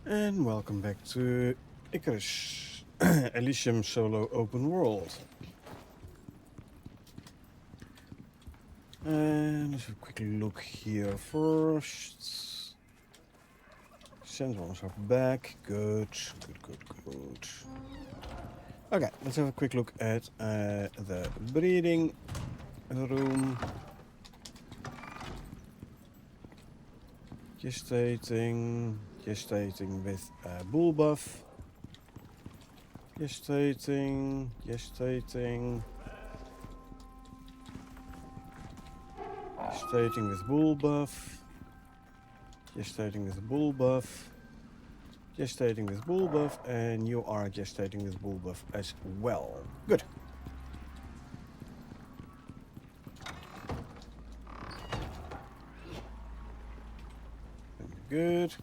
And welcome back to Icarus, Elysium Solo Open World. And let's have a quick look here first. Sensors are back. Good. Okay, let's have a quick look at the breeding room. Gestating with bull buff. Gestating with bull buff. Gestating with bull buff. Gestating with bull buff, and you are gestating with bull buff as well. Good. Good.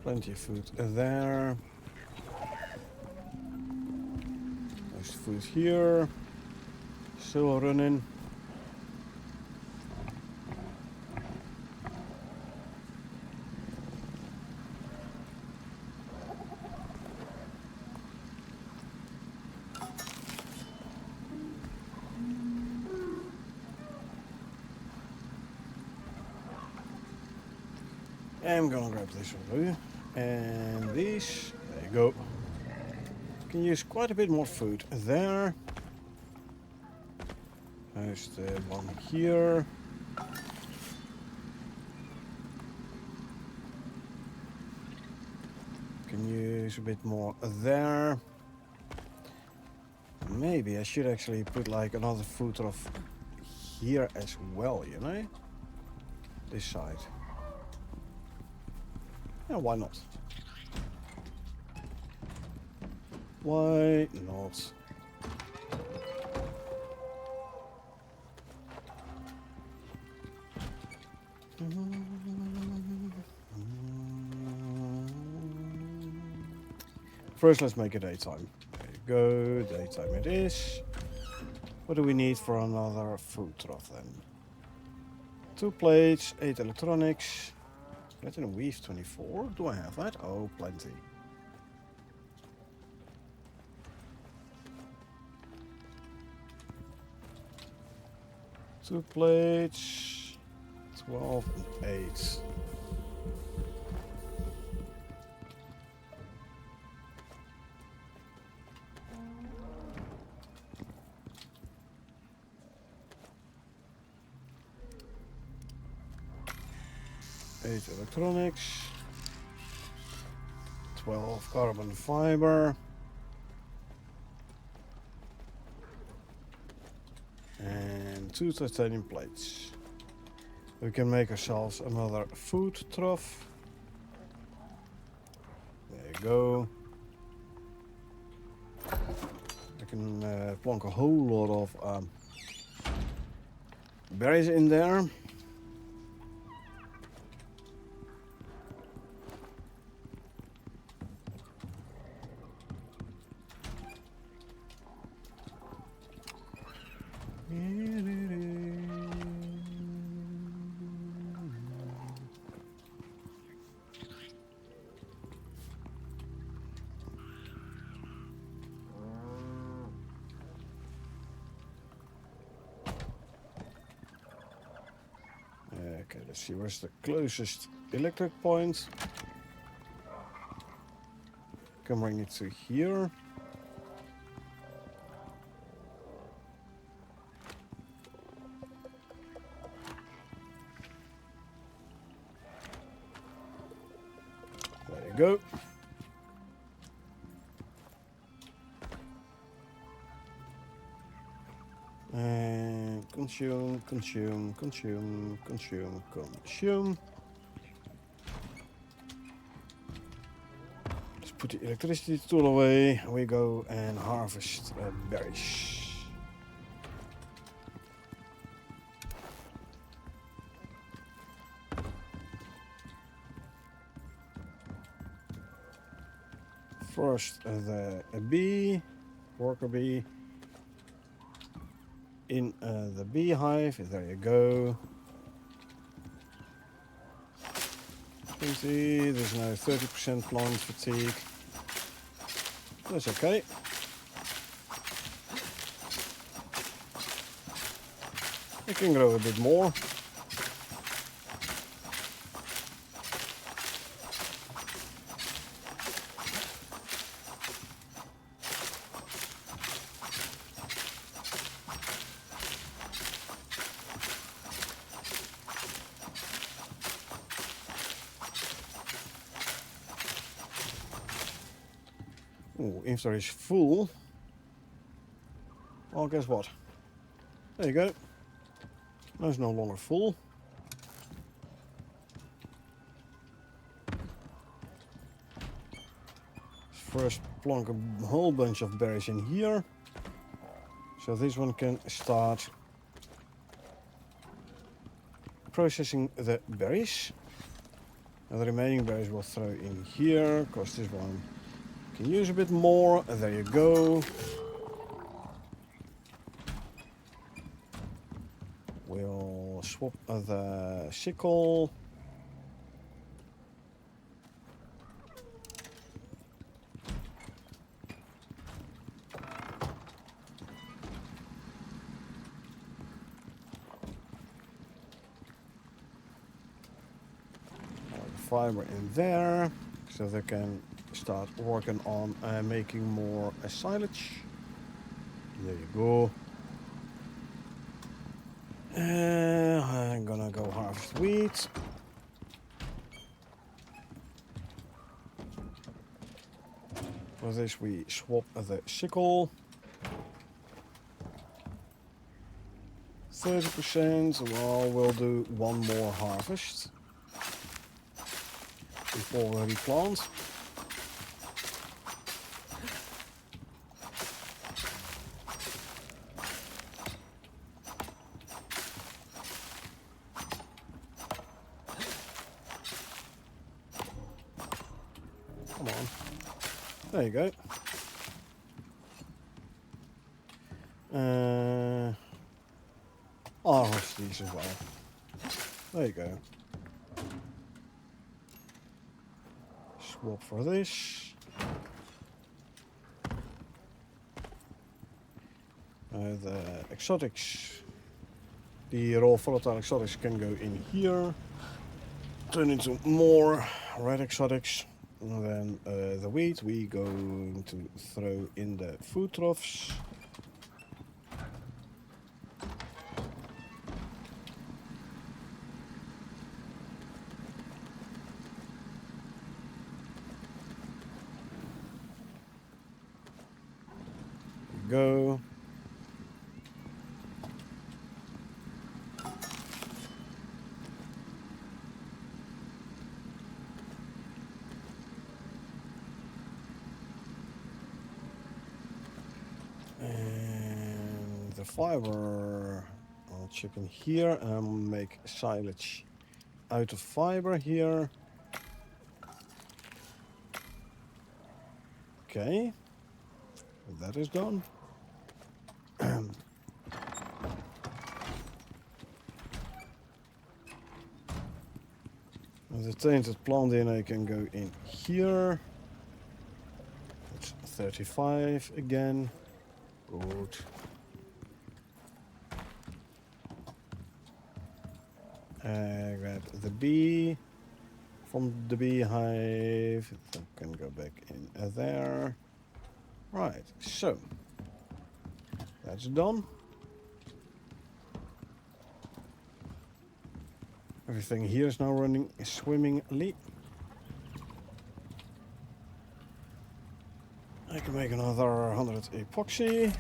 Plenty of food there. There's food here. Still running. I'm gonna grab this one for you. And these, there you go. Can use quite a bit more food there. There's the one here. Can use a bit more there. Maybe I should actually put like another food trough here as well, you know? This side. Yeah, why not? Why not? First, let's make it daytime. There you go, daytime it is. What do we need for another food trough then? 2 plates, 8 electronics. Platinum and weave 24. Do I have that? Oh, plenty. Two plates, 12 and 8. Eight electronics, 12 carbon fiber, and 2 titanium plates. We can make ourselves another food trough. There you go. I can plonk a whole lot of berries in there. Okay, let's see where's the closest electric point. Can bring it to here. There you go. And consume. Let's put the electricity tool away. We go and harvest berries. First, the bee, worker bee, in the beehive. There you go. Easy. There's now 30% plant fatigue. That's okay. It can grow a bit more. Oh, inventory is full. Well, guess what? There you go. Now it's no longer full. First plonk a whole bunch of berries in here. So this one can start processing the berries. And the remaining berries we'll throw in here, because this one can use a bit more. There you go. We'll swap the sickle. Fiber in there, so they can start working on making more silage. There you go. I'm gonna go harvest wheat. For this we swap the sickle. 30%, well, we'll do one more harvest before we replant. Come on. There you go. I'll harvest these as well. There you go. Swap for this. The exotics, the raw volatile exotics can go in here. Turn into more red exotics. And then the wheat we going to throw in the food troughs. Go. And the fiber I'll chip in here and make silage out of fiber here. Okay, that is done. The tainted plant DNA can go in here. It's 35 again. Good. Grab the bee from the beehive. That can go back in there. Right, so that's done. Everything here is now running swimmingly. I can make another 100 epoxy.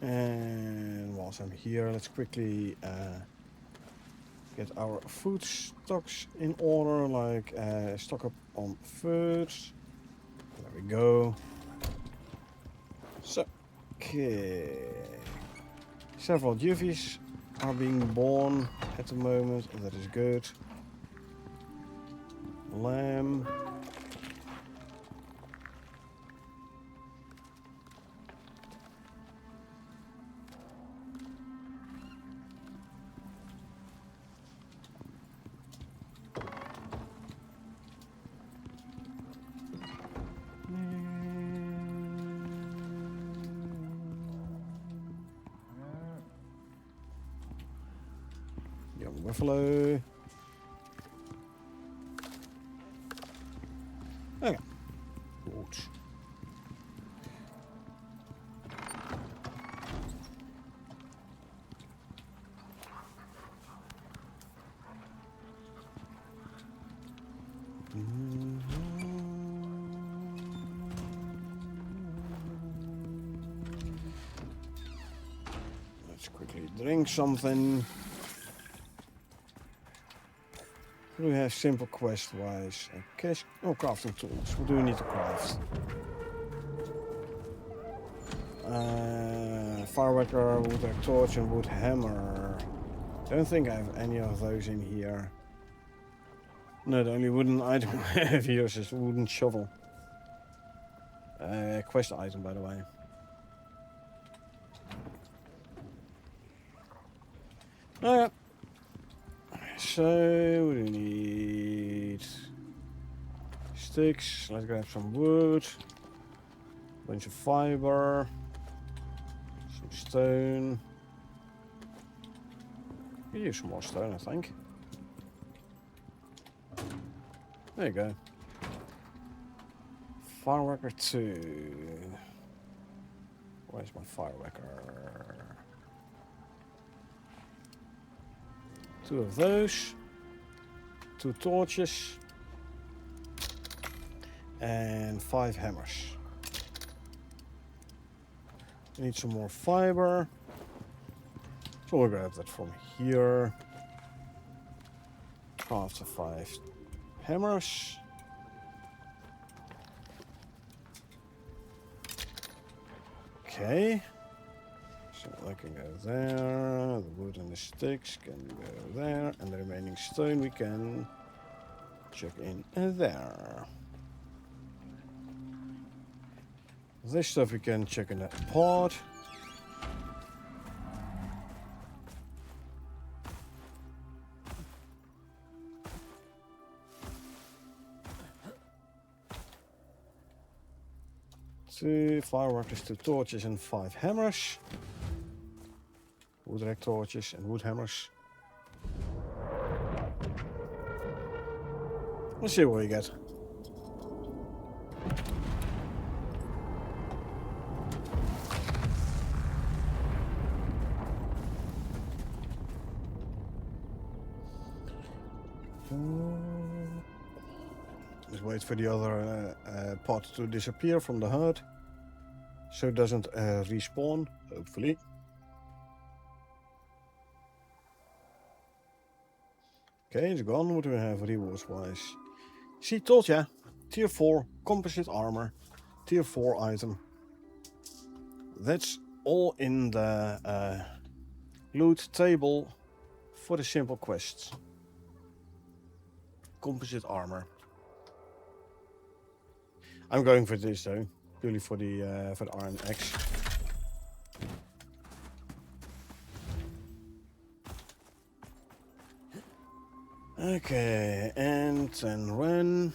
And whilst I'm here, let's quickly get our food stocks in order, like stock up on foods. There we go. So, okay. Several juvies are being born. at the moment. That is good. Lamb. Young buffalo. Okay. Good. Let's quickly drink something. We have simple quest wise. Cash. Oh, crafting tools. What do we need to craft? Fireworker, wood torch, and wood hammer. Don't think I have any of those in here. No, the only wooden item I have here is a wooden shovel. Quest item, by the way. Alright. So, what do we need? Sticks. Let's grab some wood. Bunch of fiber. Some stone. We use some more stone, I think. There you go. Fireworker 2. Where's my fireworker? 2 of those. 2 torches. And 5 hammers. We need some more fiber. So we'll grab that from here. Craft the 5 hammers. Okay. So that can go there. The wood and the sticks can go there. And the remaining stone we can chuck in there. This stuff we can chuck in that pot. Two fireworkers, 2 torches, and 5 hammers. Wood torches and wood hammers. Let's see what we get. Just wait for the other pot to disappear from the herd, so it doesn't respawn, hopefully. Okay, it's gone. What do we have rewards wise? See, told ya. Tier 4 composite armor. Tier 4 item. That's all in the loot table for the simple quests. Composite armor. I'm going for this though, purely for the iron axe. Okay, and then run.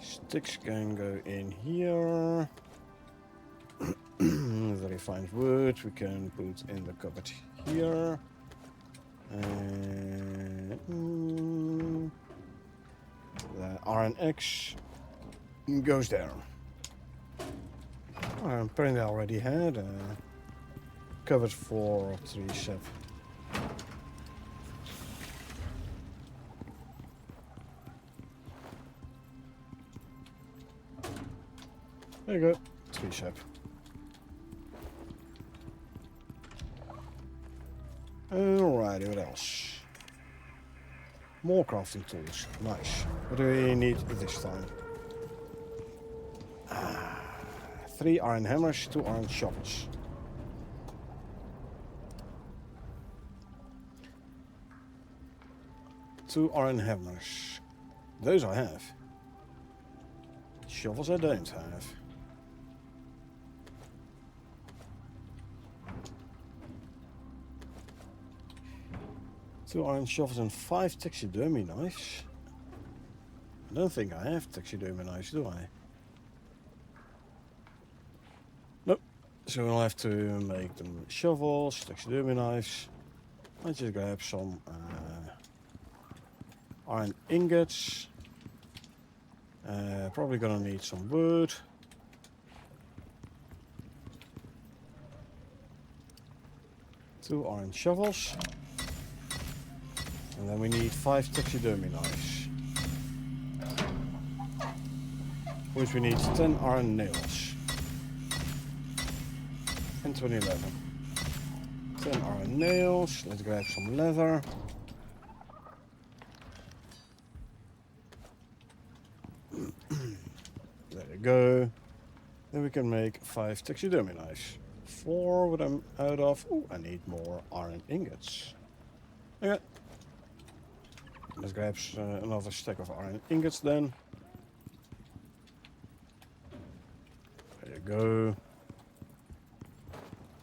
Sticks can go in here. The refined wood we can put in the cupboard here. And the iron axe goes there. Apparently I already had cupboard for 3 sep. There you go, 3 sep. Alrighty, what else? More crafting tools. Nice. What do we need this time? 3 iron hammers, 2 iron shovels. Two iron hammers. Those I have. Shovels I don't have. Two iron shovels and 5 taxidermy knives. I don't think I have taxidermy knives, do I? Nope. So we'll have to make them shovels, taxidermy knives. I'll just grab some iron ingots. Probably gonna need some wood. Two iron shovels. And then we need 5 taxidermy knives. Which we need 10 iron nails. And 20 leather. 10 iron nails. Let's grab some leather. There you go. Then we can make 5 taxidermy knives. 4 what I'm out of. Oh, I need more iron ingots. Okay. Let's grab another stack of iron ingots then. There you go.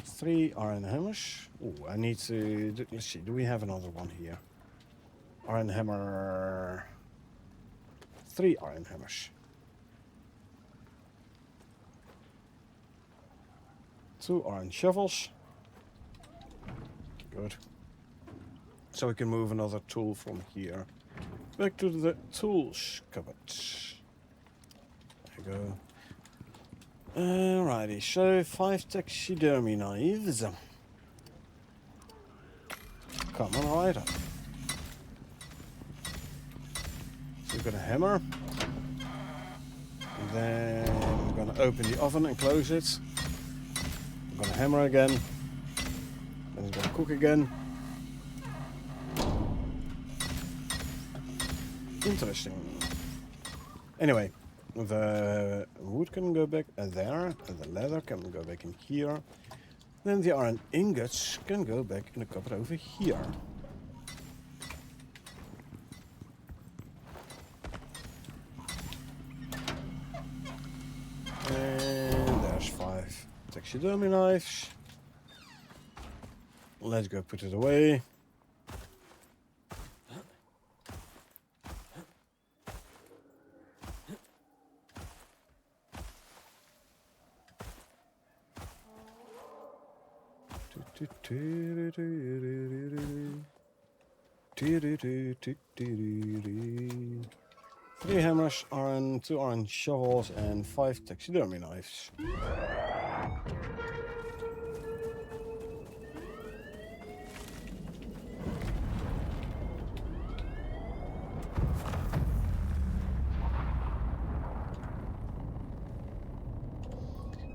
3 iron hammers. Oh, I need to... Let's see, do we have another one here? Iron hammer... 3 iron hammers. 2 iron shovels. Good. So we can move another tool from here back to the tools cupboard. There you go. Alrighty, so 5 taxidermy knives. Come on, right up. So we've got a hammer. And then we're gonna open the oven and close it. I'm gonna hammer again. Then it's gonna cook again. Interesting. Anyway, the wood can go back there, and the leather can go back in here. Then the iron ingots can go back in the cupboard over here. And there's 5 taxidermy knives. Let's go put it away. Three hammers, iron, 2 iron shovels, and 5 taxidermy knives.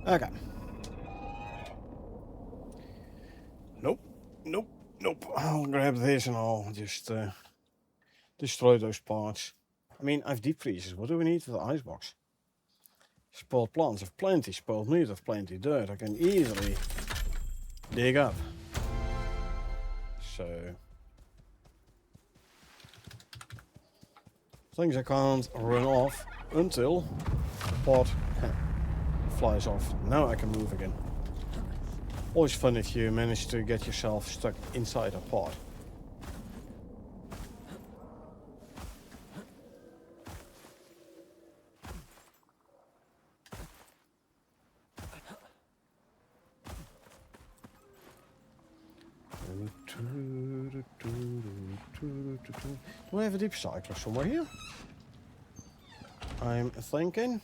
Okay. Nope, nope, nope. I'll grab this and I'll just destroy those parts. I mean, I've deep freezers. What do we need for the icebox? Spoiled plants of plenty, spoiled meat of plenty, dirt I can easily dig up. So, things I can't run off until the pot flies off. Now I can move again. Always fun if you manage to get yourself stuck inside a pot. Do I have a deep cycler somewhere here? I'm thinking.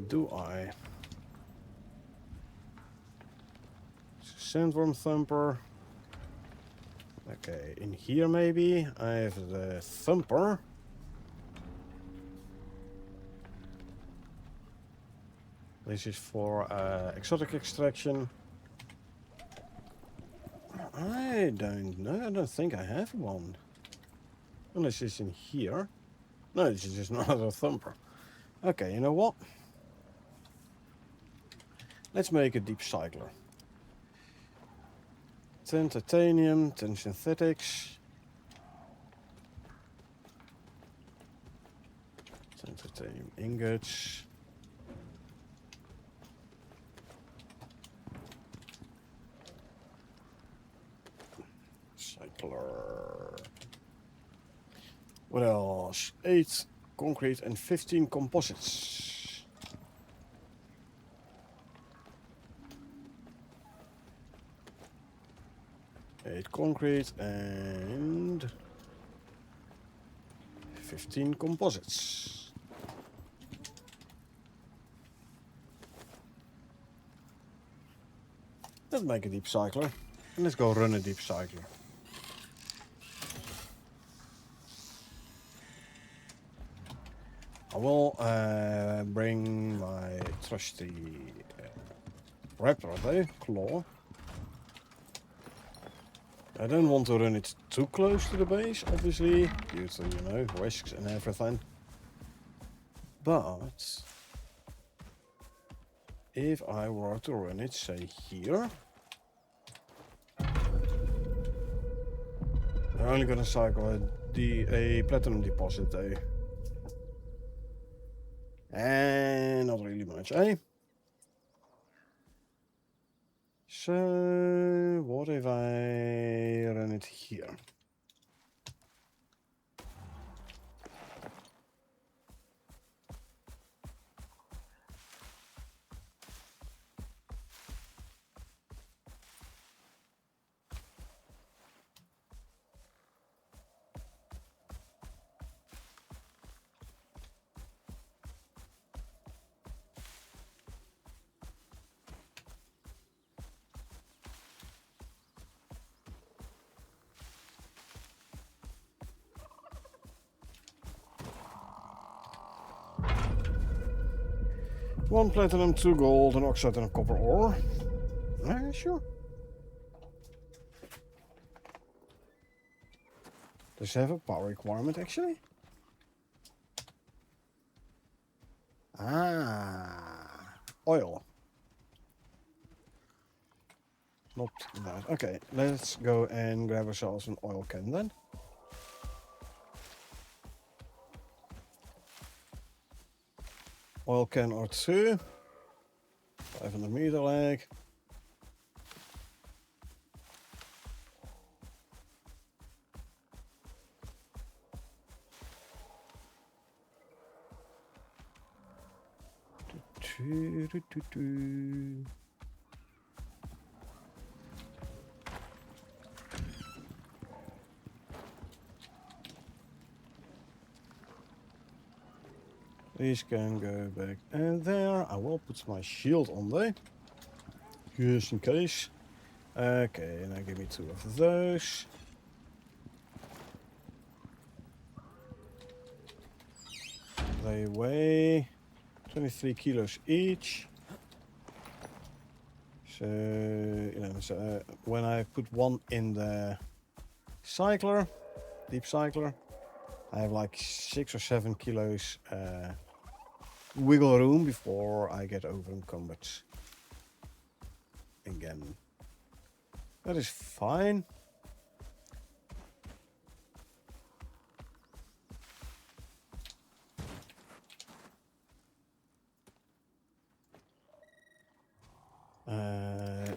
Do I? Sandworm thumper. Okay, in here maybe I have the thumper. This is for exotic extraction. I don't know. I don't think I have one. Unless it's in here. No, this is just another thumper. Okay, you know what? Let's make a deep cycler. 10 titanium, 10 synthetics. 10 titanium ingots. Cycler. What else? 8 concrete and 15 composites. Eight concrete and 15 composites. Let's make a deep cycler. And let's go run a deep cycler. I will bring my trusty raptor though, claw. I don't want to run it too close to the base, obviously, due to, you know, risks and everything. But if I were to run it, say here, I'm only gonna cycle a platinum deposit though. And not really much, eh? So, what if I run it here? One platinum, 2 gold, an oxide and a copper ore. Sure. Does it have a power requirement actually? Oil. Not that. Okay, let's go and grab ourselves an oil can then. Oil can or 2. 500 meter lag. These can go back and there. I will put my shield on there, just in case. Okay, now give me 2 of those. They weigh 23 kilos each. So, you know, so when I put one in the cycler, deep cycler, I have like 6 or 7 kilos wiggle room before I get over encumbered again. That is fine.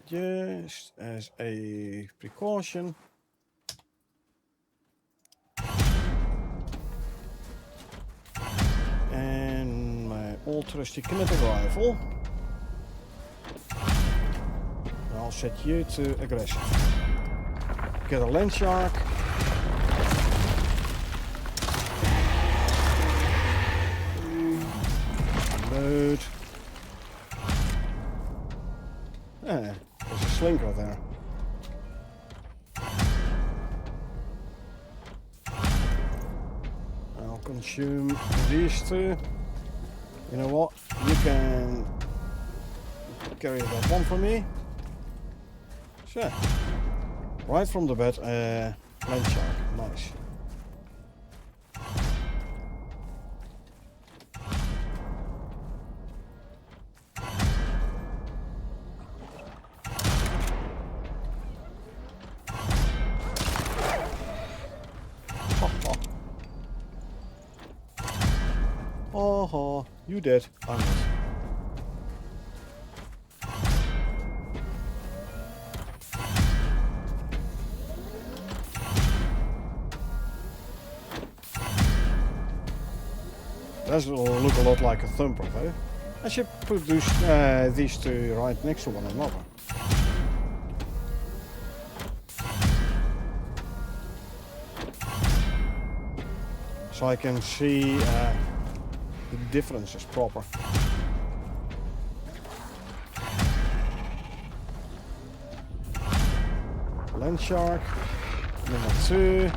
Just as a precaution. And my old trusty kinetic rifle. I'll set you to aggressive. Get a land shark. Load. Ah, there's a slinker there. I'll consume these 2. You know what? You can carry that one for me. So, right from the bed, land shark. Nice. Oh, you did. I'm not. Does look a lot like a thumper though. I should put these two right next to one another. So I can see the differences proper. Land shark, number 2.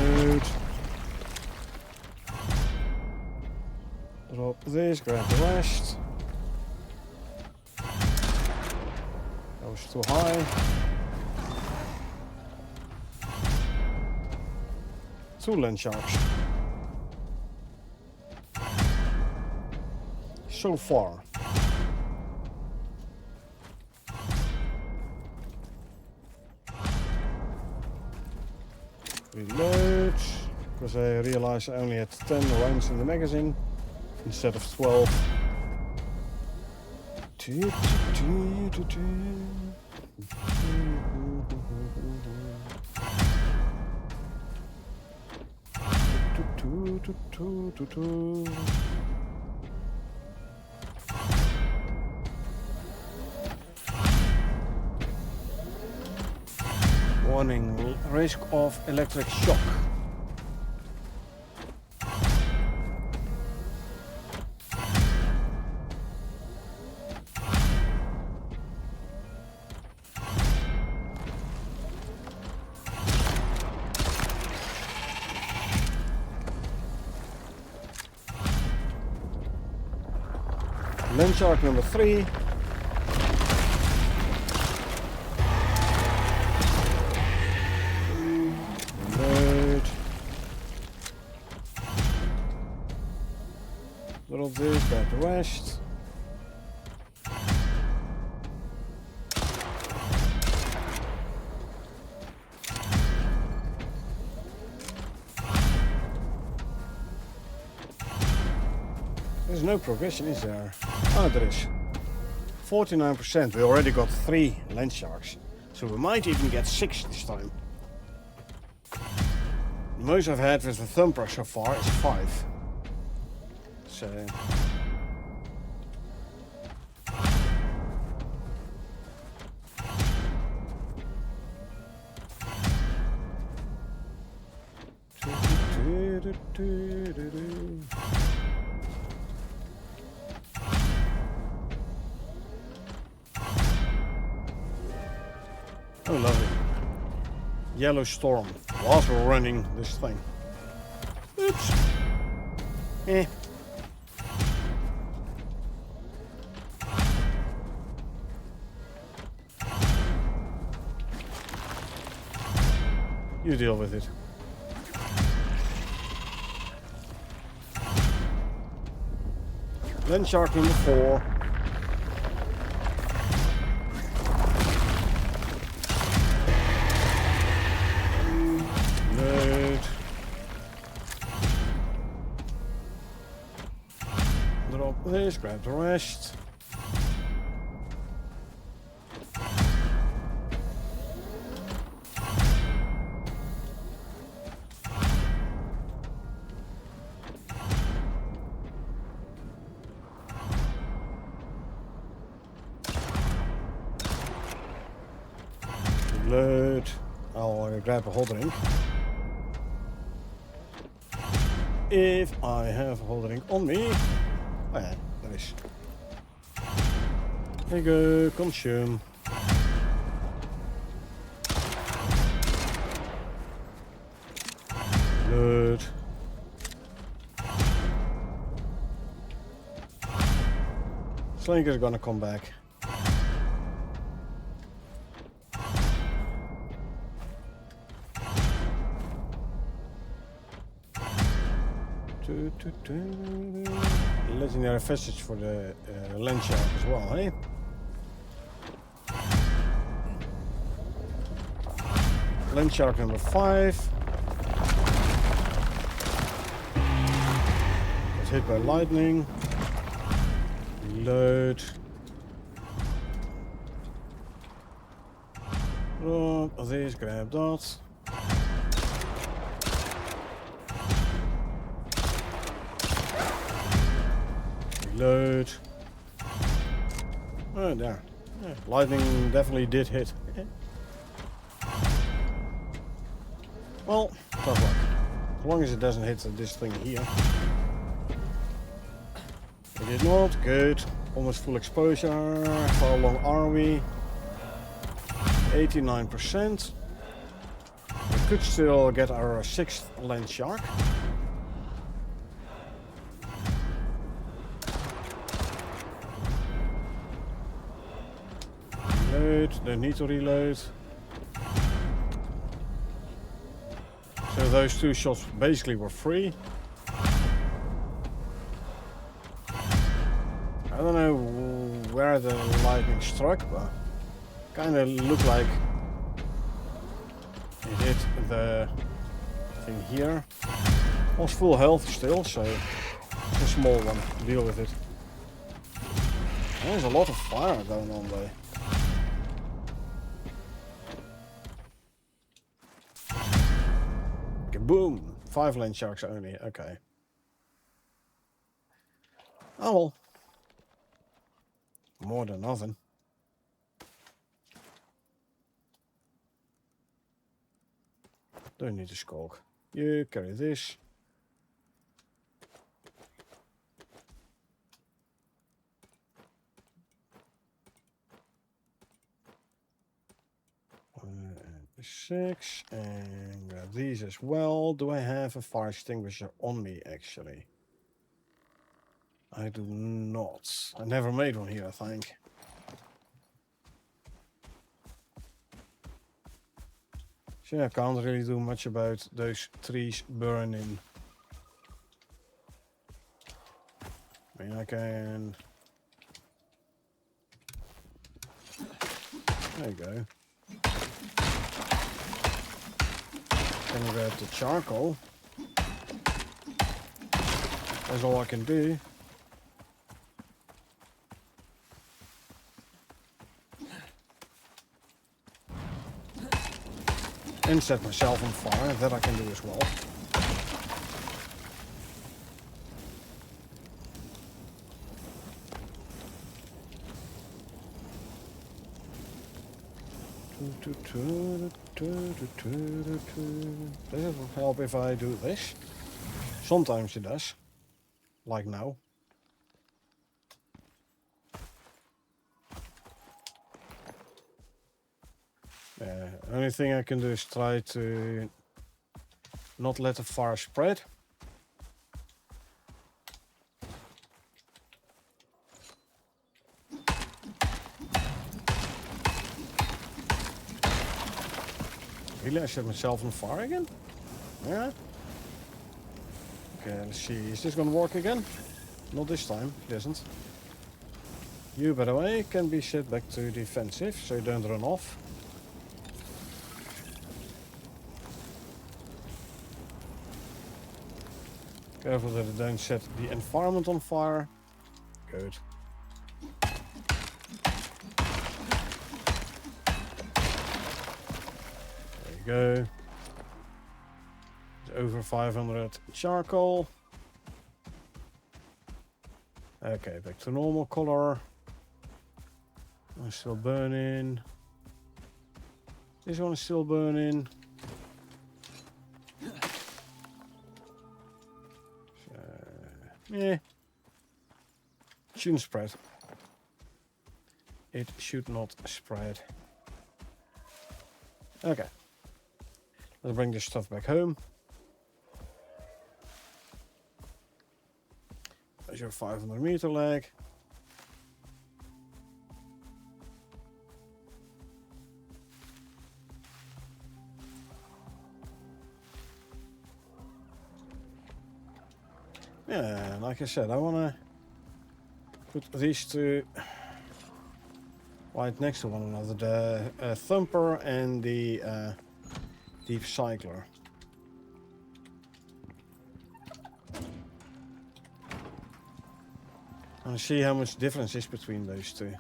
Reload. Drop this, grab the rest. That was too high. 2 land sharks. So far. Reload, because I realized I only had 10 rounds in the magazine instead of 12. Warning, risk of electric shock. Land shark number 3. Load. Drop this, grab the rest. There's no progression, is there? Oh, there is. 49%. We already got 3 land sharks. So we might even get 6 this time. The most I've had with the thumper so far is 5. So... Oh, lovely. Yellow storm. Whilst we're running this thing. Oops. Eh. You deal with it. Then shark number 4. This, grab the rest. Reload. I'll grab a whole drink. If I have a whole drink on me. Oh yeah, there is. There you go, consume. Good. Slink is gonna come back. Legendary vestige for the land shark as well, hey? Land shark number 5. Gets hit by lightning. Reload. Grab this, grab that. Reload. Oh, there. Yeah, lightning definitely did hit. Well, tough luck. As long as it doesn't hit this thing here. It did not. Good. Almost full exposure. How long are we? 89%. We could still get our 6th land shark. Reload. Don't need to reload. So those 2 shots basically were free. I don't know where the lightning struck, but kind of looked like it hit the thing here. Was full health still, so it's a small one. Deal with it. There's a lot of fire going on there. Boom! 5 land sharks only. Okay. Oh well. More than nothing. Don't need to skulk. You carry this. And 6. And grab these as well. Do I have a fire extinguisher on me actually? I do not. I never made one here, I think. So yeah, I can't really do much about those trees burning. I mean, I can... There you go. Can grab the charcoal. That's all I can do. And set myself on fire, that I can do as well. Does it help if I do this? Sometimes it does. Like now. Only thing I can do is try to not let the fire spread. Really, I set myself on fire again? Yeah. Okay, let's see. Is this gonna work again? Not this time. It isn't. You, by the way, can be set back to defensive, so you don't run off. Careful that it don't set the environment on fire. Good. There you go. It's over 500 charcoal. Okay, back to normal color. I'm still burning. This one is still burning. Yeah. Shouldn't spread. It should not spread. Okay. Let's bring this stuff back home. There's your 500 meter leg. Yeah, like I said, I want to put these two right next to one another. The Thumper and the Deep Cycler. I want to see how much difference is between those two.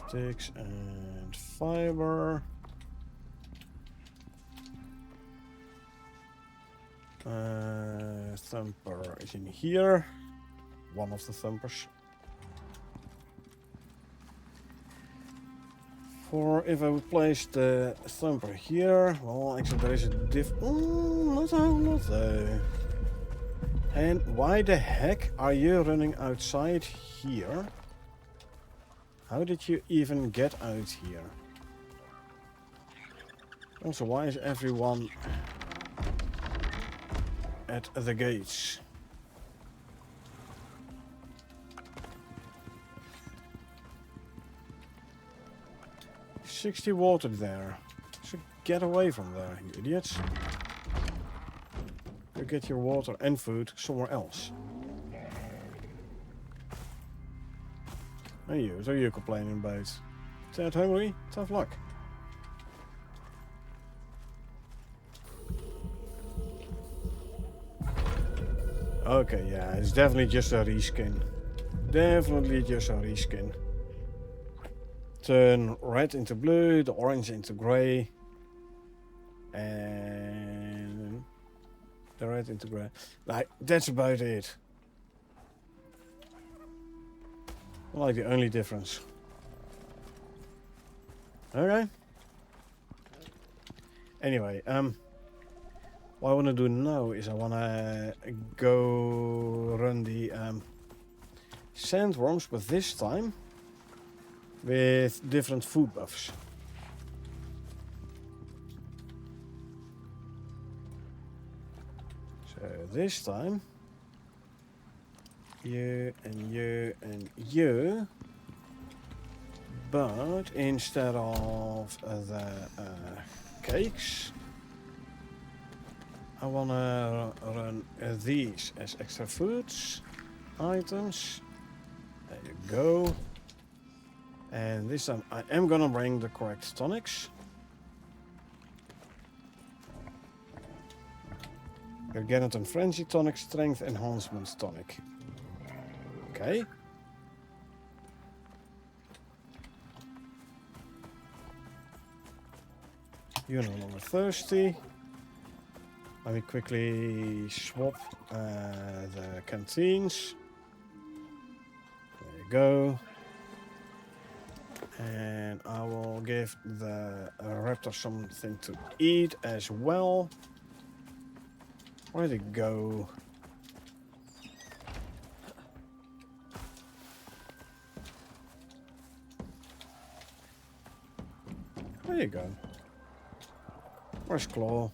Sticks and fiber. Thumper is in here. One of the Thumpers. For if I would place the Thumper here, well, actually there is a not though. And why the heck are you running outside here? How did you even get out here? Also, why is everyone at the gates? $60 water there. So get away from there, you idiots. You get your water and food somewhere else. And you, what are you complaining about? That hungry? Tough luck. Okay, yeah, it's definitely just a reskin. Definitely just a reskin. Turn red into blue, the orange into grey. And the red into grey. Like, that's about it. Like the only difference. Okay. Anyway, what I want to do now is I want to go run the sandworms, but this time with different food buffs. So this time, you and you and you, but instead of the cakes, I want to run these as extra foods items. There you go. And this time I am gonna bring the correct tonics. Garganton Frenzy Tonic, Strength Enhancement Tonic. Okay. You're no longer thirsty. Let me quickly swap the canteens. There you go. And I will give the raptor something to eat as well. Where'd it go? There you go. Where's Claw?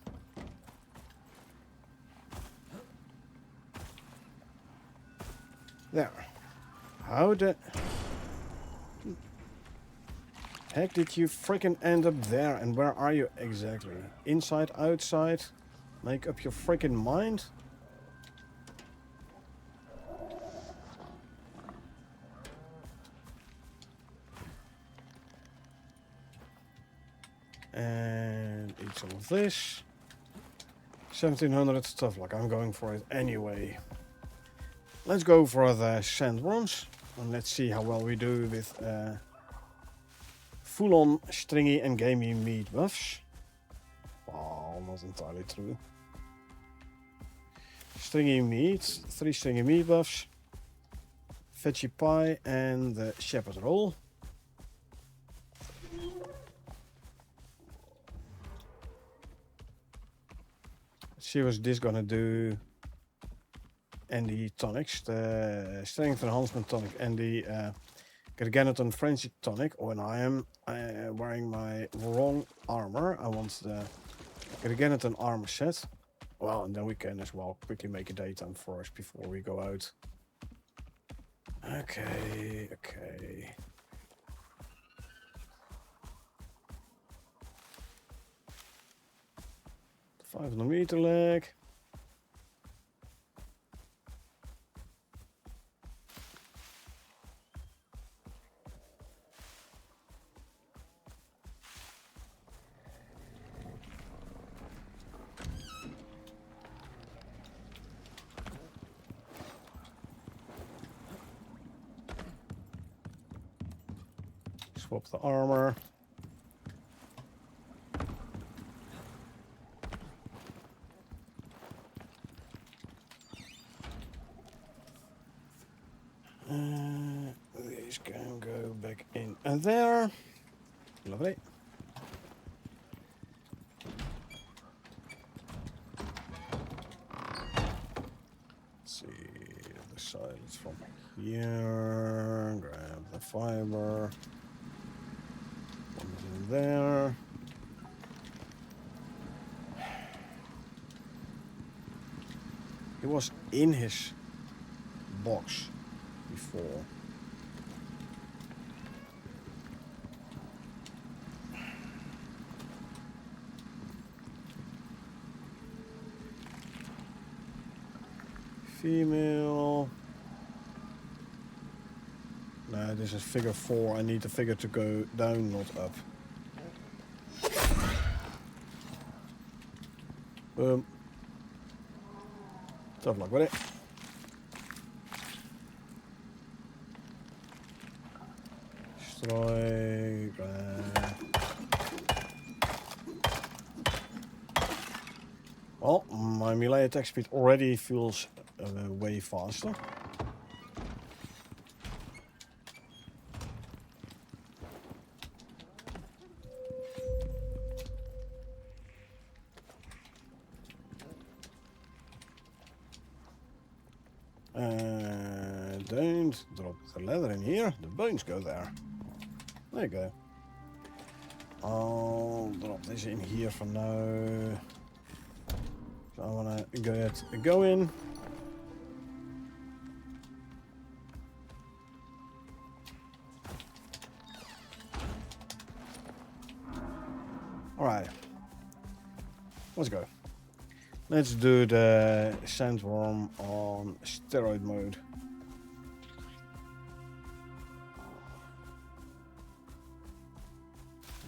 There. How the heck did you freaking end up there? And where are you exactly? Inside, outside? Make up your freaking mind? And eat some of this. 1700 stuff, like I'm going for it anyway. Let's go for the sandworms. And let's see how well we do with full-on stringy and gamey meat buffs. Well, not entirely true. Stringy meat, 3 stringy meat buffs. Veggie pie and the shepherd roll. Let's see what's this gonna do. And the tonics, the strength enhancement tonic and the Garganton Frenzy tonic. Oh, and I am wearing my wrong armor. I want the Garganton armor set. Well, and then we can as well quickly make a daytime forest before we go out. Okay, okay. 500-meter leg. Swap the armor. These can go back in there. Lovely. Let's see the silence from here. Grab the fiber. One is in there. He was in his box before. Female. No, this is figure 4. I need the figure to go down, not up. Boom. Tough luck with it. Destroy. Well, my melee attack speed already feels way faster. Don't drop the leather in here. The bones go there. There you go. I'll drop this in here for now. So I want to go in. Alright. Let's go. Let's do the sandworm on steroid mode.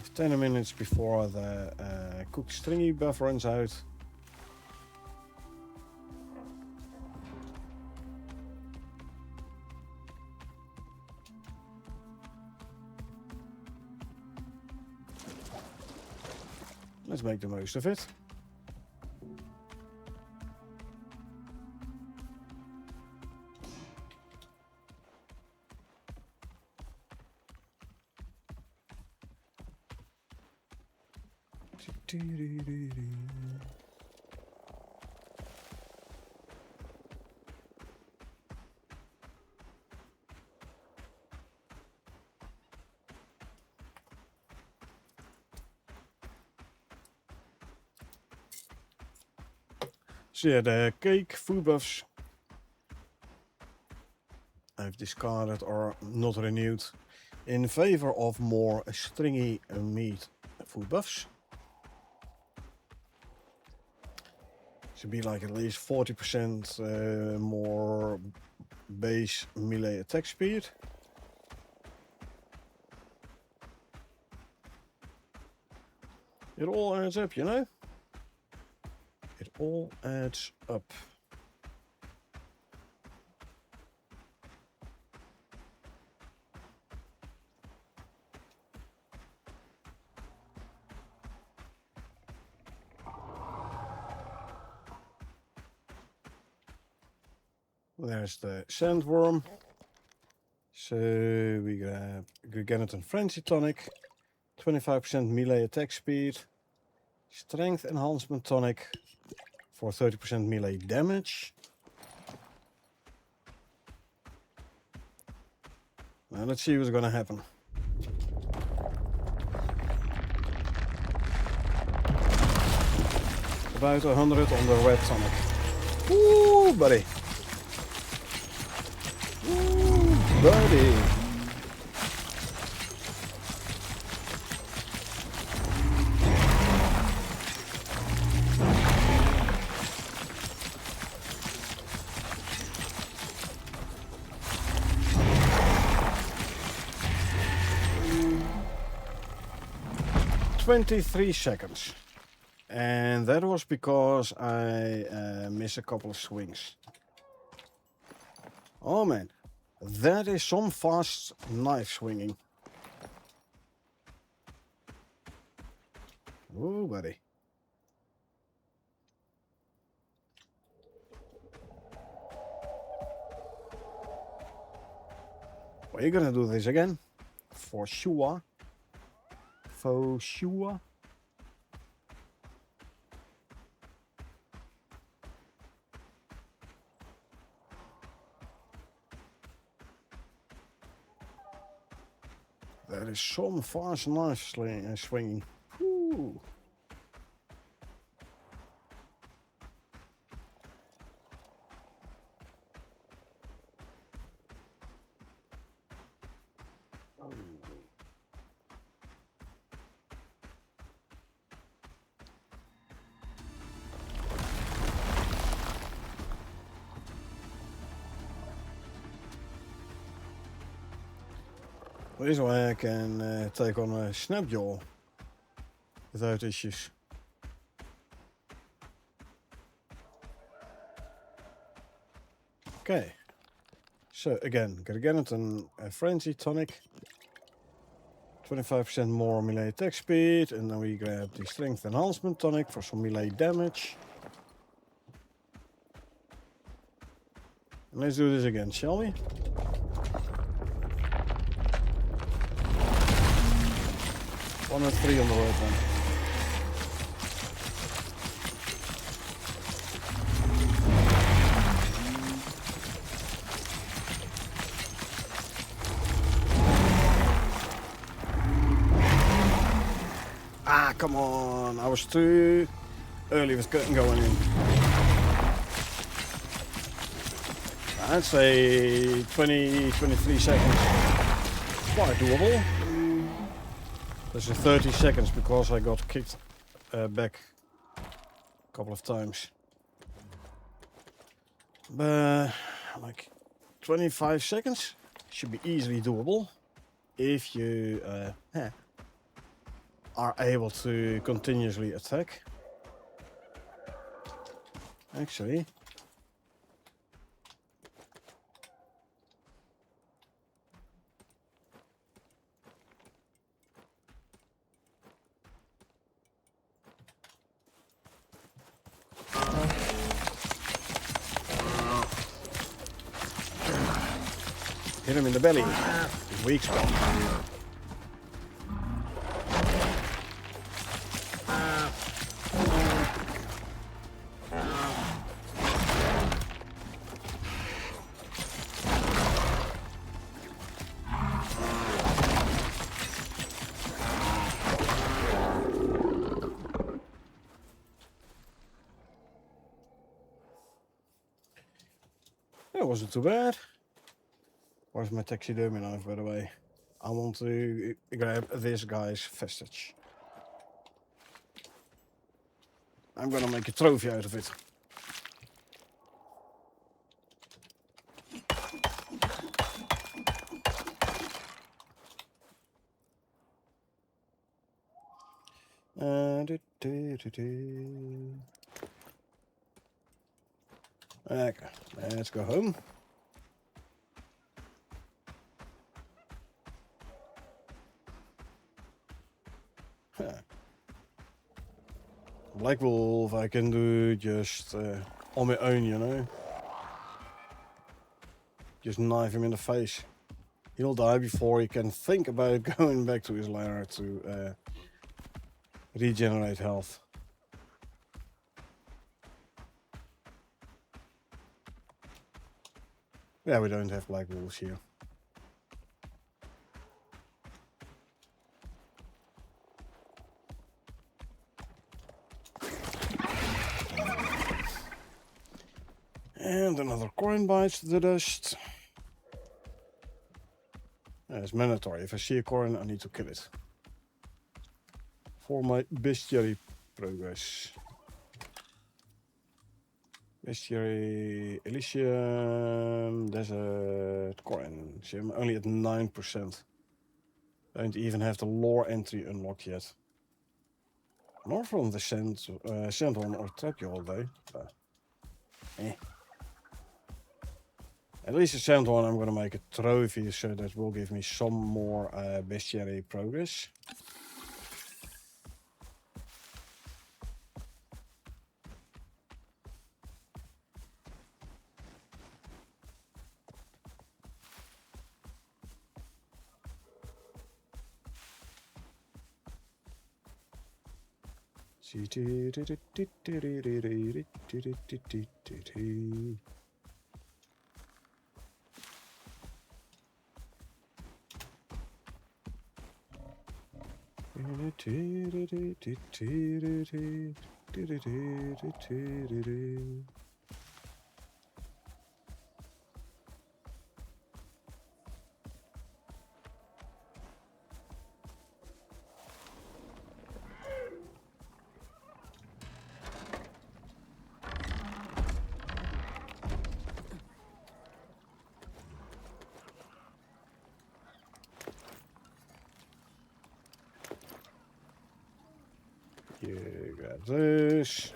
It's 10 minutes before the cooked stringy buff runs out. Let's make the most of it. So yeah, the cake food buffs I've discarded or not renewed in favor of more stringy meat food buffs. Should be like at least 40% more base melee attack speed. It all adds up, you know? It all adds up. There's the sandworm. So we grab Giganaton Frenzy Tonic, 25% melee attack speed, Strength Enhancement Tonic for 30% melee damage. Now let's see what's gonna happen. About 100 on the red tonic. Ooh, buddy. Ooh, buddy. 23 seconds. And that was because I missed a couple of swings. Oh man, that is some fast knife swinging. Oh buddy. Well, you're gonna do this again. For sure. For sure. That is some fast knife swinging. Ooh. This way I can take on a snapjaw without issues. Okay, so again, gotta get it on a frenzy tonic. 25% more melee attack speed, and then we grab the strength enhancement tonic for some melee damage. And let's do this again, shall we? One and three on the road then. Ah, come on. I was too early with going in. I'd say 23 seconds. Quite doable. There's a 30 seconds because I got kicked back a couple of times. But like 25 seconds should be easily doable if you are able to continuously attack. Actually, hit him in the belly. Weak spot. That wasn't too bad. Where's my taxidermy knife, by the way? I want to grab this guy's vestige. I'm gonna make a trophy out of it. Okay, let's go home. Black Wolf I can do just on my own, you know. Just knife him in the face. He'll die before he can think about going back to his lair to regenerate health. Yeah, we don't have black wolves here. And another coin bites the dust. Yeah, it's mandatory. If I see a coin, I need to kill it. For my bestiary progress. Bestiary, Elysium, Desert, coin. See, I'm only at 9%. Don't even have the lore entry unlocked yet. Nor from the Sandhorn or Trapjaw though. Eh. At least the Sandhorn I'm gonna make a trophy, so that will give me some more bestiary progress. You got this.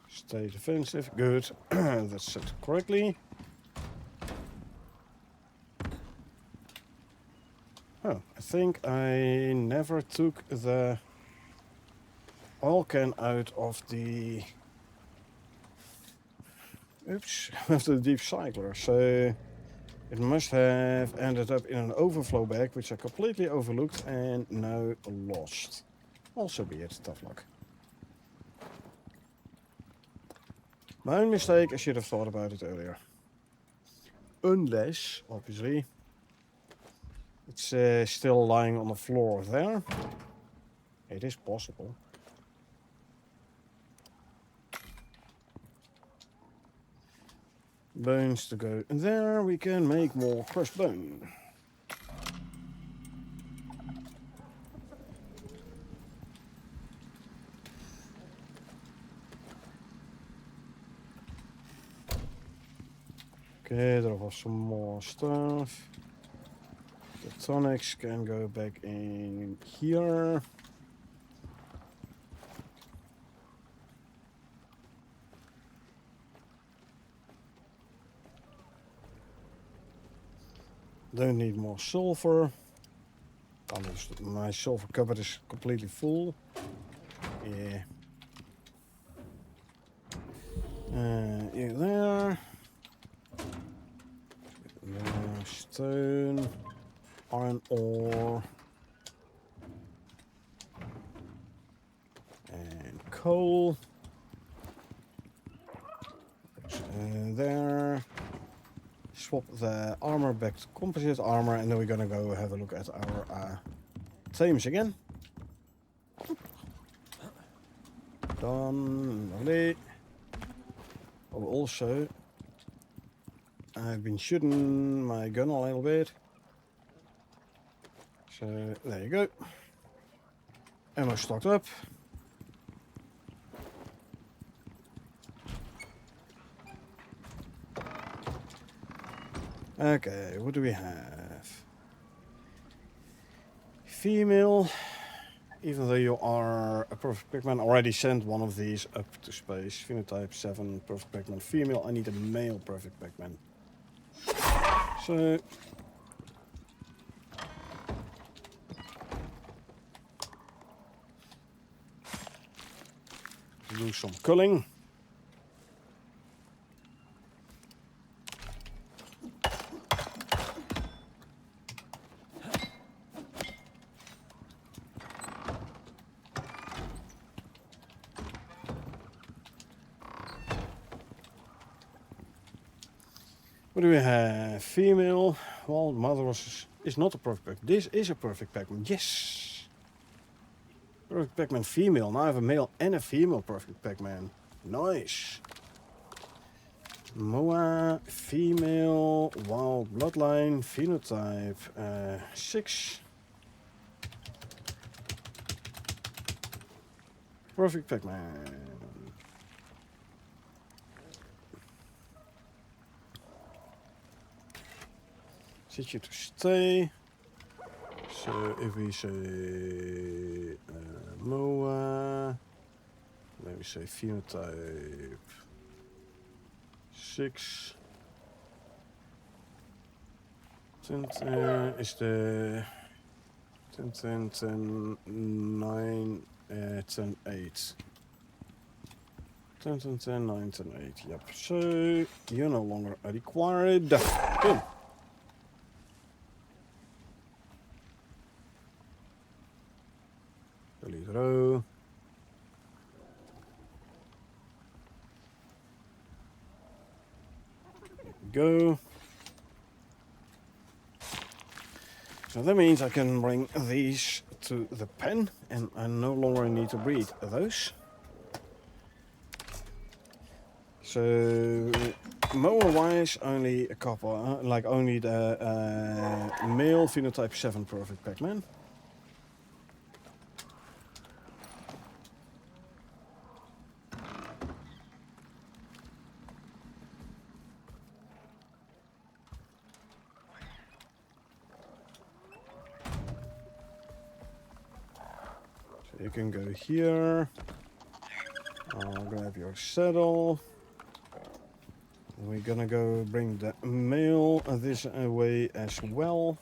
Stay defensive. Good. That's set correctly. Oh, I think I never took the oil can out of the... Oops, of the deep cycler. So it must have ended up in an overflow bag, which I completely overlooked and now lost. Also be it, tough luck. My own mistake, I should have thought about it earlier. Unless, obviously, it's still lying on the floor there. It is possible. Bones to go there, we can make more crushed bone. Okay, there was some more stuff. The tonics can go back in here. Don't need more sulfur. Almost, my sulfur cupboard is completely full. Yeah. Yeah, there. Stone. Iron ore. And coal. There. Swap the armor back to composite armor, and then we're gonna go have a look at our themes again. Done. Lovely. Oh, also, I've been shooting my gun a little bit. So, there you go. Ammo stocked up. Okay, what do we have? Female. Even though you are a perfect pigman, already sent one of these up to space. Phenotype 7, perfect pigman female. I need a male perfect pigman. So... do some culling. What do we have? Female. Well, mother is not a perfect Pac-Man. This is a perfect Pac-Man. Yes! Perfect Pac-Man female. Now I have a male and a female perfect Pac-Man. Nice. Moa, female, wild bloodline, phenotype 6. Perfect Pac-Man. Zit je to stay. So if we say MOA, maybe say phenotype 6. Is the 10, 10, 10, 9, 10, 8. 10, 10, 10, 9, 10, 8. Yep. So you're no longer required. Boom. Delete row. Go. So that means I can bring these to the pen, and I no longer need to breed those. So mower-wise, only a couple, like only the male phenotype 7 perfect Pac-Man. You can go here. I'll grab your saddle. We're gonna go bring the mail this way as well.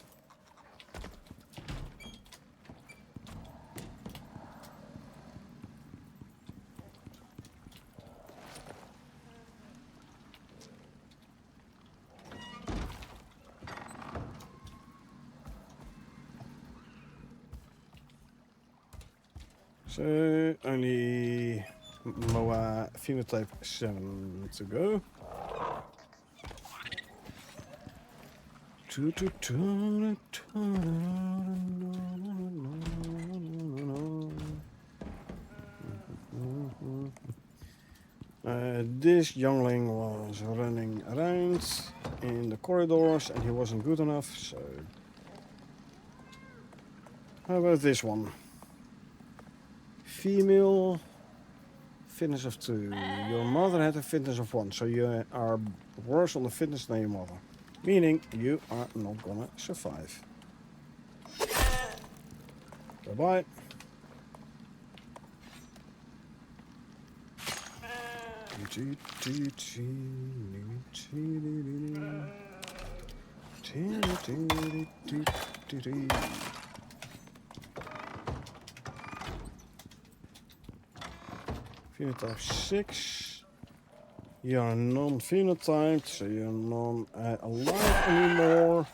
So only MOA phenotype 7 to go. This youngling was running around in the corridors and he wasn't good enough, so how about this one? Female, fitness of 2. Your mother had a fitness of 1, so you are worse on the fitness than your mother. Meaning you are not gonna survive. Bye-bye. Phenotype 6. You're non-phenotyped, so you're not alive anymore.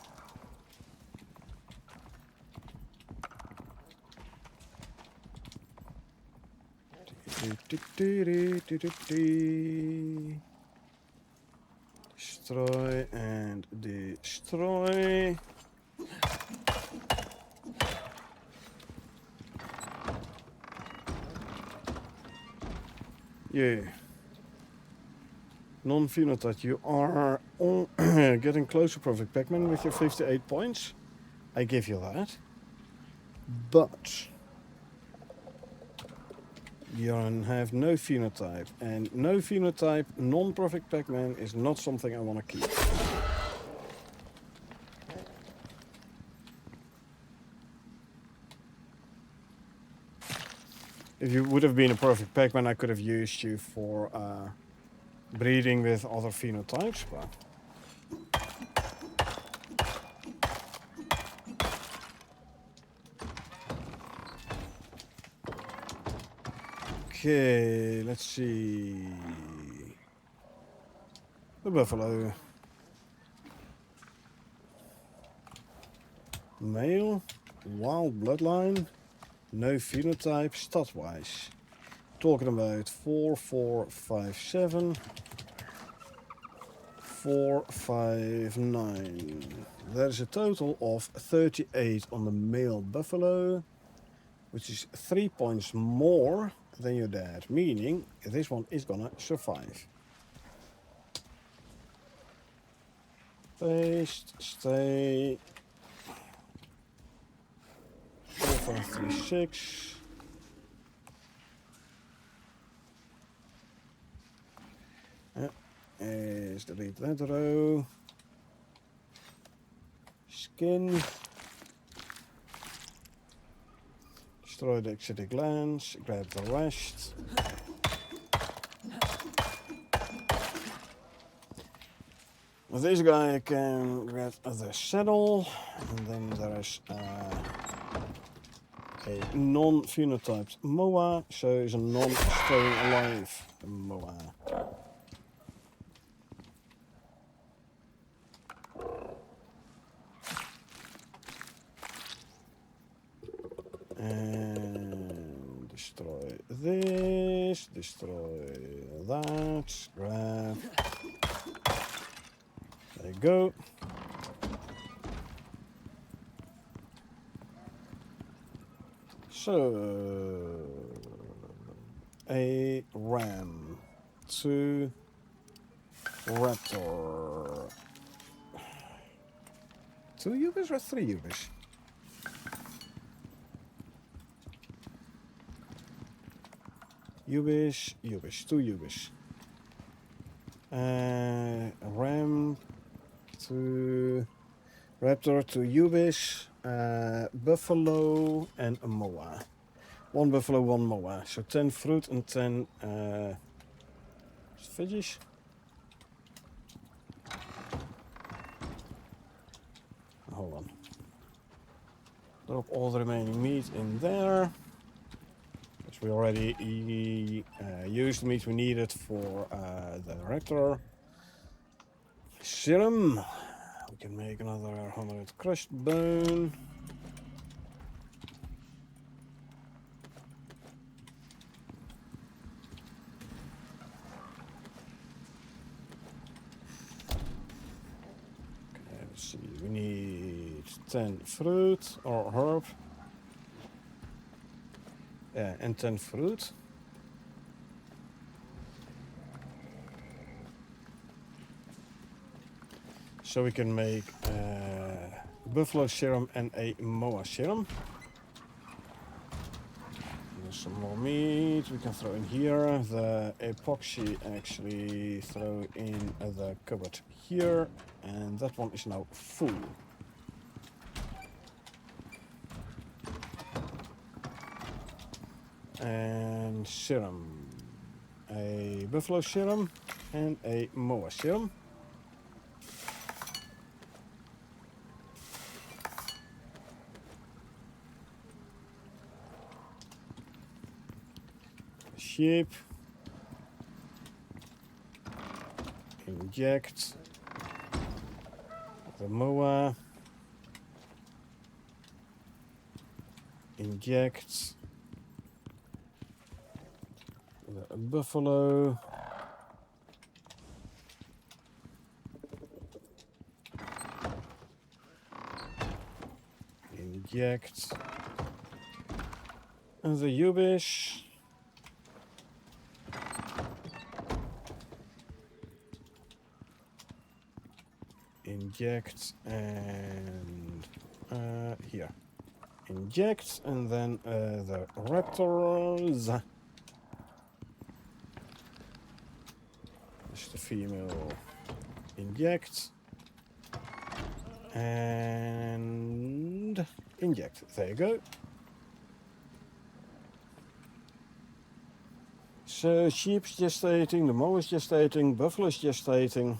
Destroy and destroy. Yeah. Non-phenotype, you are getting close to perfect Pac-Man with your 58 points. I give you that. But you have no phenotype. And no phenotype, non-perfect Pac-Man is not something I want to keep. If you would have been a perfect Pac-Man, I could have used you for breeding with other phenotypes, but okay, let's see. The buffalo. Male, wild bloodline, no phenotype, stat-wise. Talking about 4, 4, 5, 7. 4, 5, 9. There's a total of 38 on the male buffalo, which is 3 points more than your dad, meaning this one is gonna survive. Paste, stay. 4, 5, 3, 6. Is delete that row. Skin. Destroy the exotic lands. Grab the rest. With this guy I can grab the saddle. And then there is a non-phenotyped Moa. So it's a non-staying alive Moa. And destroy this, destroy that, grab. There you go. So, a ram, 2 raptor, 2 ubis or 3 ubis? Ubis, 2 ubis. Ram, 2 raptor, 2 ubis, buffalo, and a moa. 1 buffalo, 1 moa. So 10 fruit and 10 veggies. Hold on. Drop all the remaining meat in there. Because we already used the meat we needed for the raptor. Serum. We can make another 100 crushed bone. Okay, let's see. We need 10 fruit or herb. Yeah, and 10 fruit. So we can make buffalo serum and a moa serum. There's some more meat we can throw in here. The epoxy actually throw in the cupboard here. And that one is now full. And serum. A buffalo serum and a moa serum. Sheep. Inject. The moa. Inject. The buffalo. Inject. And the ubis. Inject and here. Inject and then the raptors. This is the female. Inject and inject. There you go. So sheep's gestating, the moa is gestating, buffalo's gestating.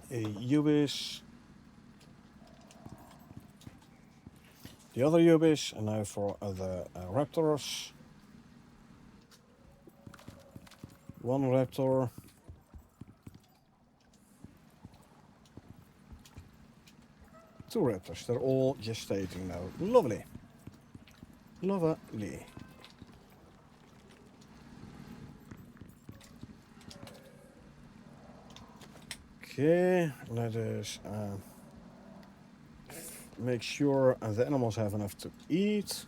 A ubis. The other ubis, and now for the raptors. 1 raptor. Two raptors. They're all gestating now. Lovely. Lovely. Okay, let us make sure the animals have enough to eat.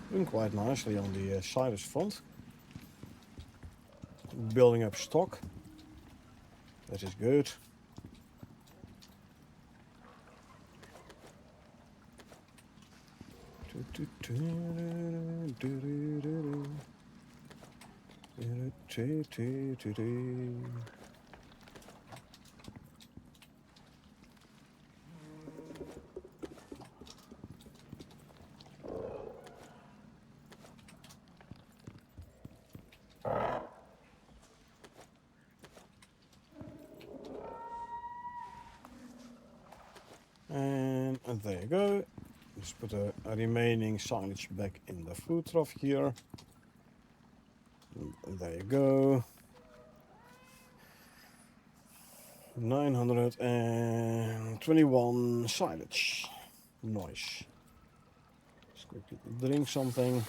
Doing quite nicely on the Cyrus front. Building up stock. That is good. there you go. Let's put the remaining silage back in the food trough here. And there you go. 921 silage. Nice. Let's quickly drink something.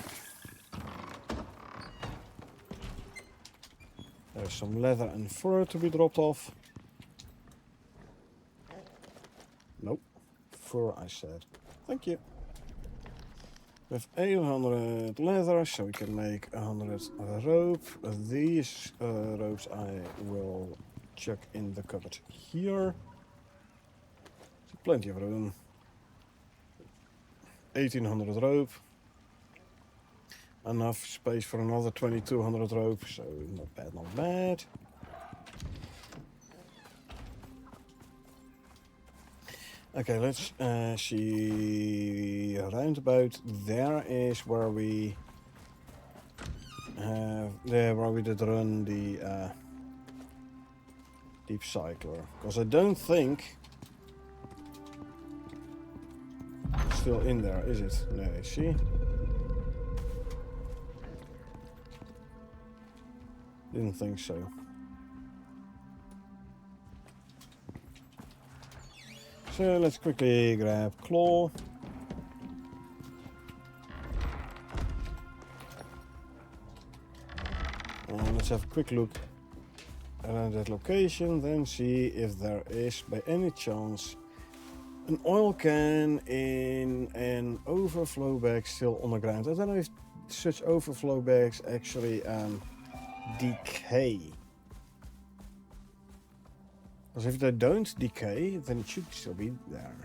There's some leather and fur to be dropped off. Nope. Fur, I said. Thank you. We have 800 leather, so we can make 100 rope. These ropes I will chuck in the cupboard here. Plenty of room. 1800 rope. Enough space for another 2200 rope, so not bad, not bad. Okay, let's see. Around about there is where we have where we did run the deep cycler, because I don't think it's still in there, is it? No, see. Didn't think so. So let's quickly grab claw. And let's have a quick look around that location, then see if there is by any chance an oil can in an overflow bag still on the ground. I don't know if such overflow bags actually decay. Because if they don't decay, then it should still be there.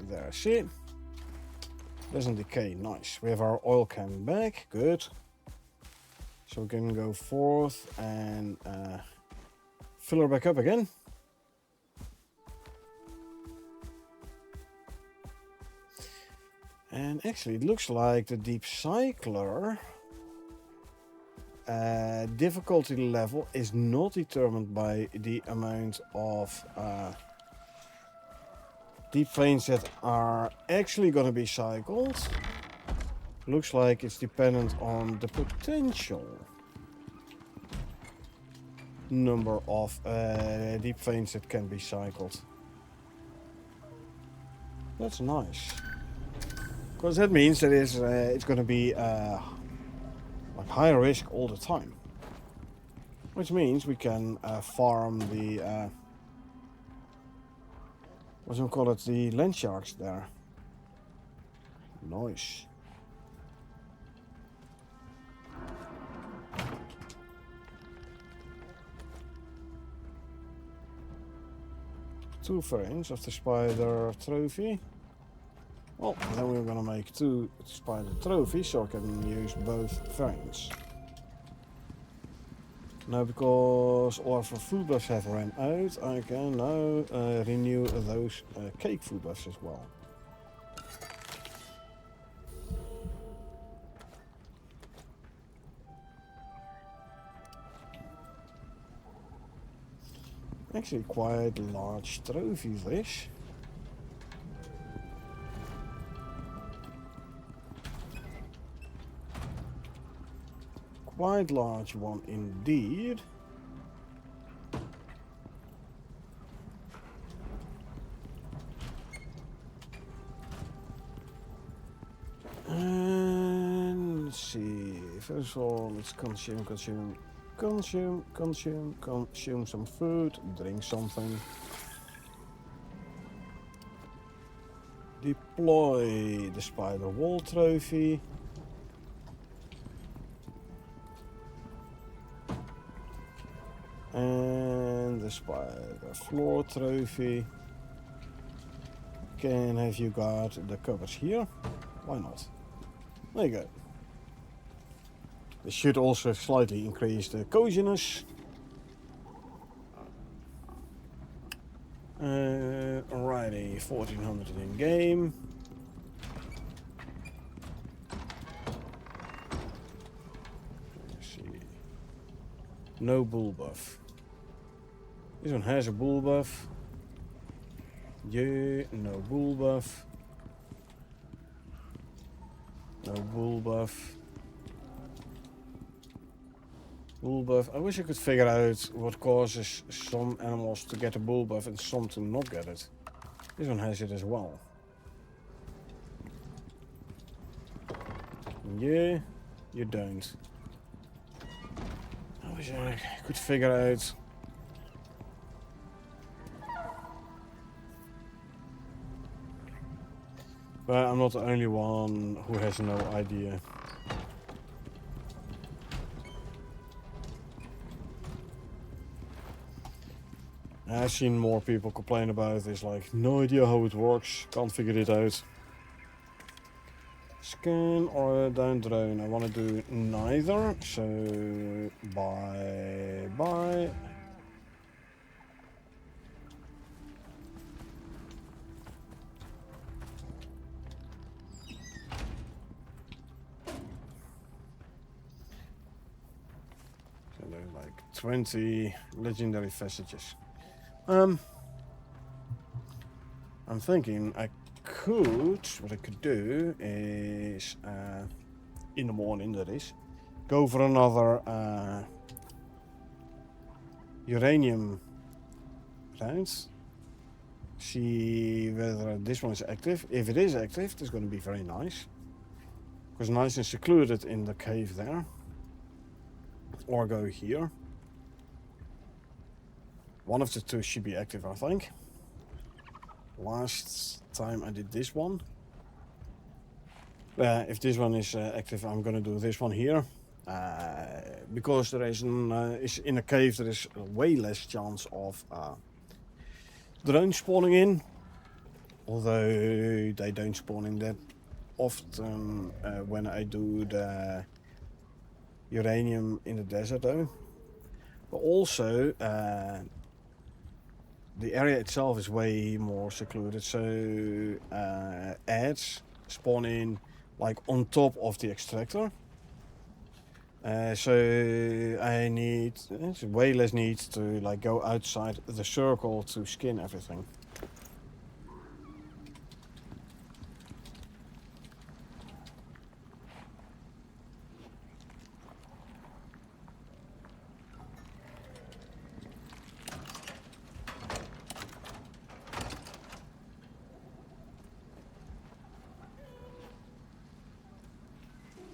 There, see? Doesn't decay, nice. We have our oil can back, good. So we can go forth and fill her back up again. And actually it looks like the deep cycler difficulty level is not determined by the amount of deep veins that are actually going to be cycled. Looks like it's dependent on the potential number of deep veins that can be cycled. That's nice. Because that means that it's going to be like high risk all the time. Which means we can farm the what do we call it? The land sharks there. Nice. Two frames of the spider trophy. Well, then we're gonna make 2 spider trophies so I can use both frames. Now, because all of our food buffs have ran out, I can now renew those cake food buffs as well. Actually, quite large trophy this. Quite large one indeed. And let's see. First of all, let's consume some food, drink something. Deploy the spider wall trophy. And the spider floor trophy. Can have you guard the cupboards here? Why not? There you go. This should also slightly increase the coziness. Alrighty, 1400 in game. Let's see. No bull buff. This one has a bull buff. Yeah, no bull buff. No bull buff. Bull buff. I wish I could figure out what causes some animals to get a bull buff and some to not get it. This one has it as well. Yeah, you don't. I wish I could figure out. But I'm not the only one who has no idea. I've seen more people complain about this, like, no idea how it works, can't figure it out. Scan or down drone, I want to do neither, so bye. So there are like 20 legendary passages. I'm thinking what I could do is, in the morning that is, go for another uranium round. See whether this one is active. If it is active, it's going to be very nice. Because nice and secluded in the cave there. Or go here. One of the two should be active, I think. Last time I did this one. If this one is active, I'm gonna do this one here. Because there is is in a cave, there is way less chance of drones spawning in. Although they don't spawn in that often when I do the uranium in the desert though. But also the area itself is way more secluded, so ads spawn in like on top of the extractor. So I need it's way less need to like go outside the circle to skin everything.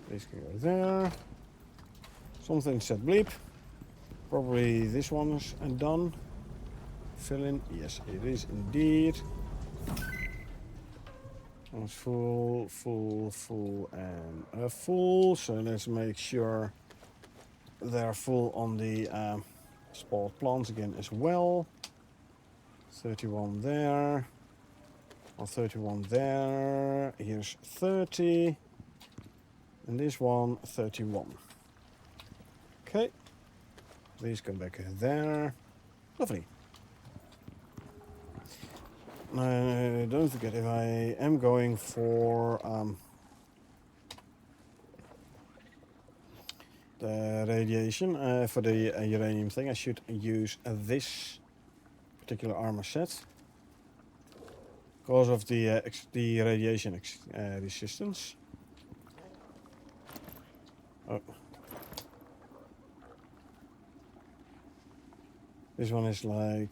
This can go there. Something said bleep. Probably this one is done. Fill in. Yes, it is indeed. It's full, and full. So let's make sure they're full on the spot plants again as well. 31 there. Or 31 there. Here's 30. And this one, 31. Okay. These come back there. Lovely. Don't forget, if I am going for the radiation, for the uranium thing, I should use this particular armor set. Because of the radiation resistance. Oh. This one is like,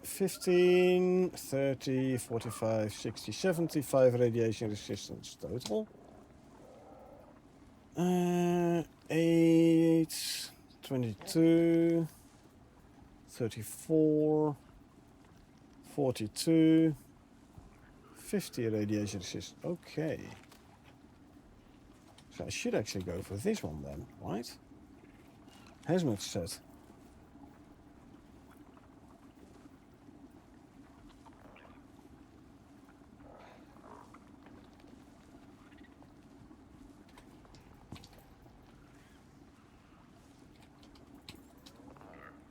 15, 30, 45, 60, 75 radiation resistance total. 8, 22, 34, 42, 50 radiation resistance. Okay. So I should actually go for this one then, right? Hazmat set.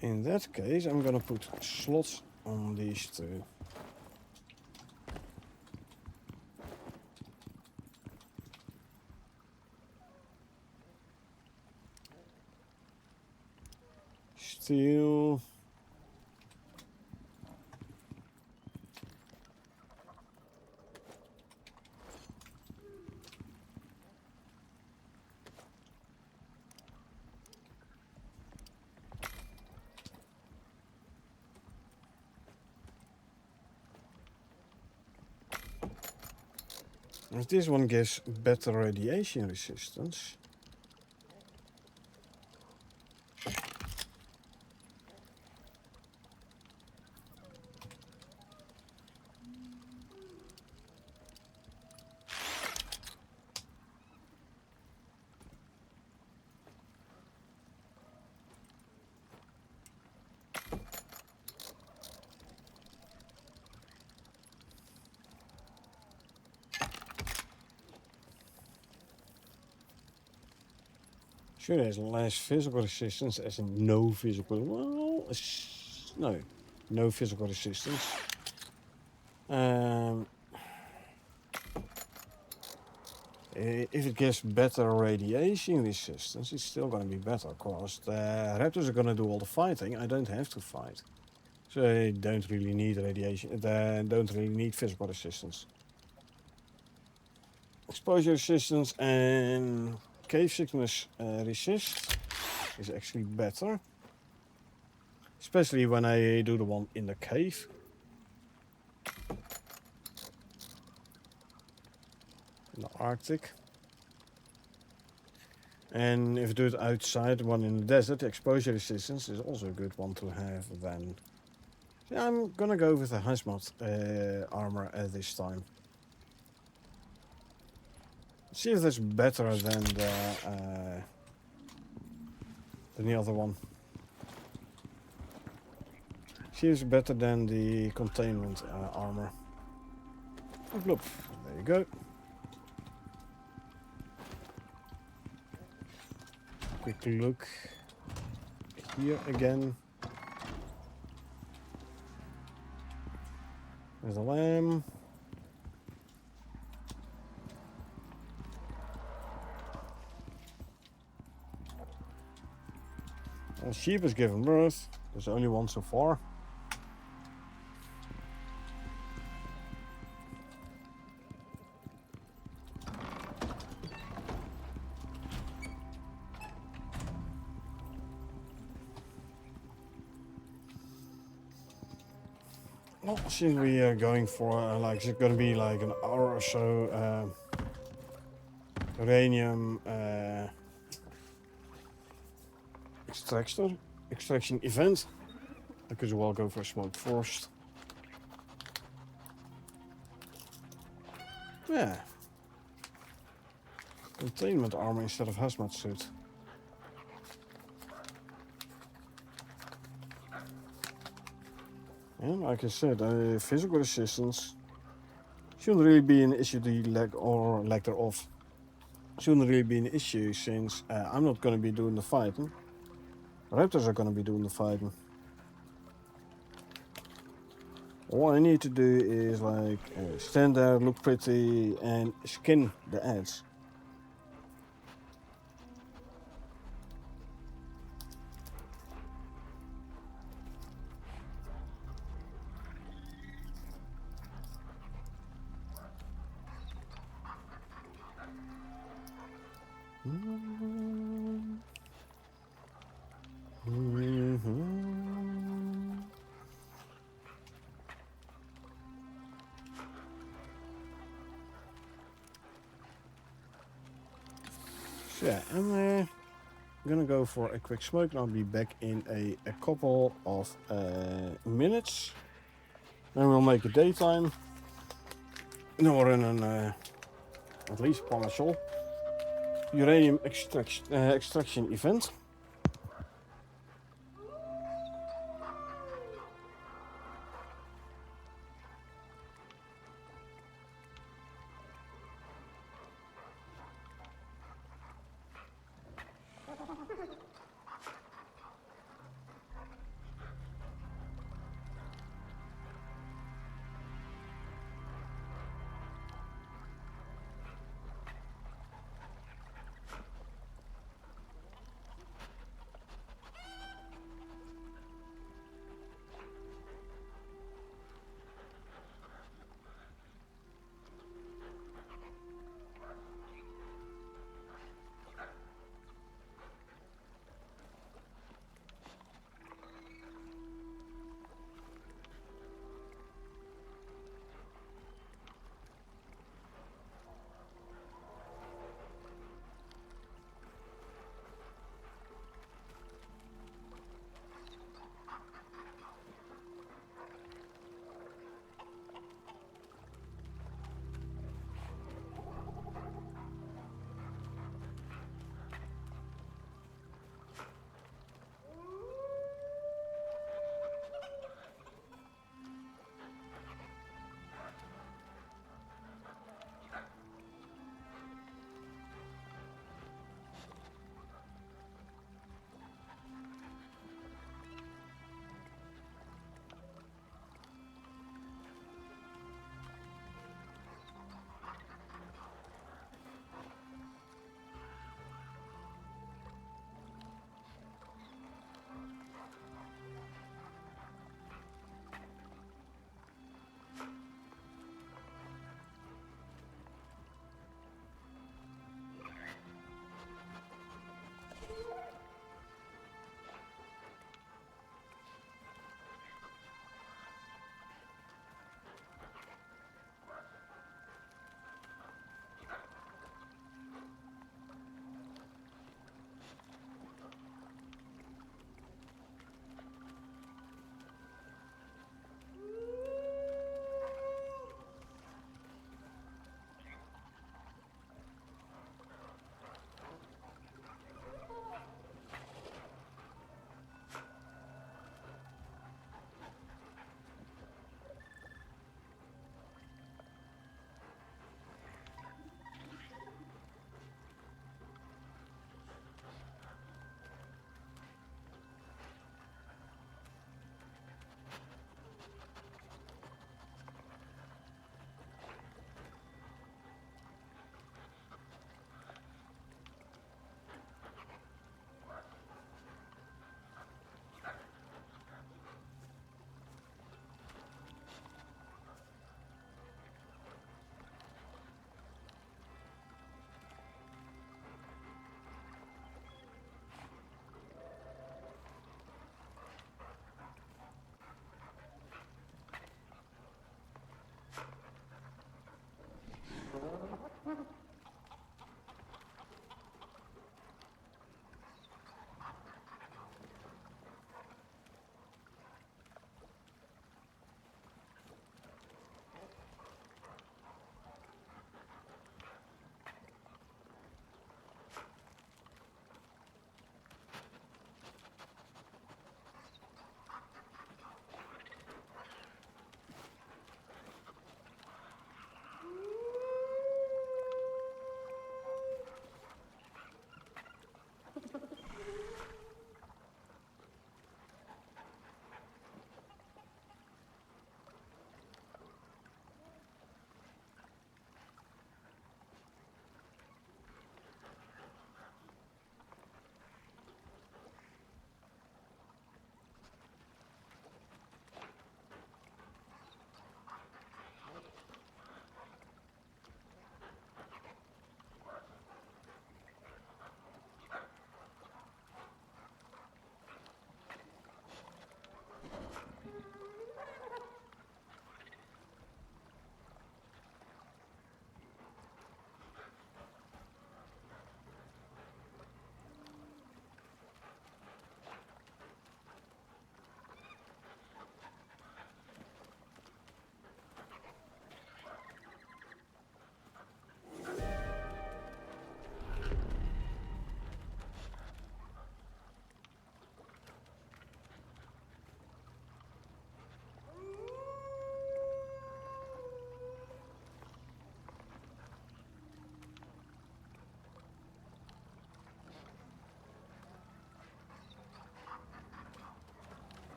In that case, I'm gonna put slots on these two. steel. If this one gives better radiation resistance. Sure, there's less physical resistance as in no physical. Well, no physical resistance. If it gives better radiation resistance, it's still going to be better. Because the raptors are going to do all the fighting. I don't have to fight, so they don't really need radiation. They don't really need physical resistance. Exposure resistance and cave sickness resist is actually better. Especially when I do the one in the cave. In the Arctic. And if you do it outside, one in the desert, exposure resistance is also a good one to have then. So I'm gonna go with the hazmat armor this time. See if that's better than the other one. See if it's better than the containment armor. Oh, bloop. There you go. Quick look here again. There's a lamb. A sheep has given birth. There's only one so far. Well, since we are going for like it's going to be like an hour or so uranium extraction event, I could as well go for a smoke first. Yeah. Containment armor instead of hazmat suit. And like I said, physical resistance shouldn't really be an issue, the lack thereof. Shouldn't really be an issue since I'm not going to be doing the fighting. Raptors are going to be doing the fighting. All I need to do is like stand there, look pretty, and skin the ads. So yeah, I'm gonna go for a quick smoke and I'll be back in a couple of minutes. Then we'll make a daytime. Then we'll run an at least partial uranium extraction event.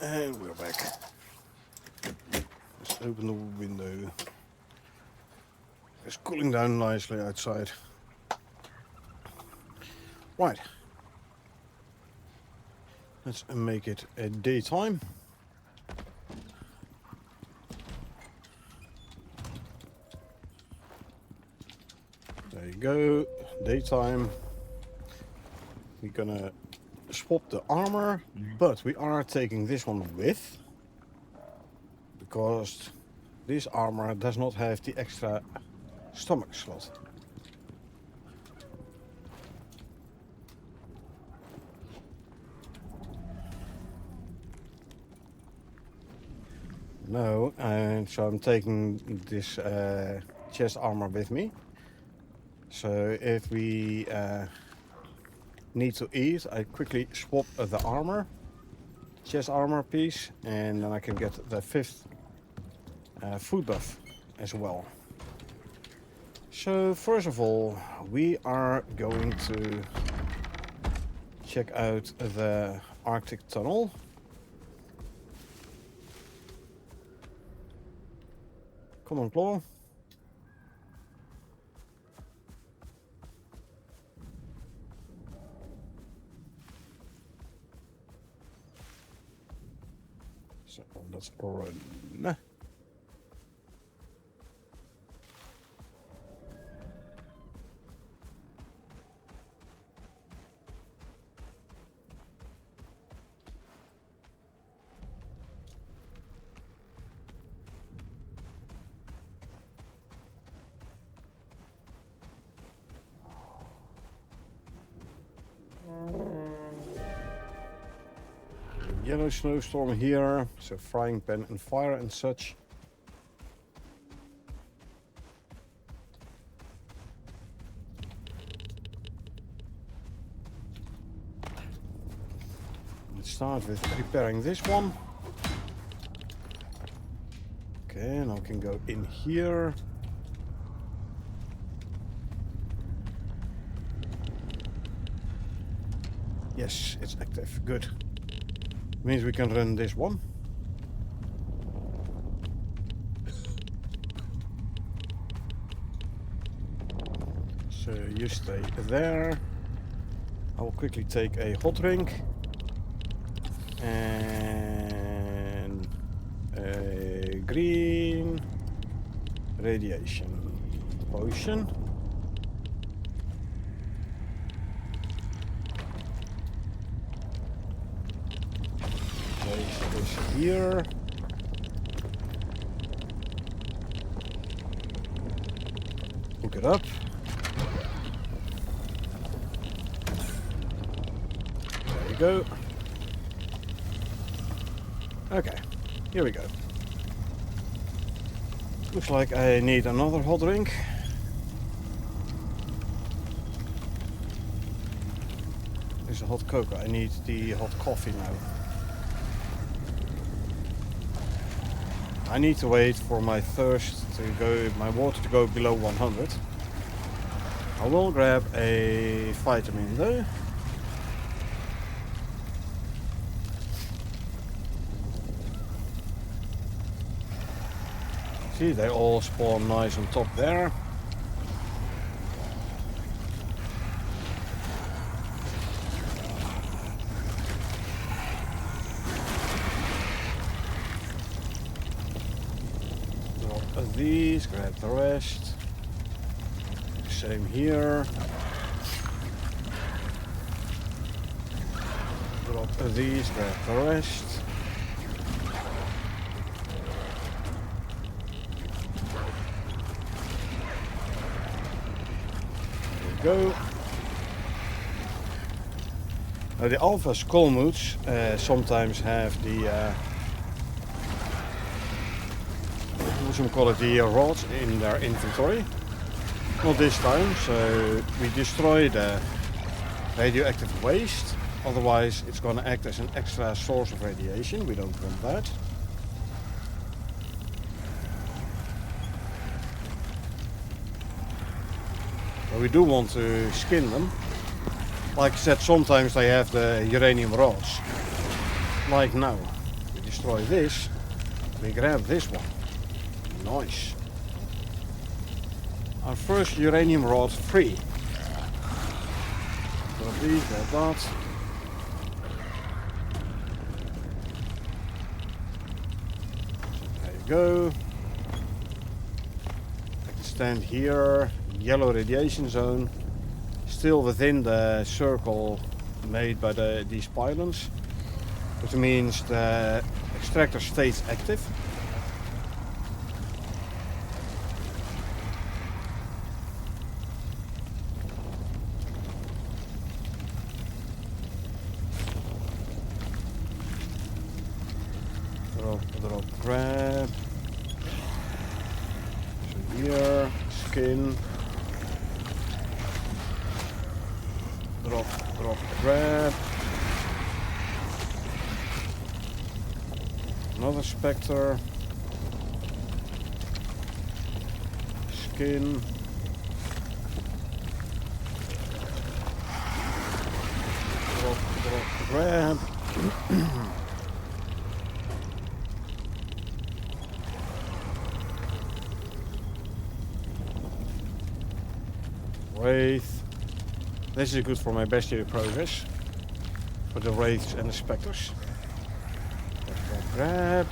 And we're back. Let's open the window. It's cooling down nicely outside. Right. Let's make it a daytime. There you go. Daytime. We're gonna swap the armor, but we are taking this one with, because this armor does not have the extra stomach slot. No, and so I'm taking this chest armor with me. So if we need to eat, I quickly swap the armor, chest armor piece, and then I can get the 5th food buff as well. So first of all, we are going to check out the Arctic Tunnel. Come on, Claw. So let's run. Yellow snowstorm here, so frying pan and fire and such. Let's start with repairing this one. Okay, now I can go in here. Yes, it's active. Good. Means we can run this one. So you stay there. I will quickly take a hot drink and a green radiation potion. Place this here. Hook it up. There you go. Okay, here we go. Looks like I need another hot drink. There's a hot cocoa. I need the hot coffee now. I need to wait for my thirst to go, my water to go below 100. I will grab a vitamin though. See, they all spawn nice on top there. These, grab the rest. Same here. Drop these, grab the rest. There we go. Now the alpha skullmoots sometimes have the call it the rods in their inventory. Not this time, so we destroy the radioactive waste. Otherwise, it's going to act as an extra source of radiation. We don't want that. But we do want to skin them. Like I said, sometimes they have the uranium rods. Like now. destroy this, we grab this one. Nice. Our first uranium rod free. Grab these, grab that. There you go. I can stand here. Yellow radiation zone. Still within the circle made by these pylons, which means the extractor stays active. Drop, grab. So here, skin. Drop, grab. Another spectre. Skin. Drop, grab. Wraith. This is good for my bestiary progress. For the wraiths and the specters. Grab.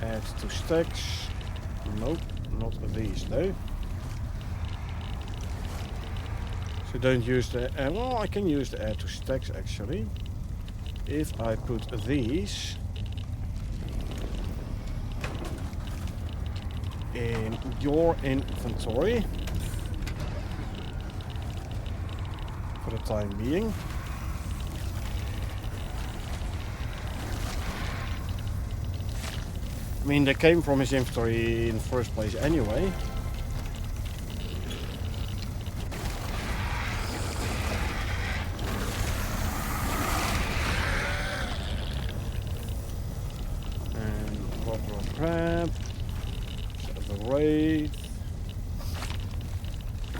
Add to stacks. Nope, not these though. So don't use the... well, I can use the add to stacks actually. If I put these in your inventory for the time being. I mean, they came from his inventory in the first place anyway. And drop, grab. The wraith.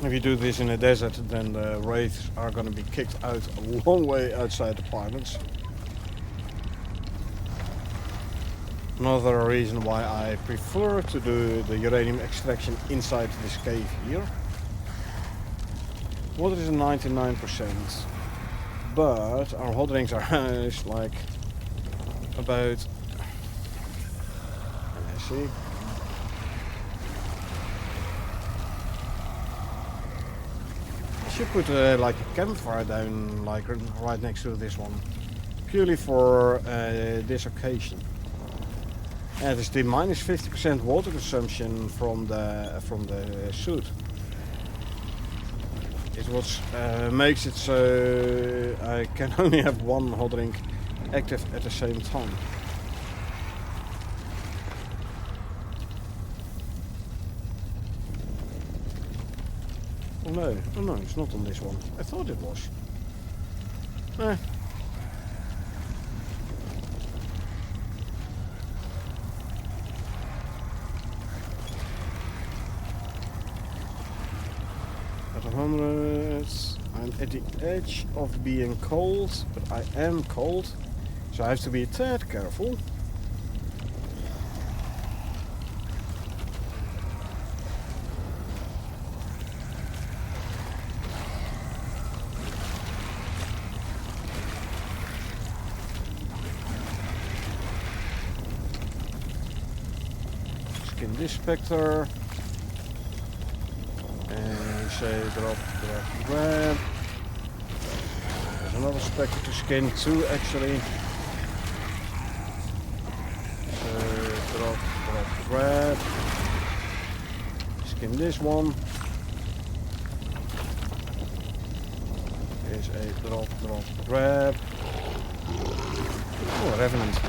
If you do this in a desert, then the wraiths are going to be kicked out a long way outside the pylons. Another reason why I prefer to do the uranium extraction inside this cave here. Water is 99%, but our hot drinks are like about... Let's see. I should put like a campfire down, like right next to this one, purely for this occasion. It is the minus 50% water consumption from the suit. It was makes it so I can only have one hot drink active at the same time. Oh no, it's not on this one. I thought it was. Eh. At 100, I'm at the edge of being cold, but I am cold, so I have to be a tad careful. Skin this spectre. And say drop, grab. There's another spectre to skin too, actually. So drop, grab. Skin this one. Here's a drop, grab. Oh, Revenant.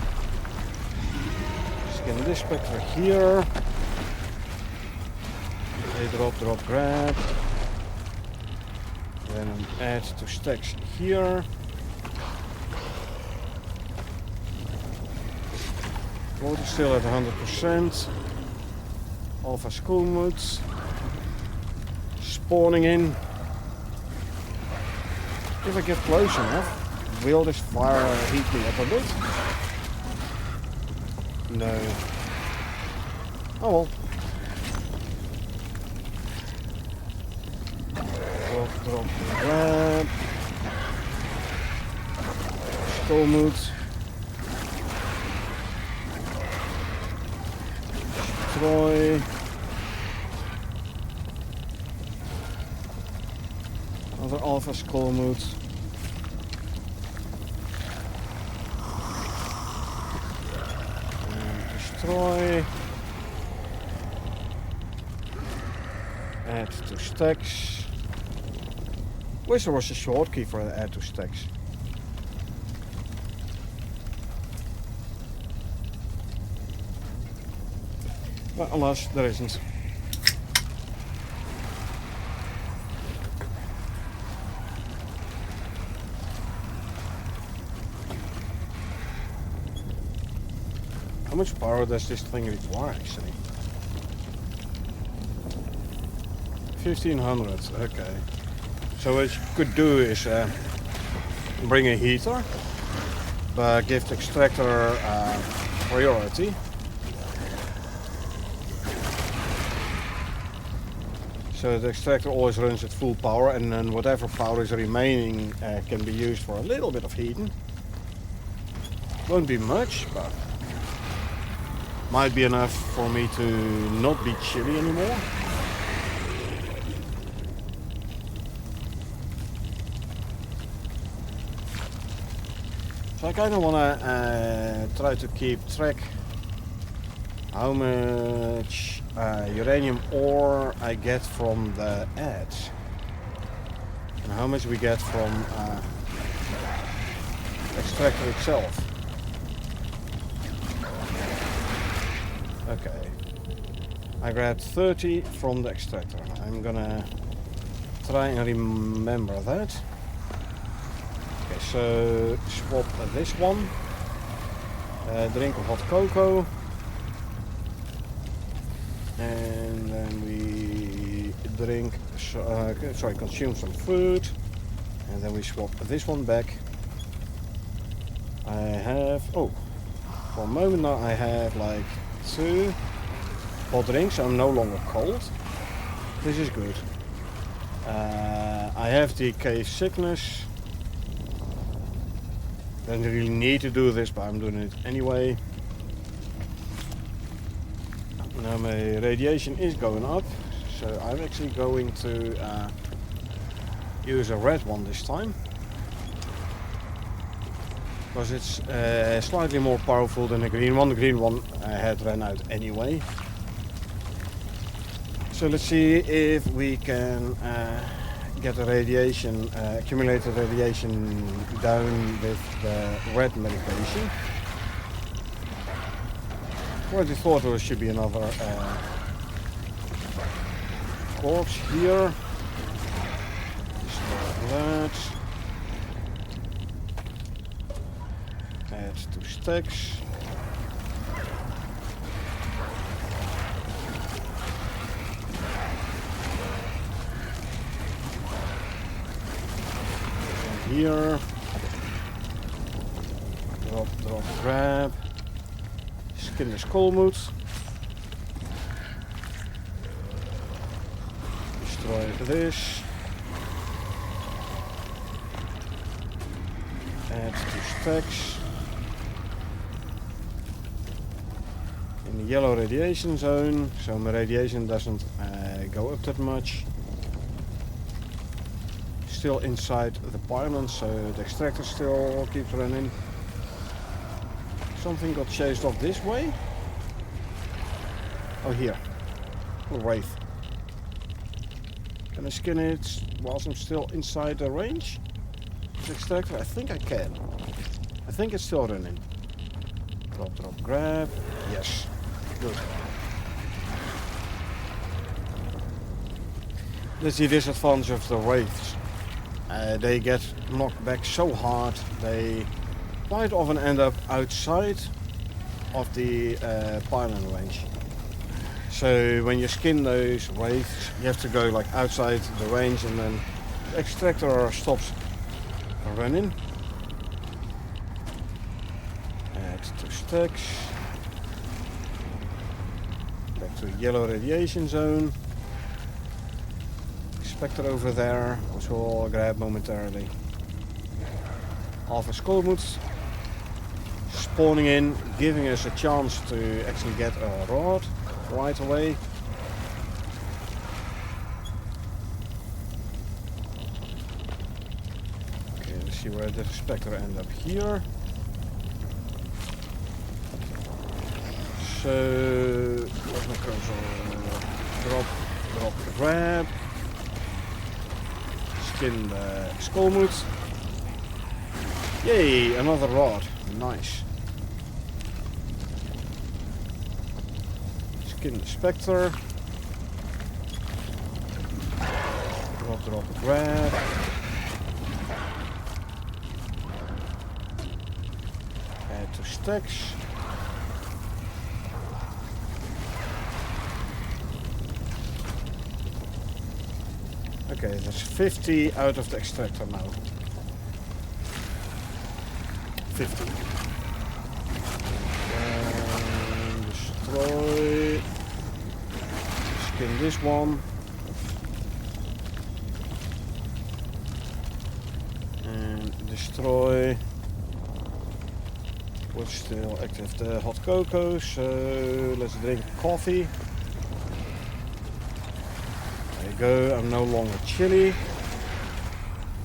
Skin this spectre here. A drop, grab. Then an add to stacks here. Water still at 100%. Alpha Schoolmood. Spawning in. If I get close enough, Will this fire heat me up a bit? No. Oh well. Drop, grab. Skull mood. Destroy. Another alpha skull mood. Destroy. Add to stacks. Wish there was a shortkey for add to stacks. But alas, there isn't. How much power does this thing require actually? 1500, okay. So what you could do is bring a heater, but give the extractor priority. So the extractor always runs at full power, and then whatever power is remaining can be used for a little bit of heating. Won't be much, but might be enough for me to not be chilly anymore. So I kind of want to try to keep track how much uranium ore I get from the edge and how much we get from the extractor itself. Okay, I grabbed 30 from the extractor. I'm gonna try and remember that. Okay, so swap this one. Drink of hot cocoa. And then we drink, consume some food. And then we swap this one back. I have, for a moment now I have like 2 hot drinks. I'm no longer cold. This is good. I have the cave sickness. Don't really need to do this, but I'm doing it anyway. Now my radiation is going up, so I'm actually going to use a red one this time. Because it's slightly more powerful than the green one. The green one had run out anyway. So let's see if we can get the radiation, accumulated radiation down with the red medication. I already thought there should be another corpse here. Destroy that. Add 2 stacks. And here. Drop, grab. Skin the skull mood. Destroy this. Add 2 stacks. In the yellow radiation zone, so my radiation doesn't go up that much. Still inside the pylon, so the extractor still keeps running. Something got chased off this way. Oh, here. A wraith. Can I skin it whilst I'm still inside the range? This extractor? I think I can. I think it's still running. Drop, grab. Yes. Good. That's the disadvantage of the wraiths. They get knocked back so hard, they quite often end up outside of the pylon range. So when you skin those wraiths, you have to go like outside the range, and then the extractor stops running. 2 stacks. Back to yellow radiation zone. Spectre over there, which we'll grab momentarily. Alpha Skolmut spawning in, giving us a chance to actually get a rod right away. Okay, let's see where the Spectre end up here. So, where's my cursor? Drop, grab. Skin the Skolmut. Yay, another rod. Nice. Skin the Spectre. Drop, grab. Add 2 stacks. Okay, there's 50 out of the extractor now. 50. And destroy. Skin this one. And destroy. What's still active? The hot cocoa. So let's drink coffee. There you go, I'm no longer chilly.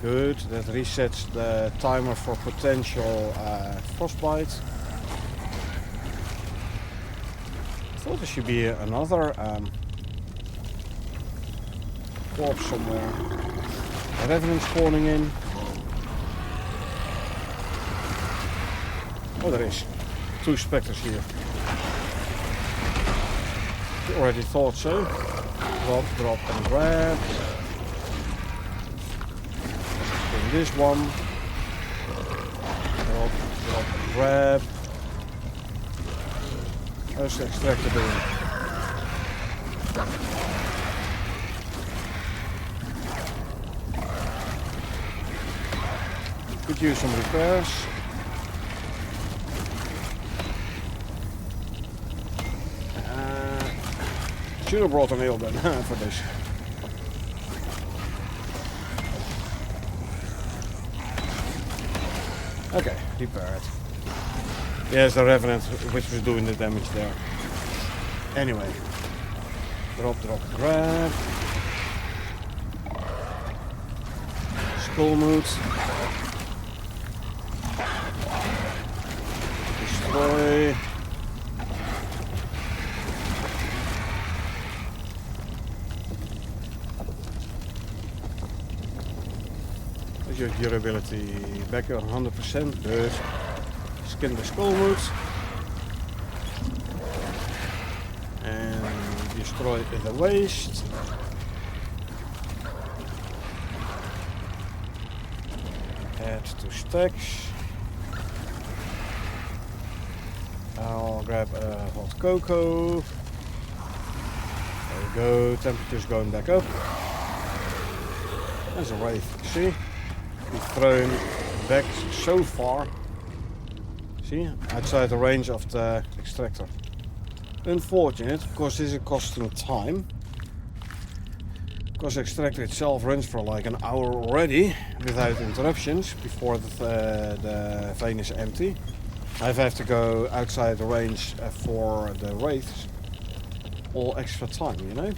Good, that resets the timer for potential frostbite. I thought there should be another corpse somewhere. A revenant spawning in. Oh, there is. 2 specters here. You already thought so. Drop, and grab. In this one. Drop, and grab. How's the extractor doing? Could use some repairs. Should have brought a nail gun for this. Okay, repaired. Yes, the Revenant, which was doing the damage there. Anyway. Drop, grab. Skolmut. Destroy. Your durability back at 100%, good. Skin the Skolmut. And destroy the waste. Add 2 stacks. I'll grab a hot cocoa. There we go, temperature's going back up. There's a wraith, see? We've thrown back so far. See? Outside the range of the extractor. Unfortunate, because this is costing time. Because the extractor itself runs for like an hour already, without interruptions, before the vein is empty. I have to go outside the range for the wraiths. All extra time, you know?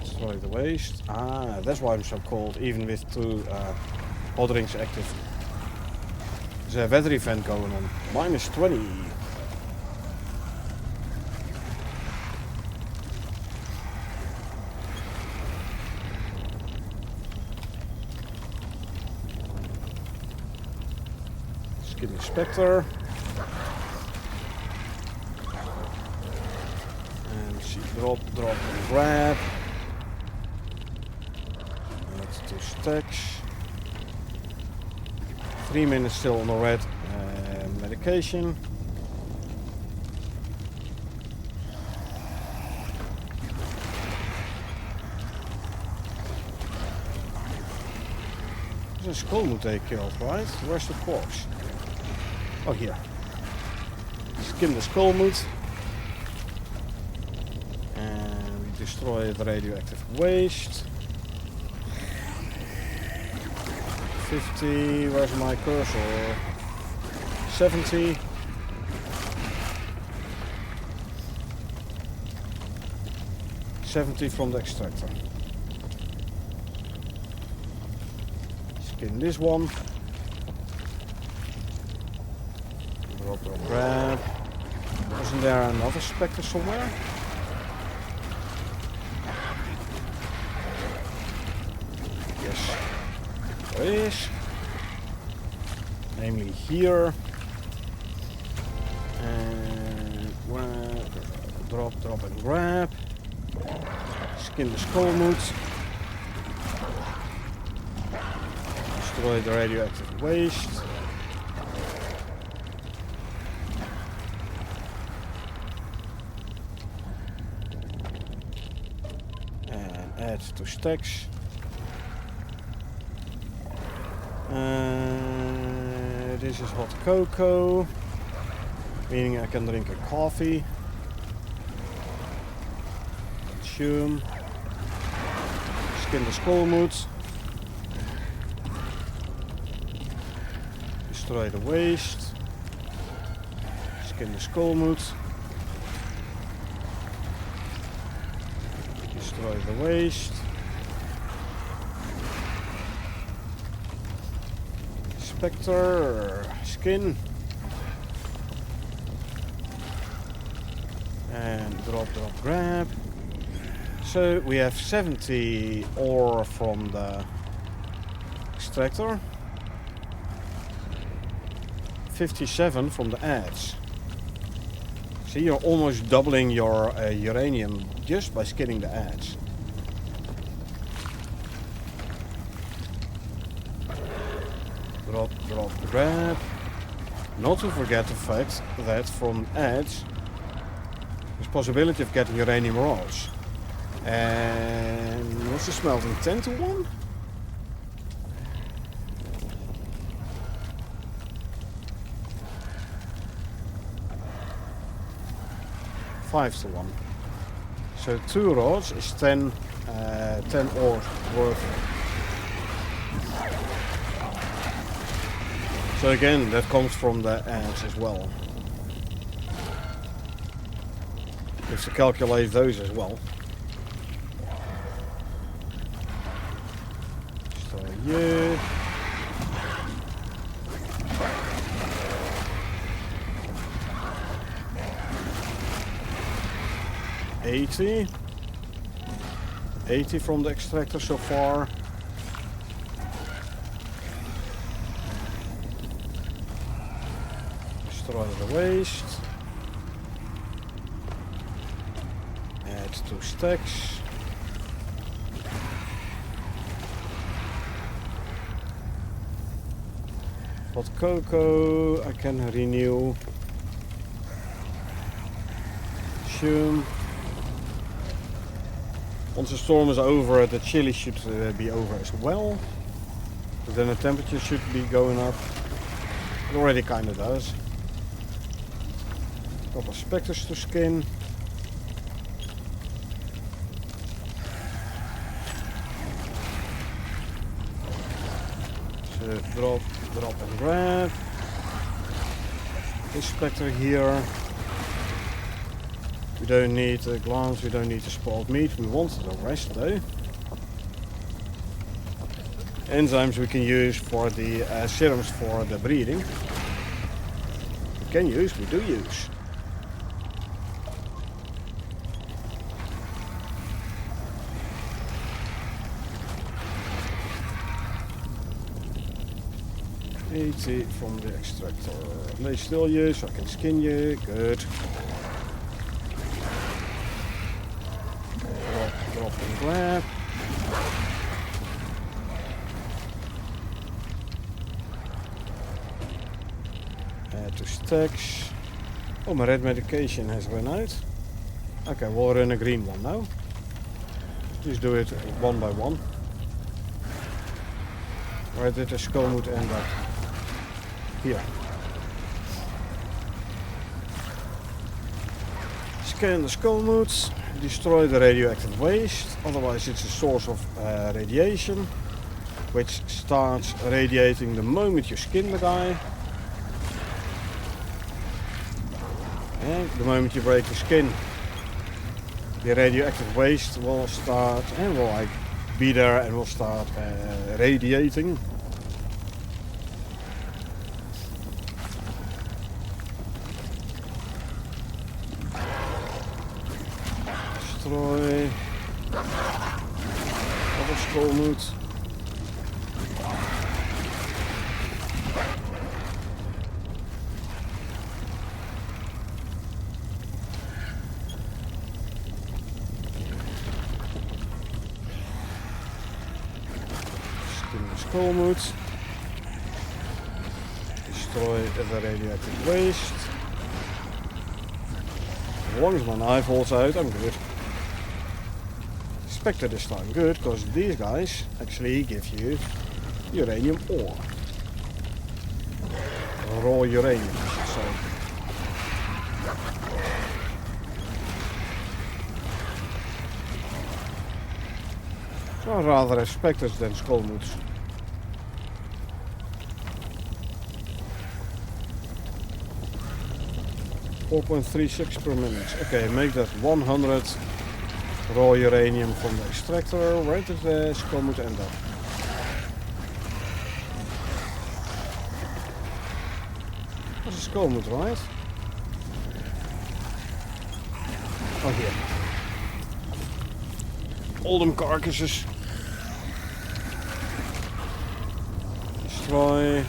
Destroy the waste. Ah, that's why I'm so cold, even with 2 hot rings active. There's a weather event going on. -20. Skin the Spectre. And see, drop, and grab. That's 2 stacks. 3 minutes still on the red medication. There's a skull they killed, right? Where's the corpse? Oh, here. Skin the skull moot. And we destroy the radioactive waste. 50, where's my cursor? 70. From the extractor. Skin this one. Drop, grab. Wasn't there another spectre somewhere? Yes. There is. Namely here. And drop, and grab. Skin the skull moot. Destroy the radioactive waste. And add to stacks. This is hot cocoa, meaning I can drink a coffee. Consume. Skin the skull moot. Destroy the waste. Skin the skull moot. Destroy the waste. Spectre. Skin. And drop, grab. So we have 70 ore from the extractor, 57 from the adze. See, you're almost doubling your uranium just by skinning the adze. Drop, grab. Not to forget the fact that from adze there's possibility of getting uranium rods. And what's the smelting? 10 to 1? Five to 1. So 2 rods is 10 ore worth. So again, that comes from the adze as well. You have to calculate those as well. Yeah. $80 from the extractor so far. Destroy the waste. Add 2 stacks. Hot cocoa, I can renew. Consume. Once the storm is over, the chili should be over as well. But then the temperature should be going up. It already kind of does. Couple of spectres to skin. So drop and grab. This spectre here. We don't need a glance, we don't need the spoiled meat, we want the rest though. Enzymes we can use for the serums for the breeding. We can use, we do use. $80 from the extractor. Lay still you, so I can skin you. Good. Drop and grab. Add to stacks. Oh, my red medication has run out. Okay, we'll run a green one now. Just do it one by one. Where did the skull mood end up? Here. Scan the skull moods. Destroy the radioactive waste. Otherwise it's a source of radiation, which starts radiating the moment you skin the guy. And the moment you break the skin, the radioactive waste will start and will like be there and will start radiating. Destroy other skull moods. Skull moods. Destroy the radioactive waste. As long as my knife holds out, I'm good. Spectre this time good, because these guys actually give you uranium ore. Raw uranium, I should say. So I'd rather have spectres than skull moods. .36 per minute. Okay, make that 100 raw uranium from the extractor. Where did the skull mood end up? That's a skull mood, right? Oh, here. All them carcasses. Destroy.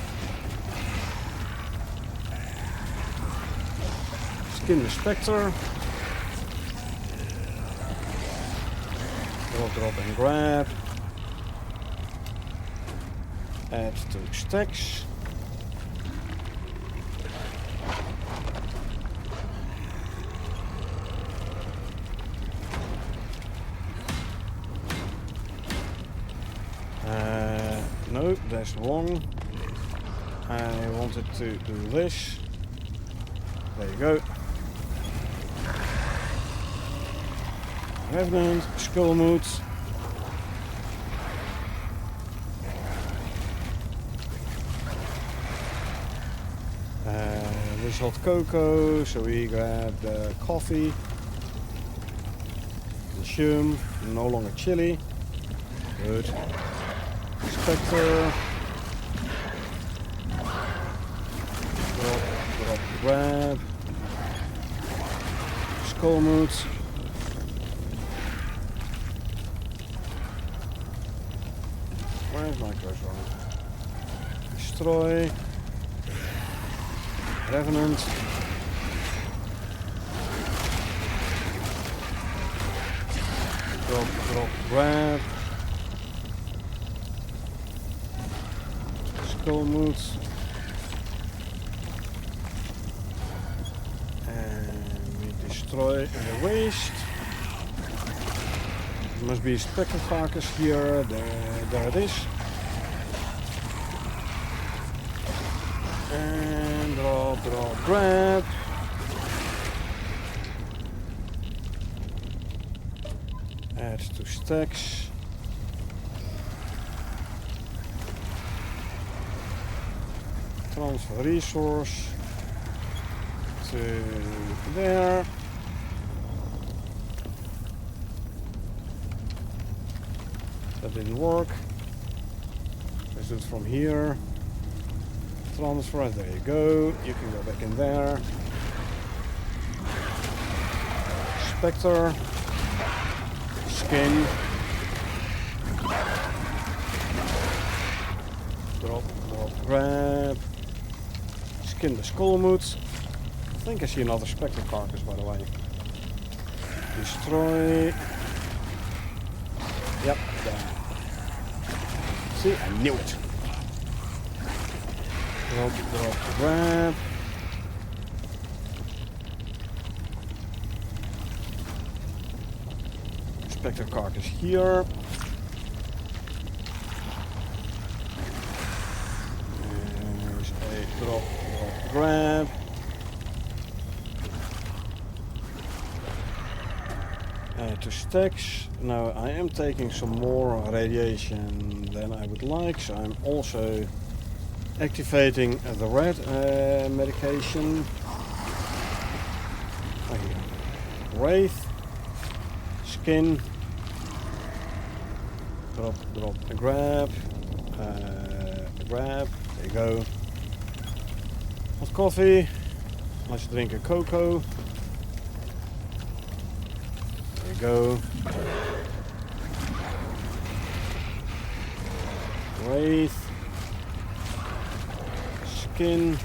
Skin the spectre. Drop and grab. Add 2 stacks. No, that's wrong. I wanted to do this. There you go. Revenant, skull moods. This hot cocoa, so we grab the coffee. Consume, no longer chili. Good. Spectre. Drop, grab. Skull moods. Where's my cursor? Destroy. Revenant. Drop, grab. Skull moods. And we destroy the waste. There must be a spectre carcass here. There it is. And drop, grab. Add 2 stacks. Transfer resource to there. That didn't work. Let's do it from here. Transfer, there you go. You can go back in there. Spectre. Skin. Drop, grab. Skin the skull moods. I think I see another spectre carcass, by the way. Destroy. Yep, there. See, I knew it. Drop, grab. Spectre carcass here. To stacks. Now I am taking some more radiation than I would like, so I'm also activating the red medication. Oh, here. Wraith. Skin. Drop, grab. Grab. There you go. Hot coffee. Let's drink a cocoa. There you go. Wraith. Skin.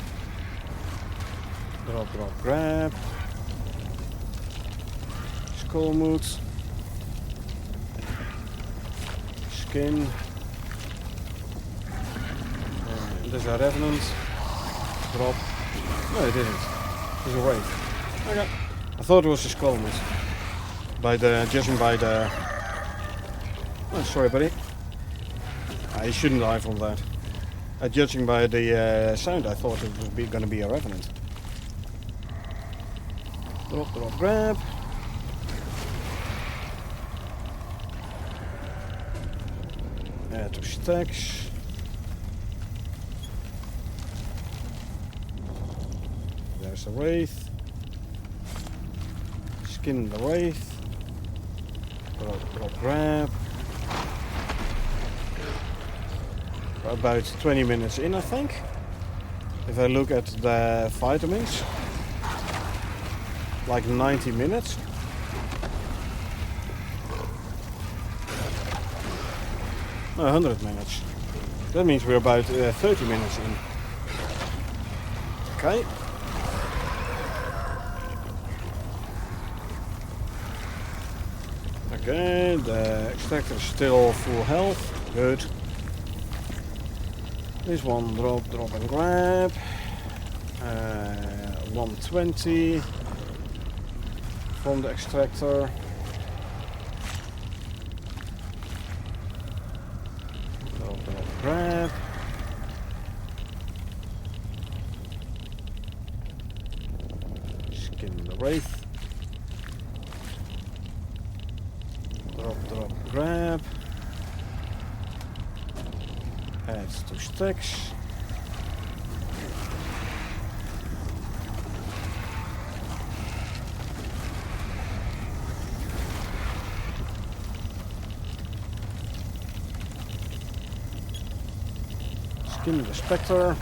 Drop, grab. Skullmoot. Skin. There's a revenant. Drop. No, it didn't. There's a wraith. Okay. I thought it was a skullmoot. Judging by the... Oh, sorry, buddy. You shouldn't die from that. Judging by the sound, I thought it was gonna be a revenant. Drop, grab. Add to stacks. There's a wraith. Skin the wraith. Drop, grab. We're about 20 minutes in, I think. If I look at the vitamins, like 90 minutes. No, 100 minutes. That means we're about 30 minutes in. Okay. Okay, the extractor is still full health. Good. This one, drop and grab. 120 from the extractor. Drop, grab. Skin the wraith. Drop, grab. Add to stacks. Skin the spectre.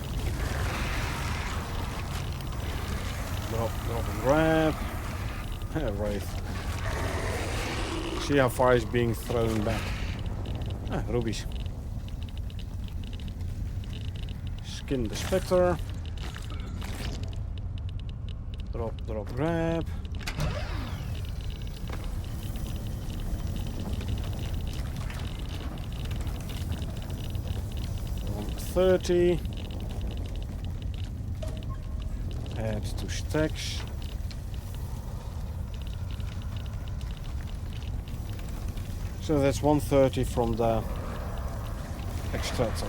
Drop and grab. Wraith. See how far he's being thrown back. Rubies. Skin the spectre. Drop, grab. $130. Add to stacks. So that's 130 from the extractor.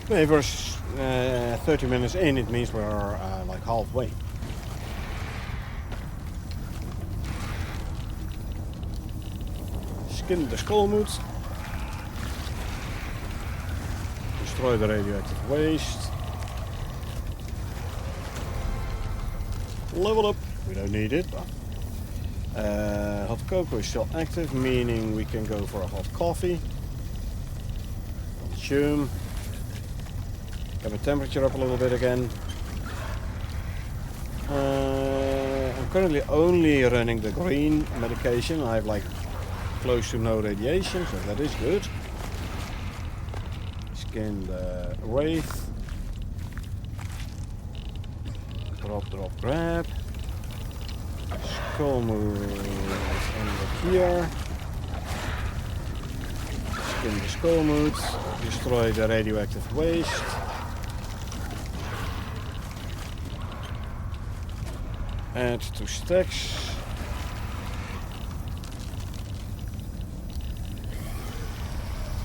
If we're 30 minutes in, it means we're like halfway. Skin the skullmoot. Destroy the radioactive waste. Level up. We don't need it, but hot cocoa is still active, meaning we can go for a hot coffee. Consume. Get my temperature up a little bit again. I'm currently only running the green medication. I have like close to no radiation, so that is good. Skin the wraith. Drop, grab. Skullmoot under here. Skin the skullmoot. Destroy the radioactive waste. Add to stacks.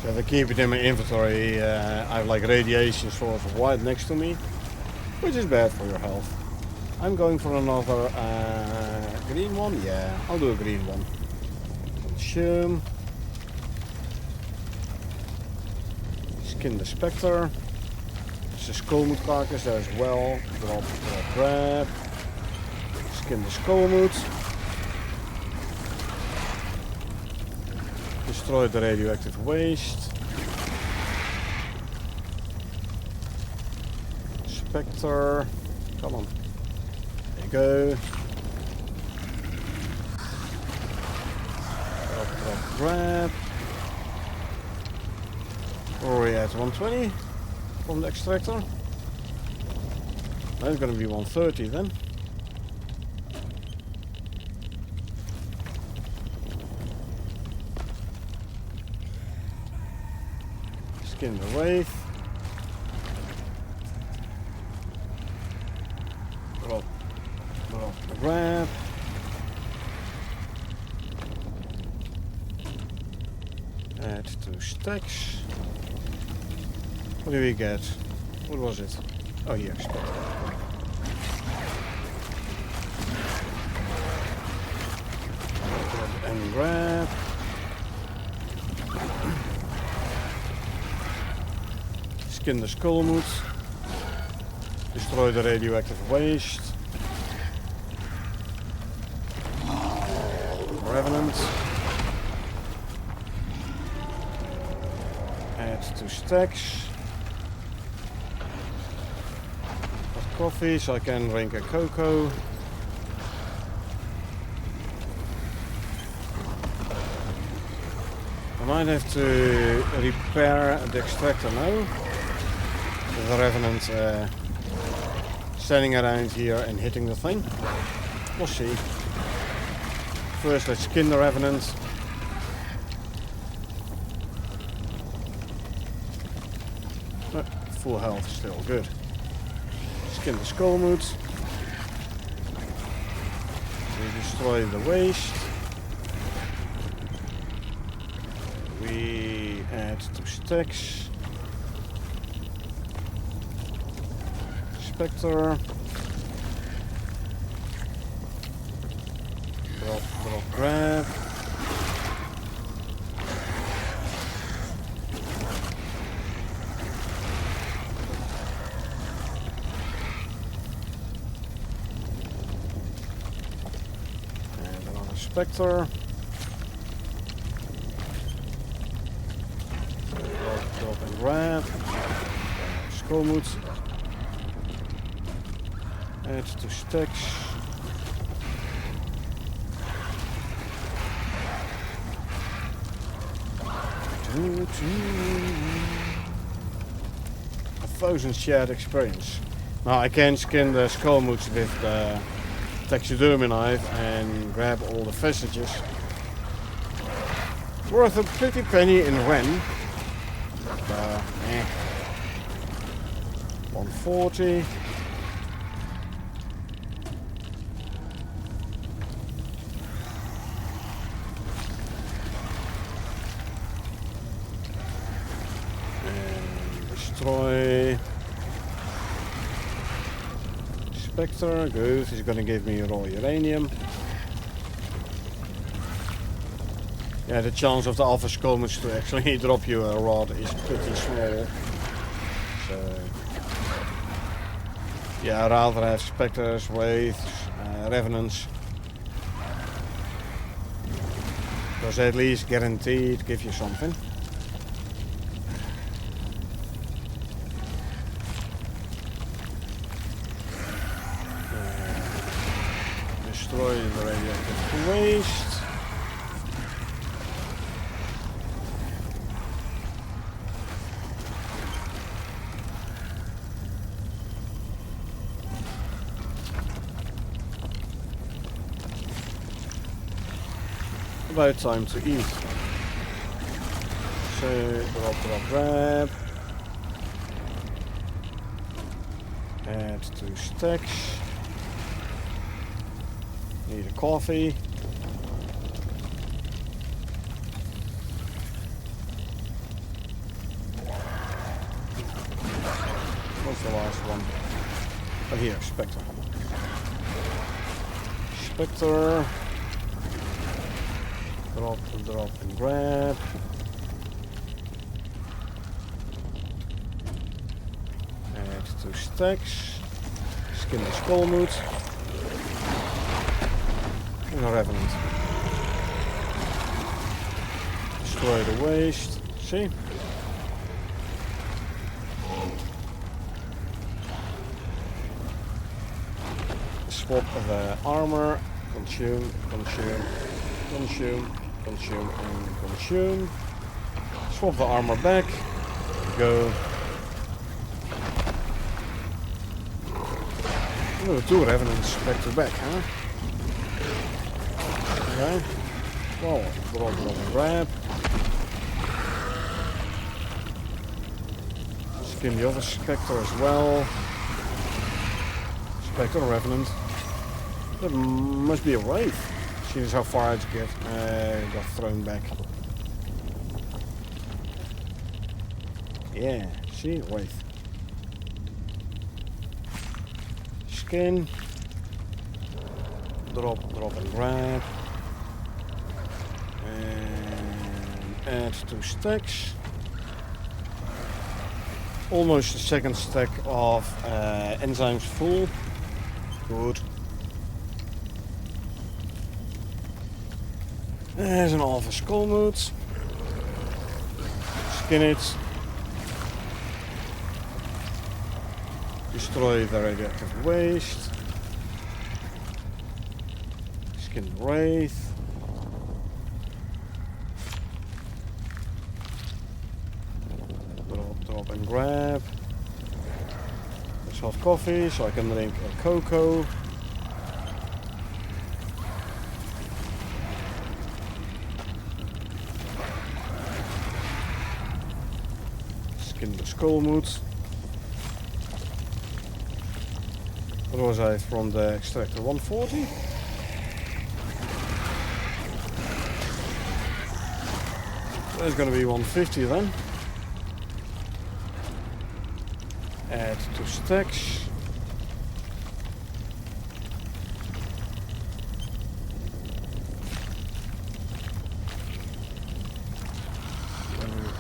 So if I keep it in my inventory, I have like radiation source of white next to me. which is bad for your health. I'm going for another green one. Yeah, I'll do a green one. Consume. Skin the Spectre. There's a Skullmoot carcass there as well. Drop, grab. Skin the Skullmoot. Destroy the radioactive waste. Spectre. Come on. There you go. Drop, grab. Where are we at? 120 from the extractor? That's gonna be 130 then. Skin the wraith. Drop the grab. Add 2 stacks. What do we get? What was it? Oh, here, Spectre. And grab. Skin the Skullmoot. Destroy the radioactive waste. Revenant. Add 2 stacks. Coffee, so I can drink a cocoa. I might have to repair the extractor now. The Revenant standing around here and hitting the thing. We'll see. First, let's skin the Revenant. Full health, still good. Skin the Skullmoot. We destroy the waste. We add 2 stacks. Spectre. Drop, grab. Spectre. Drop and grab. Skullmoot. Add 2 stacks. A 1000 shared experience. Now I can skin the Skullmoots with the taxidermy knife and grab all the vestiges. Worth a pretty penny in Ren. 140. And destroy. Spectre, good. He's gonna give me raw uranium. Yeah, the chance of the Alpha Skullmoot to actually drop you a rod is pretty small. So, yeah, I'd rather have Spectres, Wraiths, Revenants. Because at least guaranteed give you something. Destroy the radioactive waste. About time to eat. So, drop, grab. Add 2 stacks. Need a coffee. What's the last one? Oh, here, Spectre. Spectre. Drop, and grab. Add 2 stacks. Skin the skull mood. And a revenant. Destroy the waste. See? Swap the armor. Consume, consume, consume, consume, and consume. Swap the armor back. Go. Oh, 2 revenants back to back, huh? Okay. Well, drop and grab. Skin the other Spectre as well. Spectre Revenant. That must be a wraith. Seeing as how far I got thrown back. Yeah, see? Wraith. Skin. Drop and grab. And add 2 stacks. Almost the second stack of enzymes full. Good. There's an alpha skull mood. Skin it. Destroy the radioactive waste. Skin the wraith. Drop and grab. Let's have coffee so I can drink a cocoa. Skin the skull mood. What was I from the extractor? 140? That's gonna be 150 then. Add 2 stacks.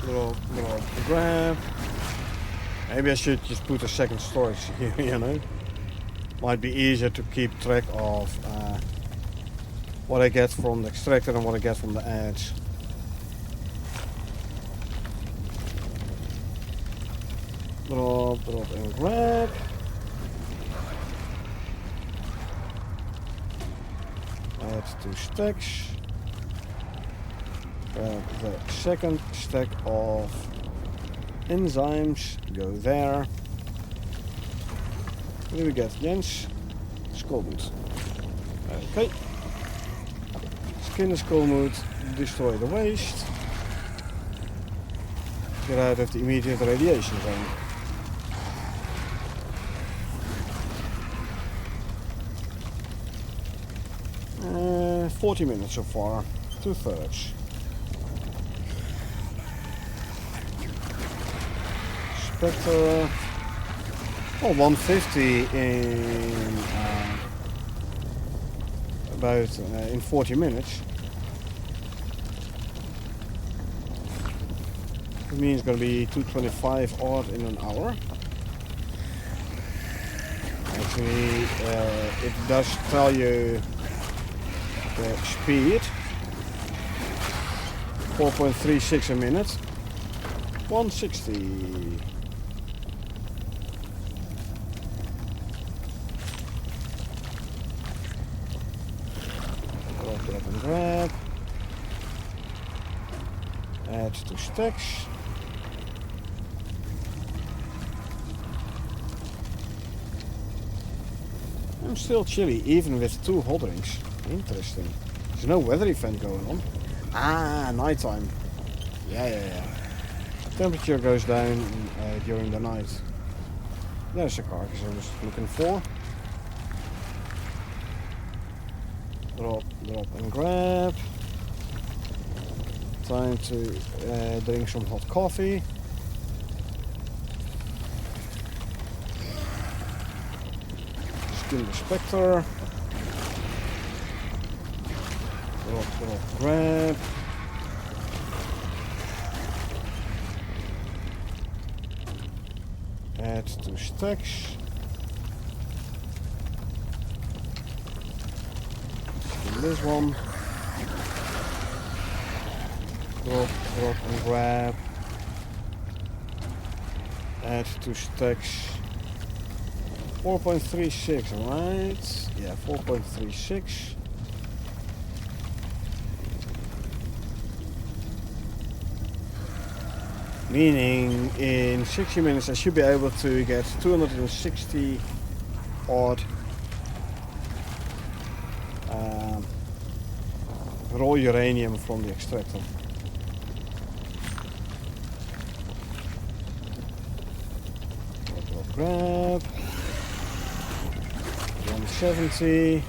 Little grab. Maybe I should just put a second storage here, you know. Might be easier to keep track of what I get from the extractor and what I get from the edge. Drop and grab. Add 2 stacks. Grab the second stack of enzymes. Go there. What do we get? Jens? Skull mood. Okay. Skin the skull mood. Destroy the waste. Get out of the immediate radiation zone. 40 minutes so far, 2/3. Spectre. Oh, 150 in about in 40 minutes. It means it's going to be 225 odd in an hour. Actually, it does tell you the speed. 4.36 a minute. 160. Grab and grab. Add 2 stacks. I'm still chilly, even with 2 hot drinks. Interesting. There's no weather event going on. Ah, nighttime. Yeah. Temperature goes down during the night. There's a carcass I was looking for. Drop and grab. Time to drink some hot coffee. Skin the Spectre. Drop, grab. Add 2 stacks. Skin this one. Drop and grab. Add 2 stacks. 4.36, right? Yeah, 4.36. Meaning in 60 minutes I should be able to get 260 odd raw uranium from the extractor. Grab 170.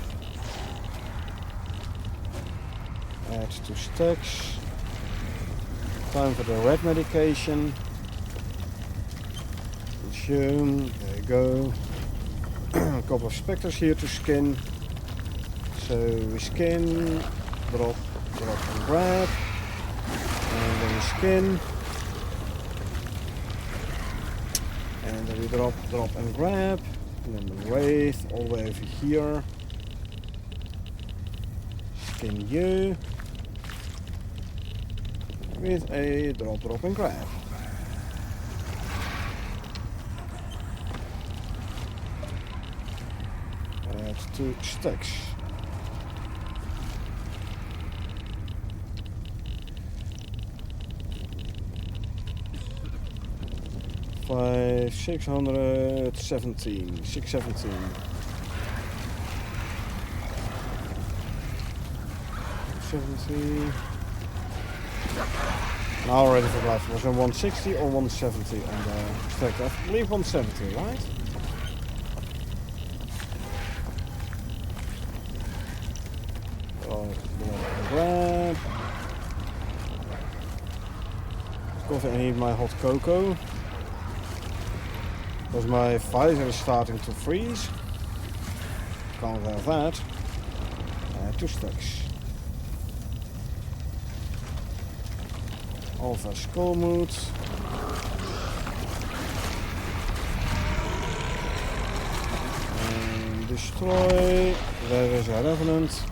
Add 2 stacks. Time for the red medication. Consume. There you go. A couple of specters here to skin. So we skin, drop and grab. And then we skin. And then we drop and grab. And then the wraith all the way over here. Skin you. With a drop and grab. Add 2 stacks. 617. 617. Now already for life. Was it 160 or 170 on the stack? I believe 170, right? Grab. Of course I need my hot cocoa. Because my visor is starting to freeze. Can't have that. 2 stacks. Alpha Skullmood. And destroy. There is a Revenant.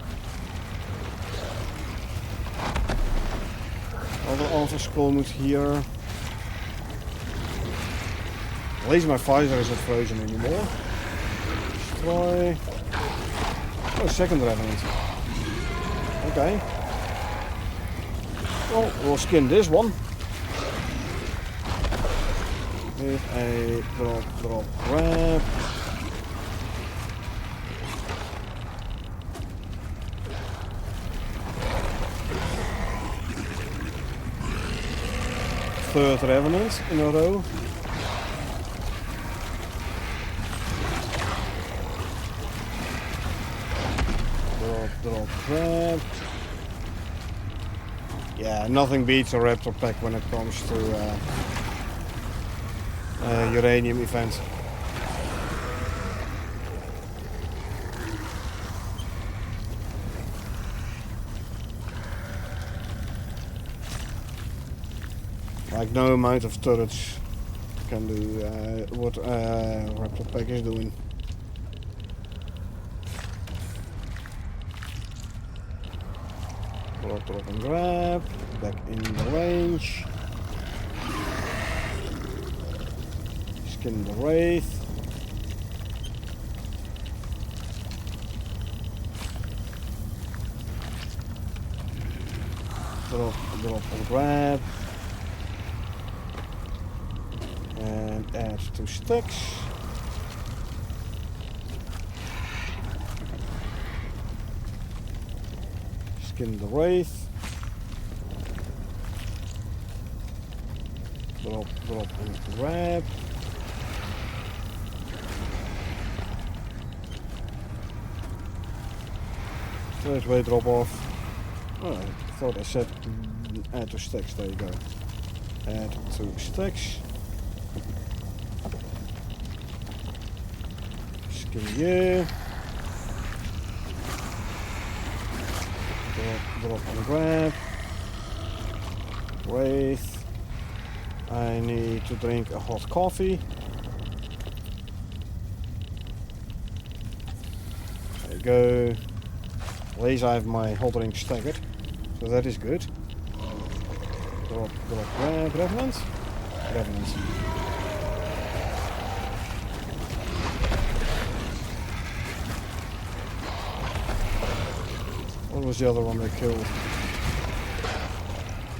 Other Alpha Skullmood here. At least my visor isn't frozen anymore. Destroy. Oh, second Revenant. Okay. Well, we'll skin this one. With a drop, grab. Third Revenant in a row. Drop, grab. Yeah, nothing beats a Raptor pack when it comes to uranium events. Like no amount of turrets can do what Raptor pack is doing. Drop and grab, back in the range. Skin the wraith. Drop and grab. And add 2 stacks. Skin the wraith. Drop and grab. Third way drop off. Oh, I thought I said add 2 stacks. There you go. Add 2 stacks. Skin you. Drop and grab. Wraith. I need to drink a hot coffee. There you go. At least I have my hot drink staggered, so that is good. Drop, grab, Revenant. Revenant. What was the other one they killed?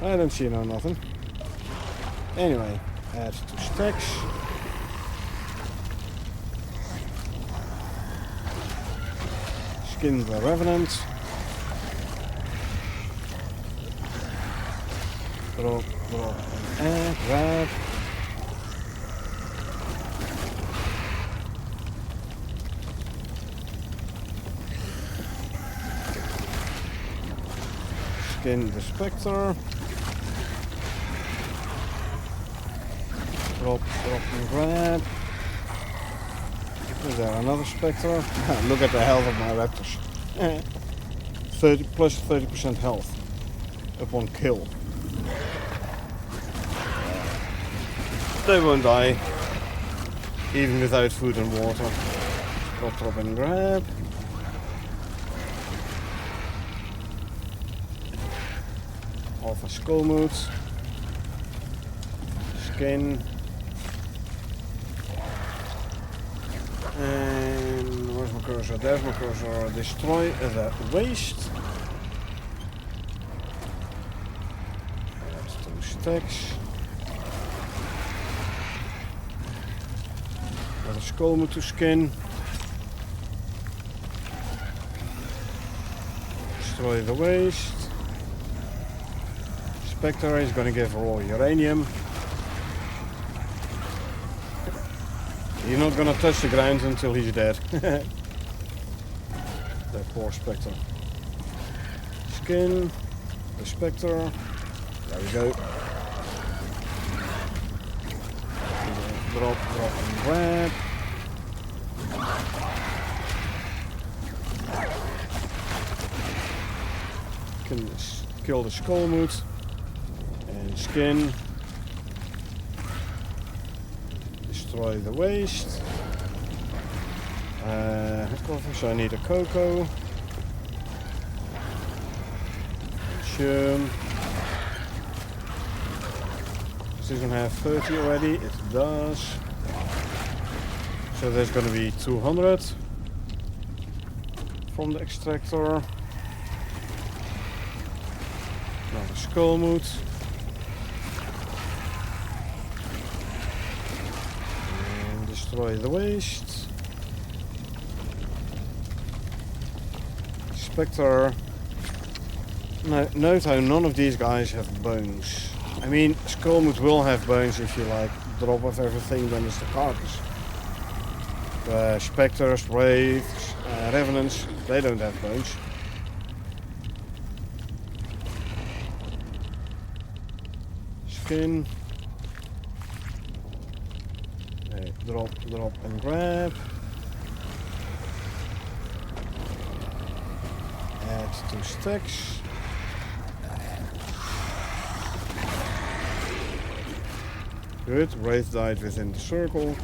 I don't see nothing. Anyway, add 2 stacks. Skin the Revenant. Drop, and grab. Skin the Spectre. Drop and grab. Is there another Spectre? Look at the health of my raptors. 30% health upon kill. They won't die, even without food and water. Drop and grab. Alpha skull mood. Skin. And where's my cursor? There's my cursor. Destroy the waste. That's 2 stacks. Another skull mood to skin. Destroy the waste. Spectre is gonna give raw uranium. He's not gonna touch the ground until he's dead. That poor Spectre. Skin. The Spectre. There we go. Drop and grab. Can kill the skull mood. And skin. Destroy the waste. So I need a cocoa. Does this one have 30 already? It does. So there's going to be 200 from the extractor. Another skull mood. And destroy the waste. Spectre. Now, note how none of these guys have bones. I mean, Skullmoot will have bones if you like drop off everything, then it's the carcass. Spectres, Wraiths, Revenants, they don't have bones. Skin. Okay, drop and grab. Add 2 stacks. Good, Wraith died within the circle.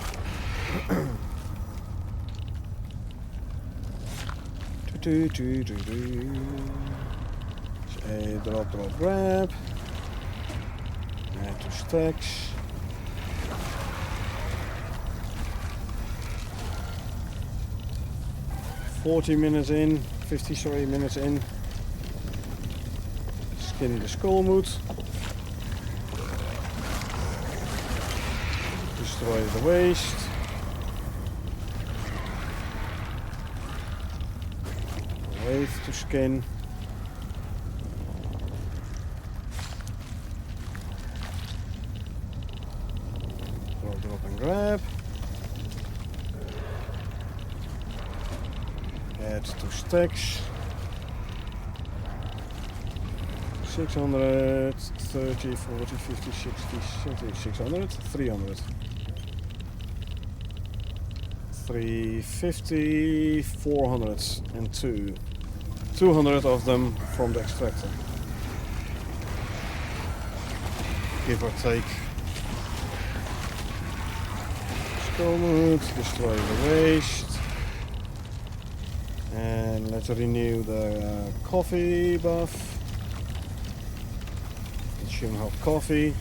So, drop, grab. Add 2 stacks. Minutes in, 50 minutes in. Skin the Skullmoot. Destroy the waste. Wraith to skin. Drop and grab. Add 2 stacks. 600, 30, 40, 50, 60, 70, 600, 300. 350, 402. 200 of them from the extractor. Give or take. Skullmood, destroy the waste. And let's renew the coffee buff. Consume hot coffee.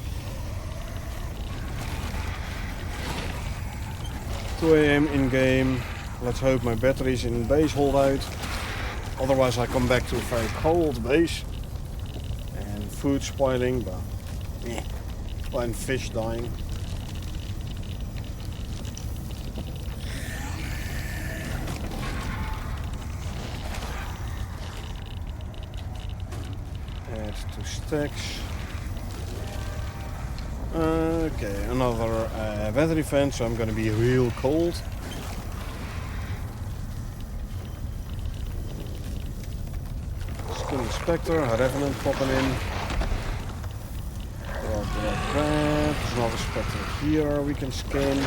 2 AM in game. Let's hope my batteries in base hold out. Otherwise I come back to a very cold base. And food spoiling, but yeah. And fish dying. Add 2 stacks. Okay, another weather event, so I'm gonna be real cold. Skin Inspector, Revenant popping in. There's another Spectre here we can skin.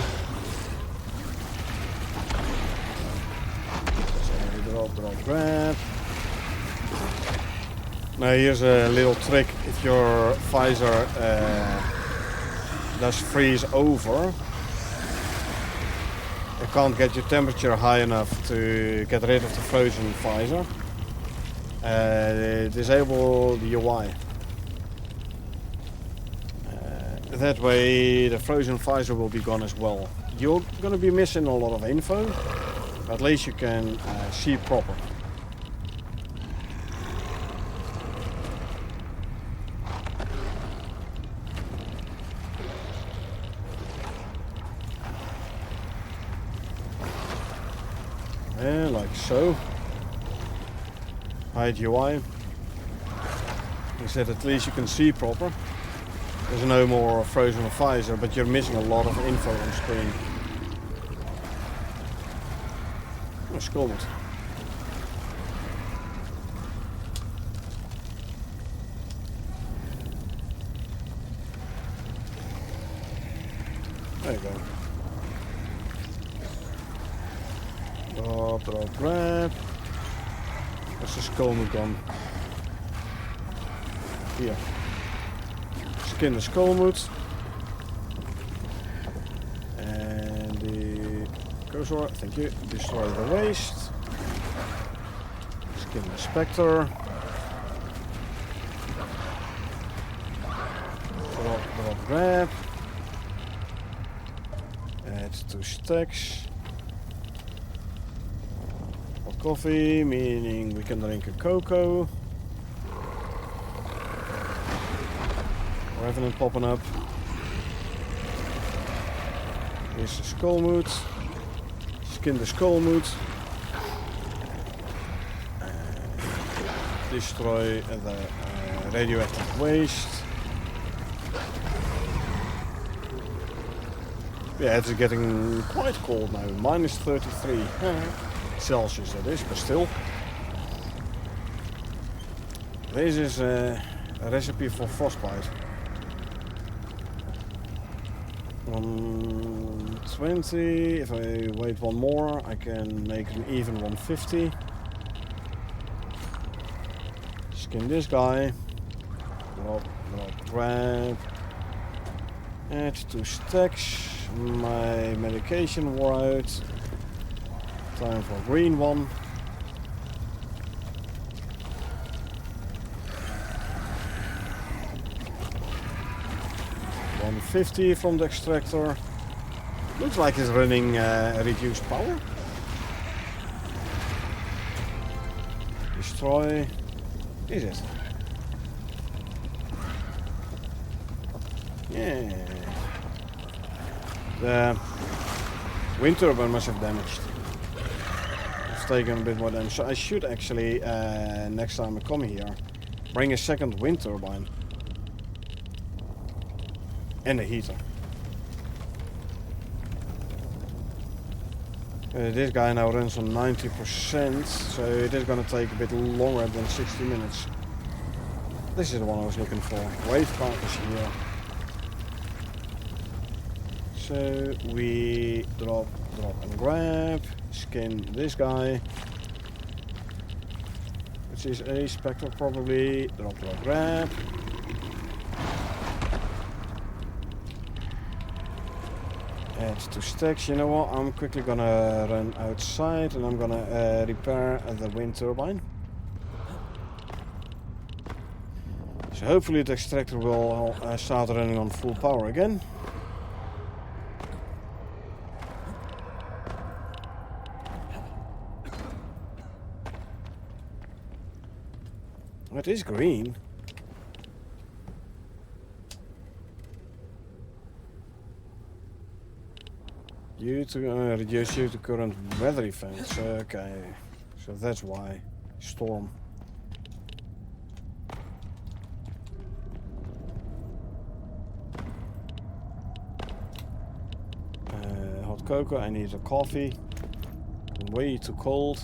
So grab. Now here's a little trick. If your visor does freeze over, you can't get your temperature high enough to get rid of the frozen visor. Disable the UI. That way the frozen visor will be gone as well. You're going to be missing a lot of info, but at least you can see proper. Like so. Hide UI. He said at least you can see proper. There's no more frozen visor, but you're missing a lot of info on screen. Oh, scolded. There you go. Grab. Where's the skullmood gone? Here. Skin the skullmood. And the cursor, thank you. Destroy the waste. Skin the Spectre. Grab. Add 2 stacks. Coffee, meaning we can drink a cocoa. Revenant popping up. Here's the skullmood. Skin the skullmood. Destroy the radioactive waste. Yeah, it's getting quite cold now. Minus 33. Celsius that is, but still. This is a recipe for frostbite. 120, if I wait one more I can make an even 150. Skin this guy. Grab. Add 2 stacks. My medication wore out. Time for a green one. $150 from the extractor. Looks like it's running reduced power. Destroy. Is it? Yeah. The wind turbine must have damaged. Taken a bit more damage, so I should actually next time I come here bring a second wind turbine and a heater. This guy now runs on 90%, so it is going to take a bit longer than 60 minutes. This is the one I was looking for. Wave carcass here. So we drop and grab. Skin this guy. which is a spectre probably. Drop, grab. Add 2 stacks. You know what? I'm quickly gonna run outside and I'm gonna repair the wind turbine. So hopefully the extractor will start running on full power again. It is green. Due to reduce due to current weather events. Okay, so that's why. Storm. Hot cocoa. I need a coffee. Way too cold.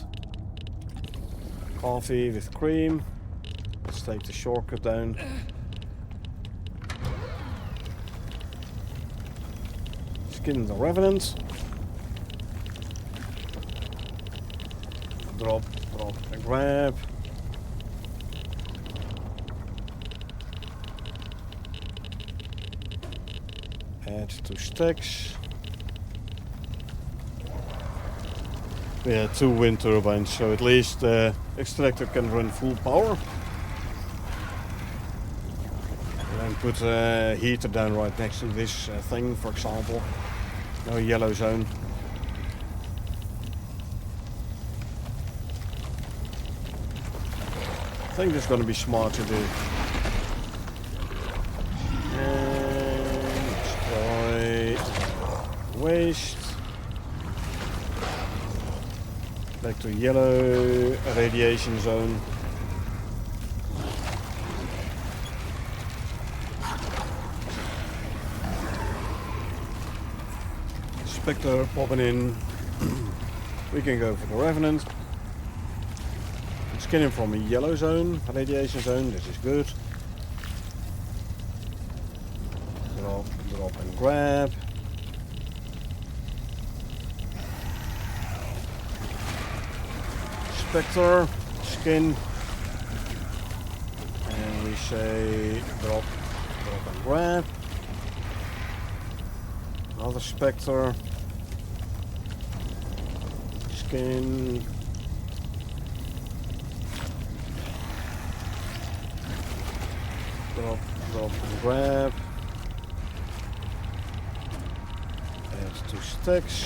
Coffee with cream. Let's take the shortcut down. Skin the revenant. Drop, and grab. Add 2 stacks. Yeah, 2 wind turbines, so at least the extractor can run full power. And put a heater down right next to this thing, for example. No yellow zone. I think that's going to be smart to do. And destroy waste. Back to yellow radiation zone. Spectre popping in. We can go for the Revenant. Skin him from a yellow zone, radiation zone. This is good. Drop, and grab. Spectre, skin. And we say drop, and grab. Another Spectre. Skin. Drop, and grab. Add 2 stacks.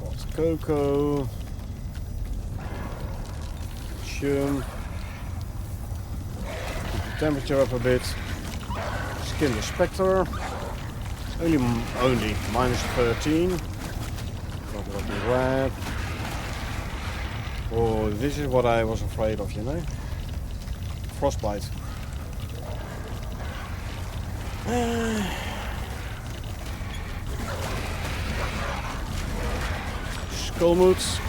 Hot cocoa. Keep the temperature up a bit. Skin the Spectre. Only minus 13. Let me grab. Oh, this is what I was afraid of, you know. Frostbite. Skullmoot.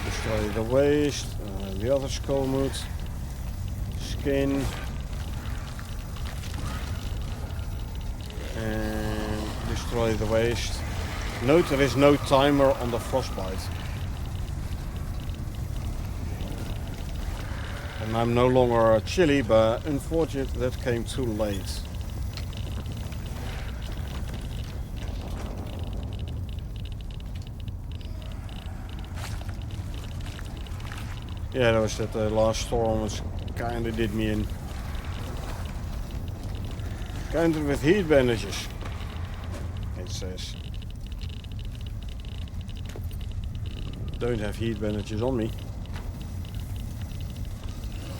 Destroy the waste. The other Skullmoot. Skin. And destroy the waste. Note there is no timer on the Frostbite. And I'm no longer chilly, but unfortunately that came too late. Yeah, that was that last storm was kinda did me in. Countered with heat bandages, it says. Don't have heat bandages on me.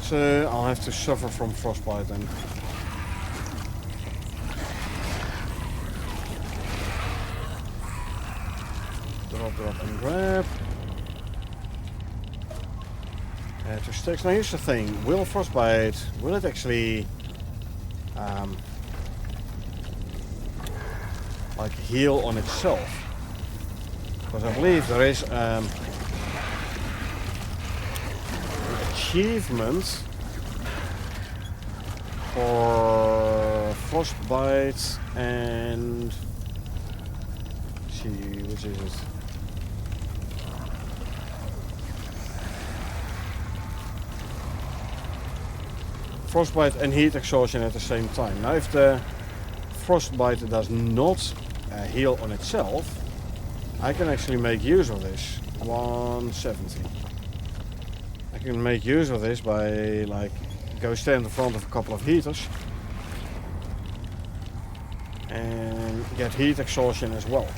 So I'll have to suffer from frostbite then. Drop and grab. Two sticks. Now here's the thing, will frostbite, will it actually like heal on itself? Because I believe there is an achievement for frostbite and... see, which is it? Frostbite and heat exhaustion at the same time. Now if the frostbite does not heal on itself, I can actually make use of this. 170. I can make use of this by like go stand in front of a couple of heaters and get heat exhaustion as well.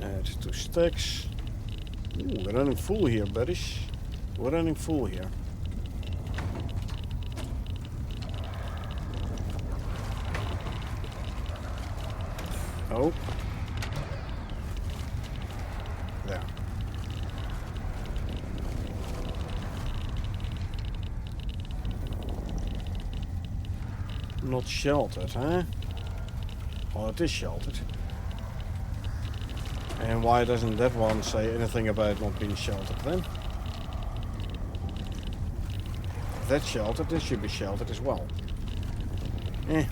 Add 2 stacks. Ooh, we're running full here, buddies. We're running full here. Oh. There. Not sheltered, huh? Well, it is sheltered. And why doesn't that one say anything about not being sheltered then? If that's sheltered, this should be sheltered as well. Eh.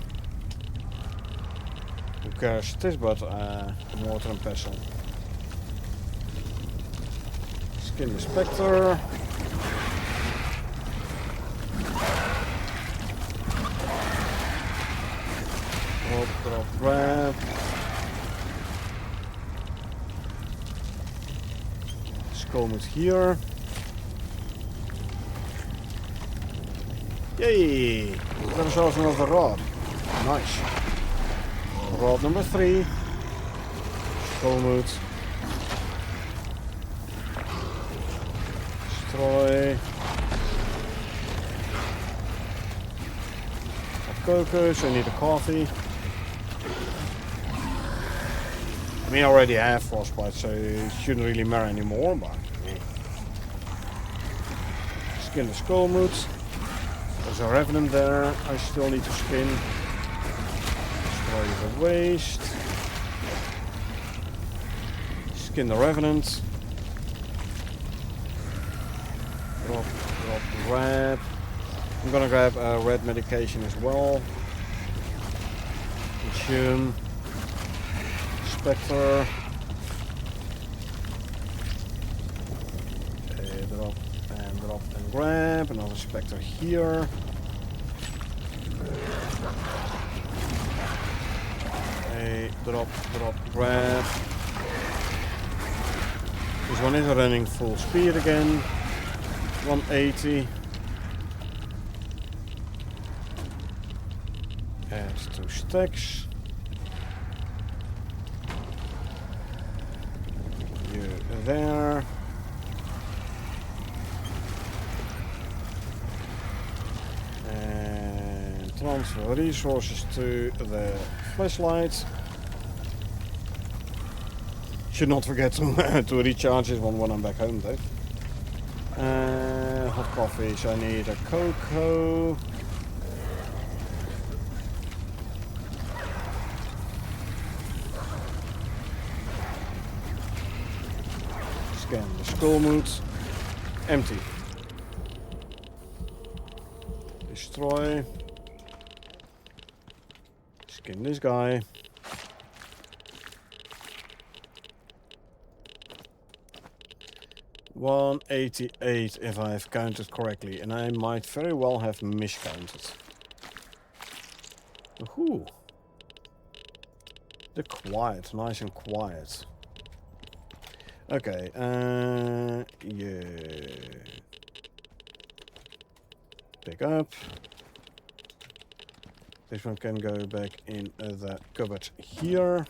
Who cares? It is but mortar and pestle. Skin the spectre. Drop, drop, grab. Skullmoot here. Yay! We got ourselves another rod. Nice. Rod number 3. Skullmoot. Destroy. Have cocoa, so I need a coffee. I mean, I already have frostbite, so it shouldn't really matter anymore, but... Skin the Skullmoot. There's a Revenant there, I still need to skin. Destroy the waste. Skin the Revenant. Drop, drop, grab. I'm gonna grab a red medication as well. Consume. Spectre. Drop and grab. Another Spectre here. Drop, drop, grab. This one is running full speed again. 180. Add 2 stacks. You there. And transfer resources to the flashlight. Should not forget to recharge this one when I'm back home though. Hot coffee, so I need a cocoa. Scan the Skullmoot. Empty. Destroy. Skin this guy. $188 if I've counted correctly, and I might very well have miscounted. Ooh. The quiet, nice and quiet. Okay, yeah. Pick up. This one can go back in the cupboard here.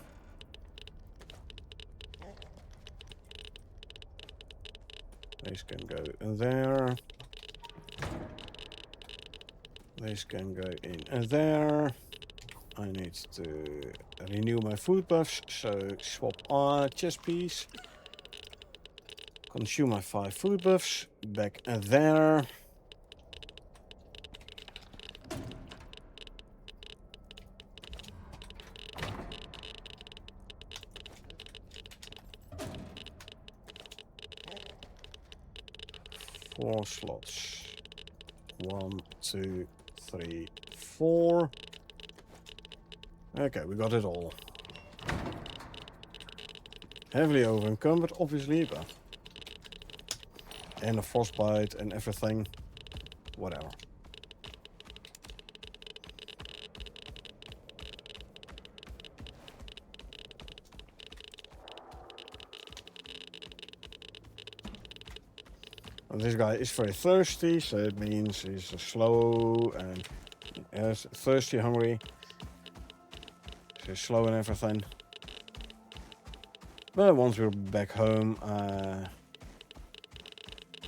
This can go in there. This can go in there. I need to renew my food buffs, so swap chest piece. Consume my 5 food buffs. Back there. Four slots. 1, 2, 3, 4. Okay, we got it all. Heavily over encumbered, obviously, but... And a frostbite and everything. Whatever. And this guy is very thirsty, so it means he's slow and thirsty, hungry. So he's slow and everything. But once we're back home,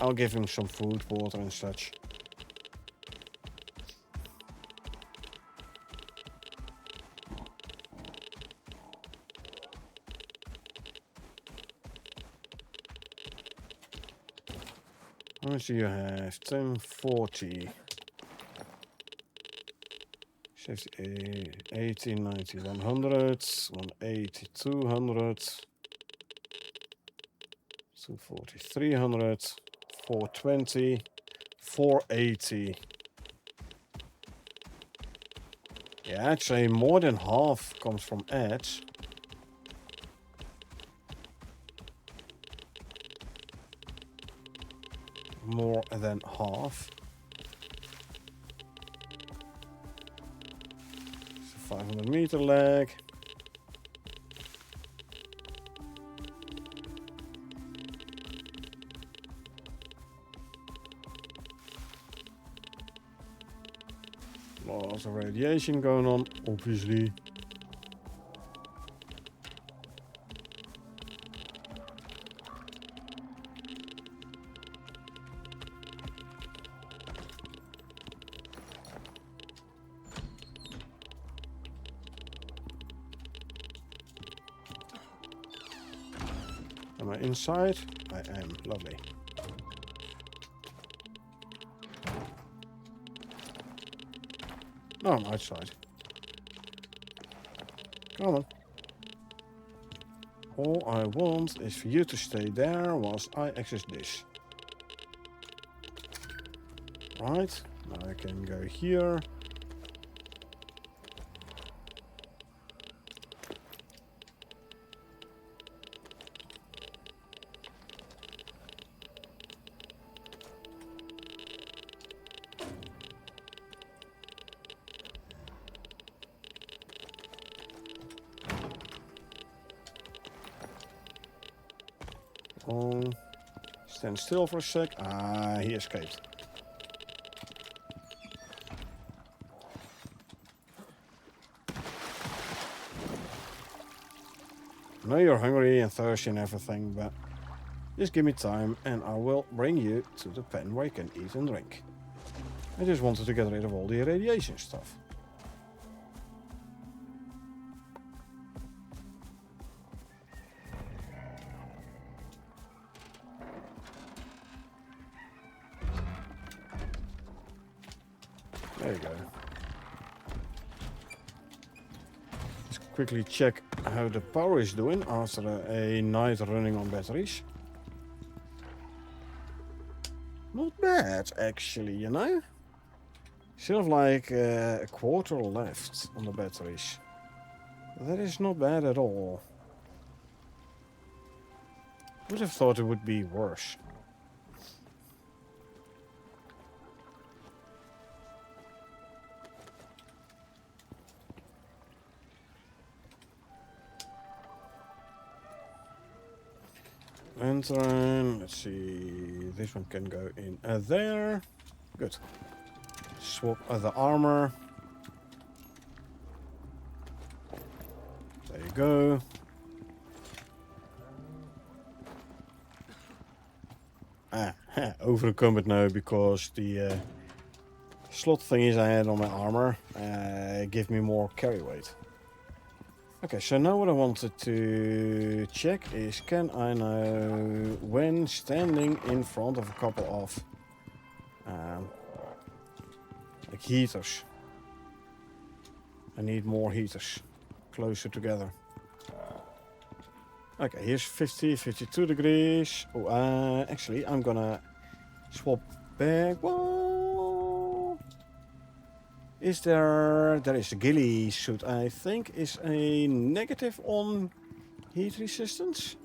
I'll give him some food, water and such. How much do you have? 1040. 60, 80, 90, 100, 180, 200, 240, 300, 420, 480. Yeah, actually more than half comes from ads. More than half. It's a 500 meter lag. Lots of radiation going on, obviously. Am I inside? I am. Lovely. No, I'm outside. Come on. All I want is for you to stay there whilst I access this. Right. Now I can go here. Stand still for a sec. Ah, he escaped. I know you're hungry and thirsty and everything, but just give me time and I will bring you to the pen where you can eat and drink. I just wanted to get rid of all the radiation stuff. There you go. Let's quickly check how the power is doing after a night running on batteries. Not bad, actually, you know? Still have like a quarter left on the batteries. That is not bad at all. Would have thought it would be worse. Enter, let's see, this one can go in there. Good. Swap the armor. There you go. Over encumbered now because the slot thingies I had on my armor give me more carry weight. Okay, so now what I wanted to check is, can I now, when standing in front of a couple of like heaters, I need more heaters closer together. Okay, here's 50, 52 degrees. Oh, actually, I'm gonna swap back. Whoa! Is there... There is a ghillie suit, I think, is a negative on heat resistance.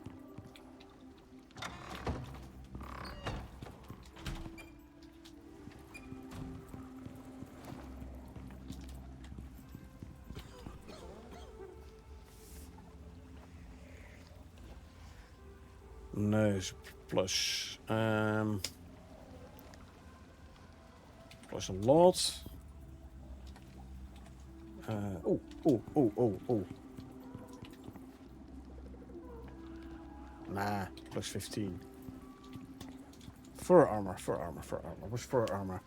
No, it's plus. Plus a lot. Oh. Nah, plus 15. Fur armor. What's fur armor?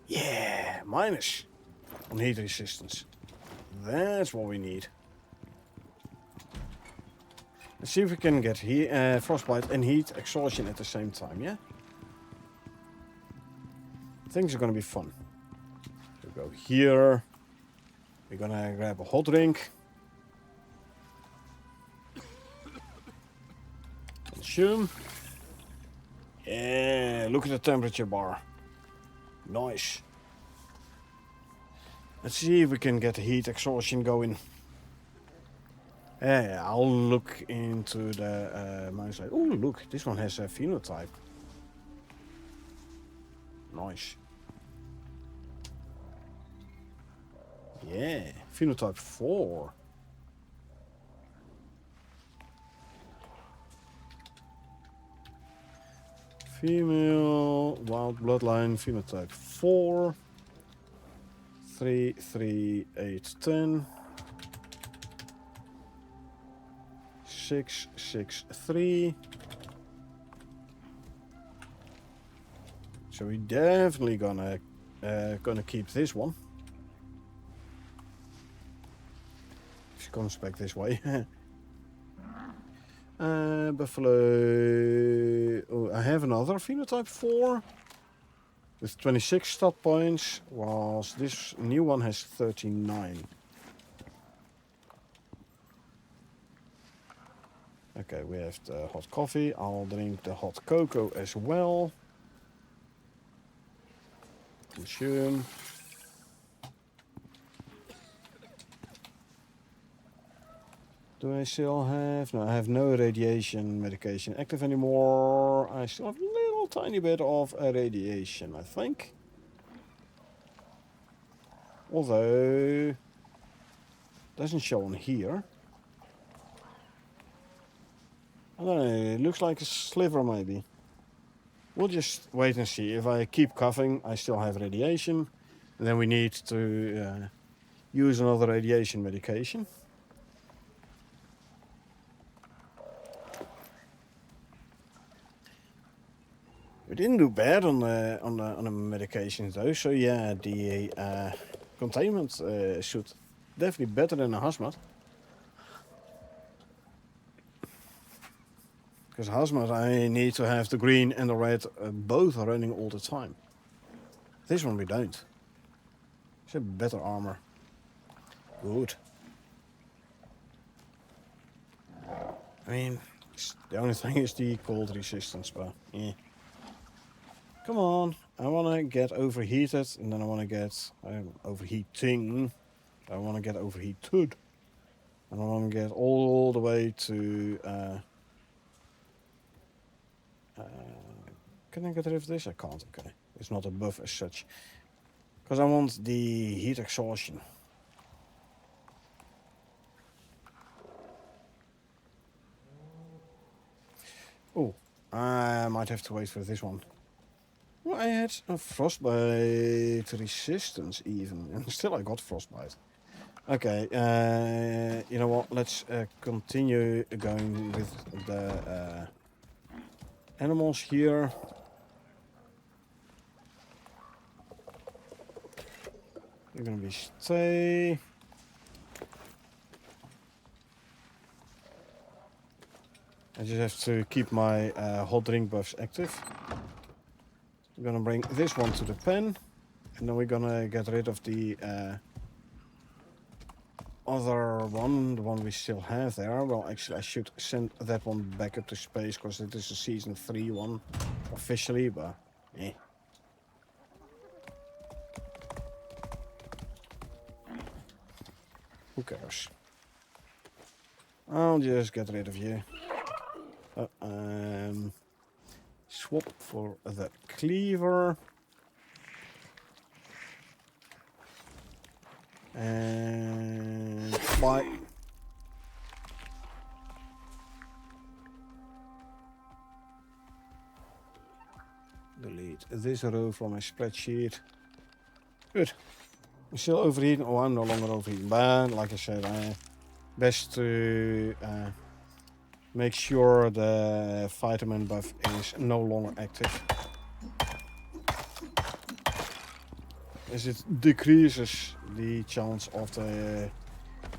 Yeah, minus on heat resistance. That's what we need. Let's see if we can get frostbite and heat exhaustion at the same time, yeah? Things are gonna be fun. We go here. We're gonna grab a hot drink. Consume. Yeah, look at the temperature bar. Nice. Let's see if we can get the heat exhaustion going. Yeah, I'll look into the mouse. Oh, look, this one has a phenotype. Nice. Yeah, phenotype 4. Female, wild bloodline, phenotype 4. 3, 3, 8, 10. 6, 6, 3. So we definitely gonna keep this one. If she comes back this way. Buffalo. Oh, I have another phenotype 4 with 26 stat points, whilst this new one has 39. Okay, we have the hot coffee. I'll drink the hot cocoa as well. Consume. Do I still have... No, I have no radiation medication active anymore. I still have a little tiny bit of radiation, I think. Although... doesn't show on here. I don't know, it looks like a sliver maybe. We'll just wait and see. If I keep coughing, I still have radiation. And then we need to use another radiation medication. We didn't do bad on the medications though. So yeah, the containment should definitely better than a hazmat. Because hazmat, I need to have the green and the red both running all the time. This one we don't. It's a better armor. Good. I mean, the only thing is the cold resistance, but yeah. Come on, I want to get overheated, and then I want to get overheating. I want to get overheated. And I want to get all the way to... can I get rid of this? I can't, okay. It's not a buff as such. Because I want the heat exhaustion. Oh, I might have to wait for this one. Well, I had a frostbite resistance even, and still I got frostbite. Okay, you know what, let's continue going with the animals here. You're gonna be stay. I just have to keep my hot drink buffs active. We're gonna bring this one to the pen, and then we're gonna get rid of the other one, the one we still have there. Well, actually, I should send that one back up to space because it is a season 3 one officially, but eh. Who cares? I'll just get rid of you. Swap for that cleaver. And bye. Delete this row from my spreadsheet. Good. I'm still overheating. Oh, I'm no longer overheating. But like I said, best to make sure the vitamin buff is no longer active, as it decreases the chance of the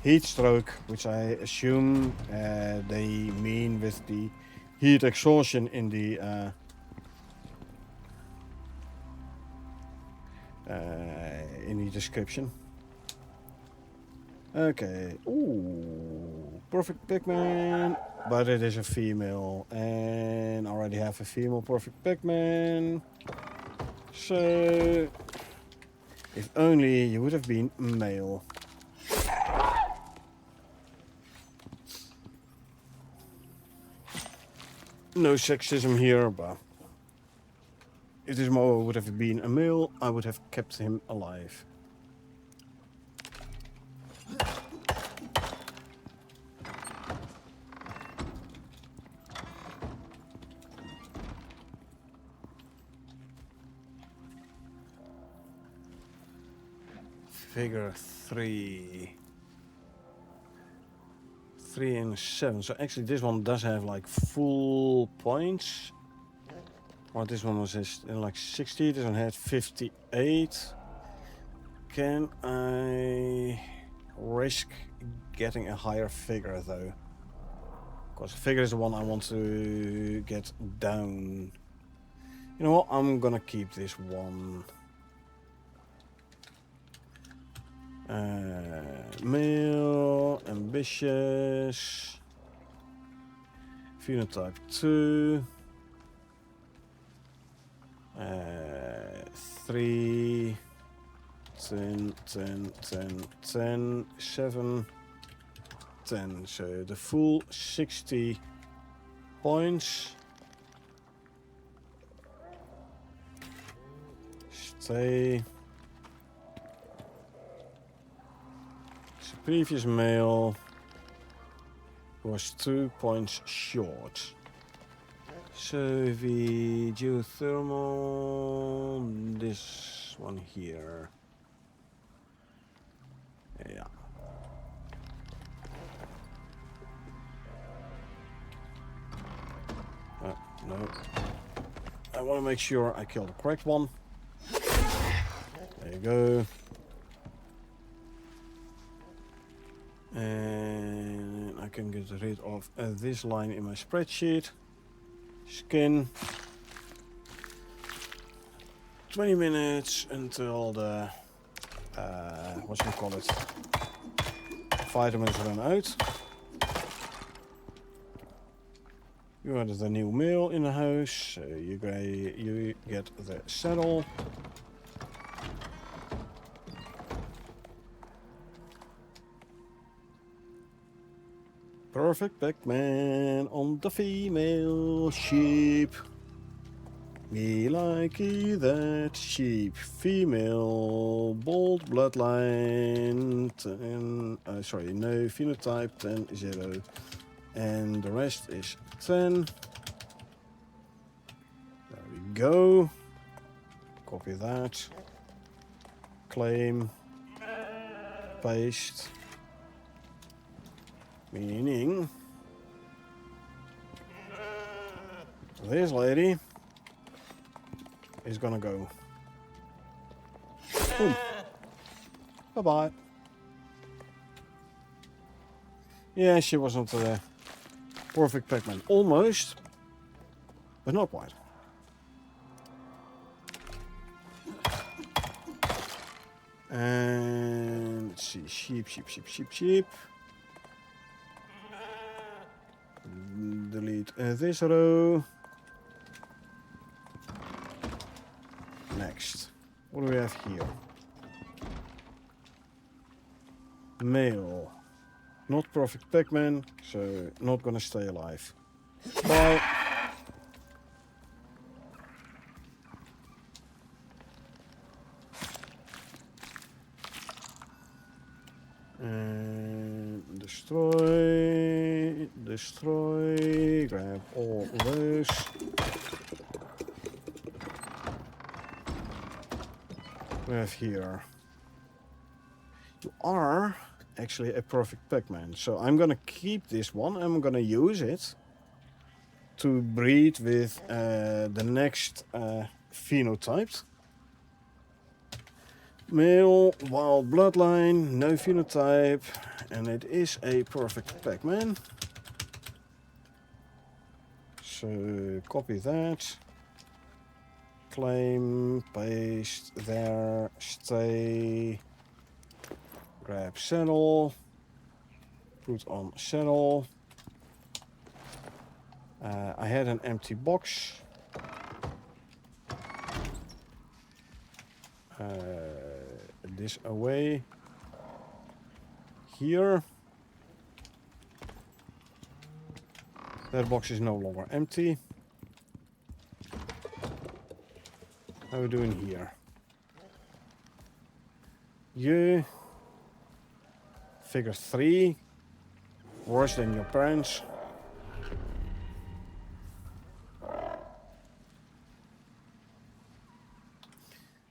heat stroke, which I assume they mean with the heat exhaustion in the description. Okay. Ooh, perfect pigman, but it is a female, and I already have a female perfect pigman. So, if only you would have been male. No sexism here, but if this mower would have been a male, I would have kept him alive. Figure 3. 3 and 7. So actually this one does have like full points. Or this one was just like 60. This one had 58. Can I risk getting a higher figure though? Because figure is the one I want to get down. You know what? I'm gonna keep this one. Male, ambitious, phenotype 2, 3, 10, 10, 10, 10, 7, 10. So the full 60 points. Stay. Previous male was 2 points short. So the geothermal, this one here. Yeah. No. I want to make sure I kill the correct one. There you go. And I can get rid of this line in my spreadsheet. Skin. 20 minutes until the what should we call it? Vitamins run out. You are the new male in the house, so you get the saddle. Perfect Pac-Man on the female sheep. Me like that sheep. Female, bold bloodline, 10, sorry, no, phenotype 10, 0. And the rest is 10. There we go. Copy that. Claim. Paste. Meaning this lady is gonna go. Boom. Bye-bye. Yeah, she wasn't the perfect Pac-Man. Almost, but not quite. And let's see, sheep. Delete this row. Next. What do we have here? Male. Not perfect Pac-Man, so not gonna stay alive. Bye. And destroy, destroy, grab all those. We have here. You are actually a perfect Pac-Man, so I'm gonna keep this one. I'm gonna use it to breed with the next phenotype. Male, wild bloodline, no phenotype, and it is a perfect Pac-Man. So copy that, claim, paste there, stay, grab saddle, put on saddle. I had an empty box. This away. Here. That box is no longer empty. How are we doing here? You. Figure 3. Worse than your parents.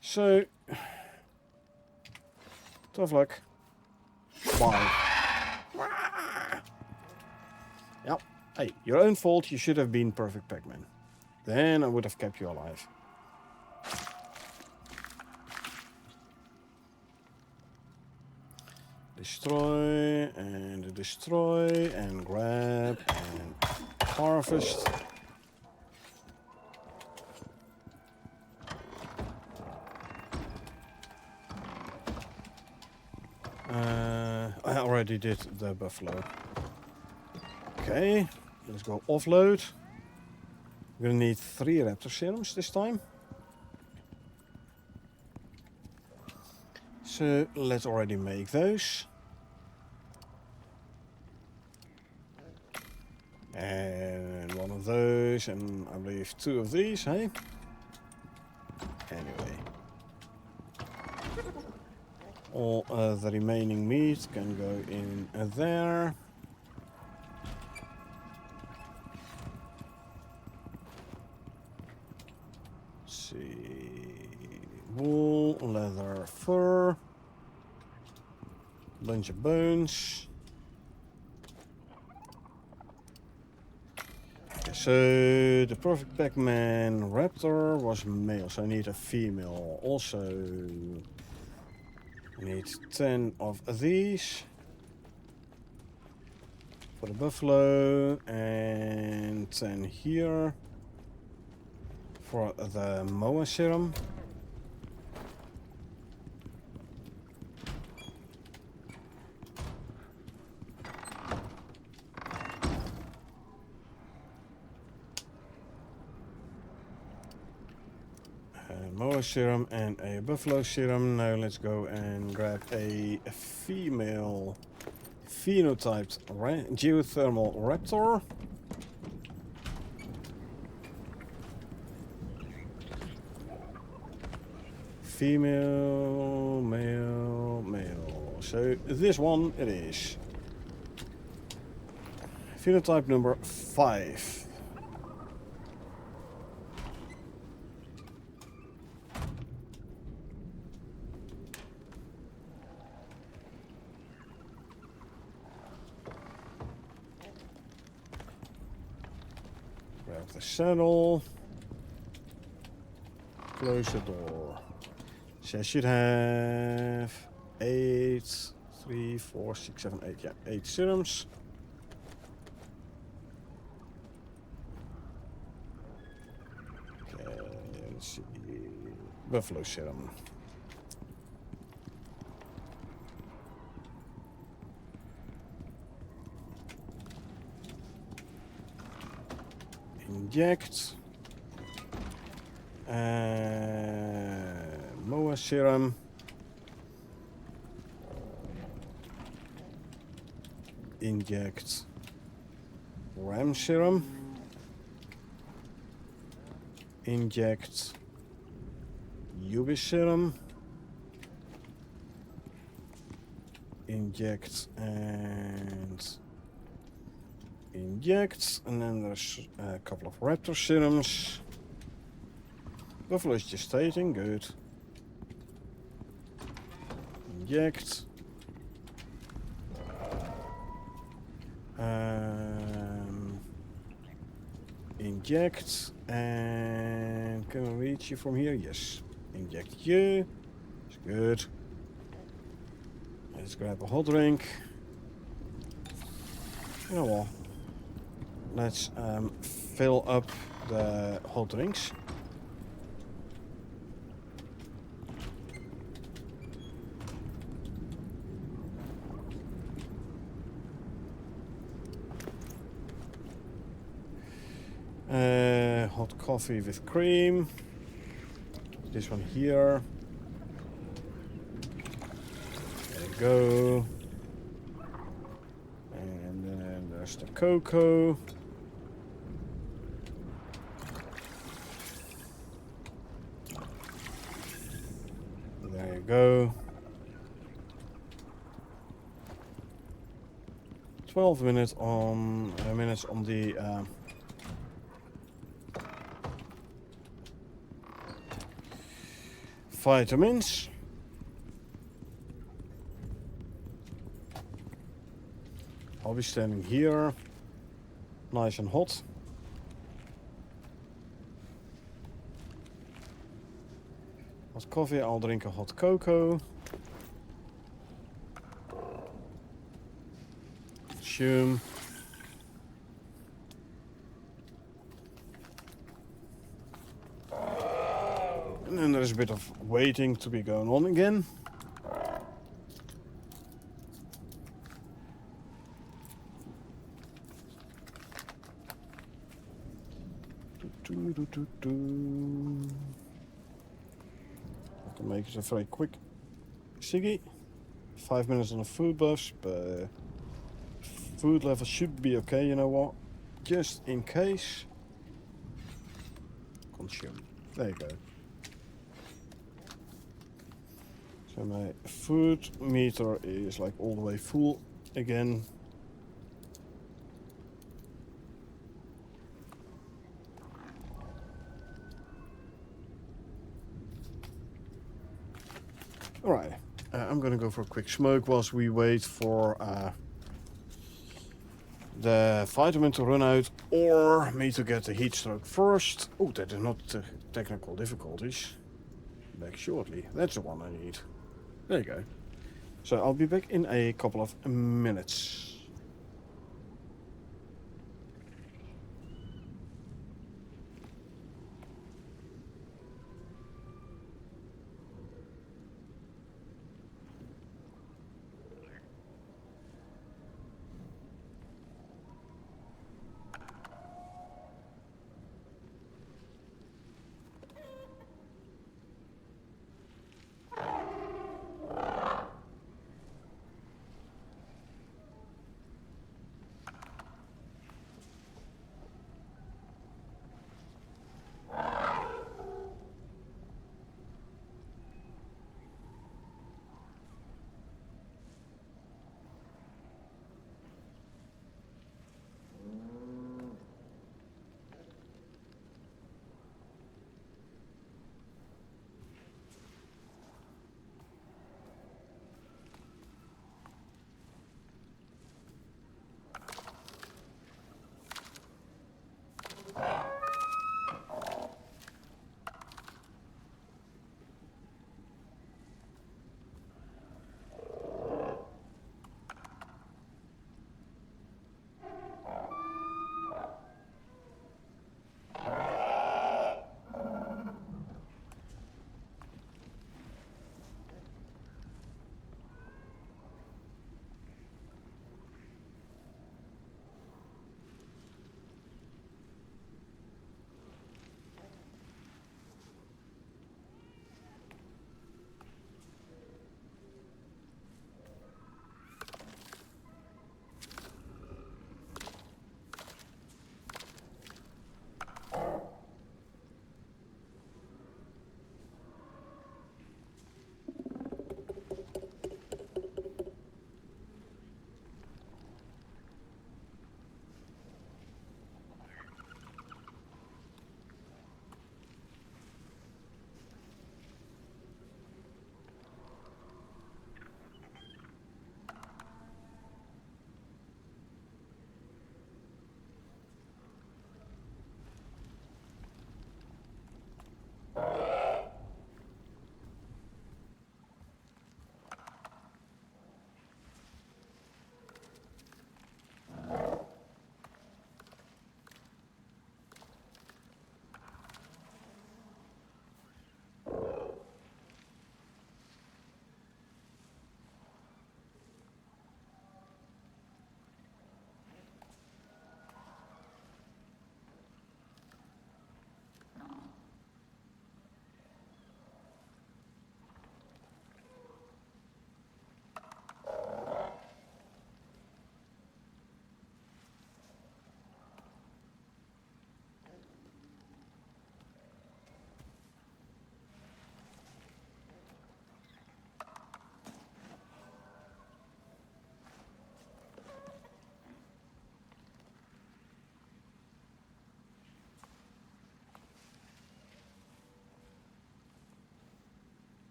So, tough luck. Bye. Yep. Hey, your own fault. You should have been perfect Pac-Man. Then I would have kept you alive. Destroy and grab and harvest. I already did the buffalo. Okay, let's go offload. We're gonna need 3 raptor serums this time. So let's already make those. And one of those, and I believe 2 of these, hey? Anyway. All the remaining meat can go in there. Let's see. Wool, leather, fur. Bunch of bones. Okay, so the perfect Pac-Man raptor was male, so I need a female. Also, I need 10 of these for the buffalo and 10 here for the Moa serum. Moa serum and a buffalo serum. Now let's go and grab a female phenotyped geothermal raptor. Female, male, male. So this one it is. Phenotype number 5. Grab the saddle. Close the door. So I should have 8, 3, 4, 6, 7, 8. Yeah, 8 serums. Okay, let's see. Buffalo serum. Inject. Moa serum. Inject ram serum. Inject UV serum. Inject and inject. And then there's a couple of raptor serums. Buffalo is gestating, good. Inject. Inject. And can we reach you from here? Yes. Inject you. It's good. Let's grab a hot drink. You know what? Let's fill up the hot drinks. Hot coffee with cream. This one here. There you go. And then there's the cocoa. There you go. 12 minutes on the vitamins. I'll be standing here, nice and hot. Hot coffee, I'll drink a hot cocoa. Consume. And then there's a bit of waiting to be going on again. I can make it a very quick ciggy. 5 minutes on the food buffs, but food level should be okay, you know what? Just in case. Consume. There you go. So my food meter is like all the way full again. Alright, I'm gonna go for a quick smoke whilst we wait for the vitamin to run out, or me to get the heat stroke first. Oh, that is not technical difficulties. Back shortly. That's the one I need. There you go. So I'll be back in a couple of minutes.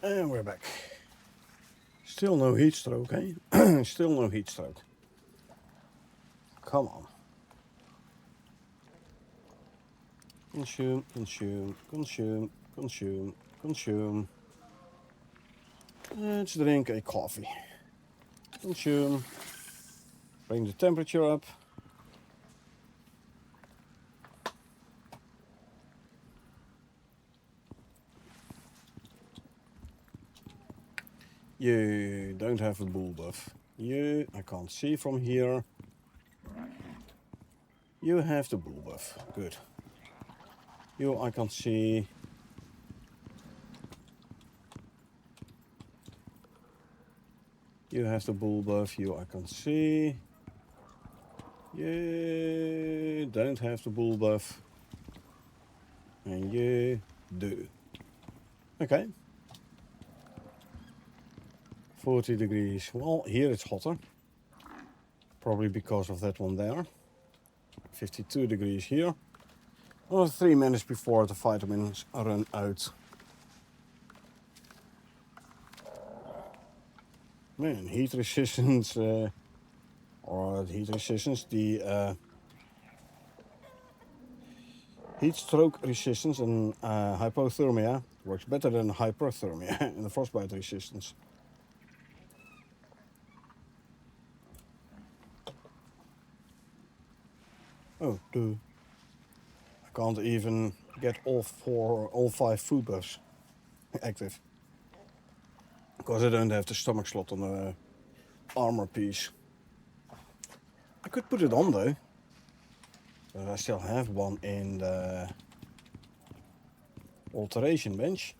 And we're back. Still no heat stroke, eh? Still no heat stroke. Come on. Consume, consume, consume, consume, consume. Let's drink a coffee. Consume. Bring the temperature up. You don't have a bull buff. You, I can't see from here. You have the bull buff. Good. You, I can see. You have the bull buff. You, I can see. You don't have the bull buff. And you do. Okay. 40 degrees. Well, here it's hotter. Probably because of that one there. 52 degrees here. Well, 3 minutes before the vitamins run out. Man, heat resistance, or heat resistance, the heat stroke resistance and hypothermia works better than hyperthermia in the frostbite resistance. Oh, duh. I can't even get all 5 food buffs active. Because I don't have the stomach slot on the armor piece. I could put it on though. But I still have one in the alteration bench.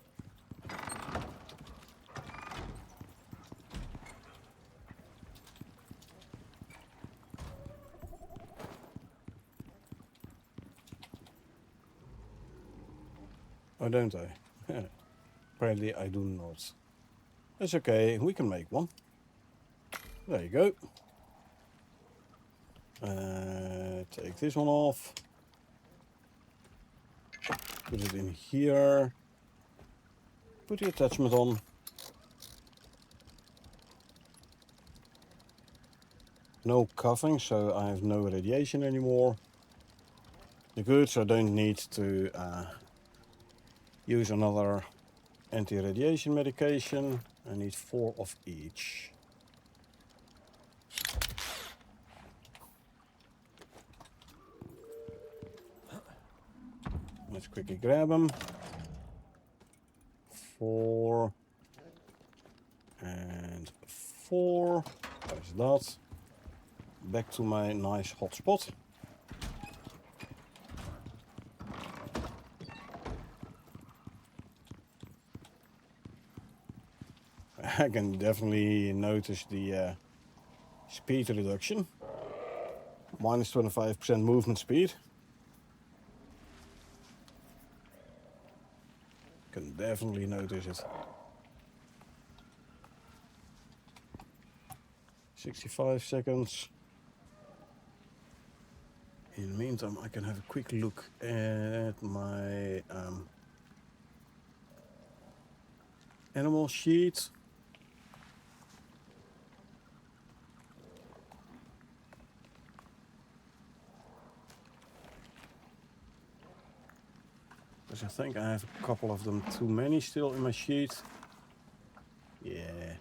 Oh, don't I? Apparently I do not. That's okay, we can make one. There you go. Take this one off. Put it in here. Put the attachment on. No cuffing, so I have no radiation anymore. The goods, I don't need to use another anti-radiation medication. I need 4 of each. Let's quickly grab them. 4 and 4. There's that. Back to my nice hot spot. I can definitely notice the speed reduction. Minus 25% movement speed. Can definitely notice it. 65 seconds. In the meantime, I can have a quick look at my animal sheet. Because I think I have a couple of them too many still in my sheet. Yeah.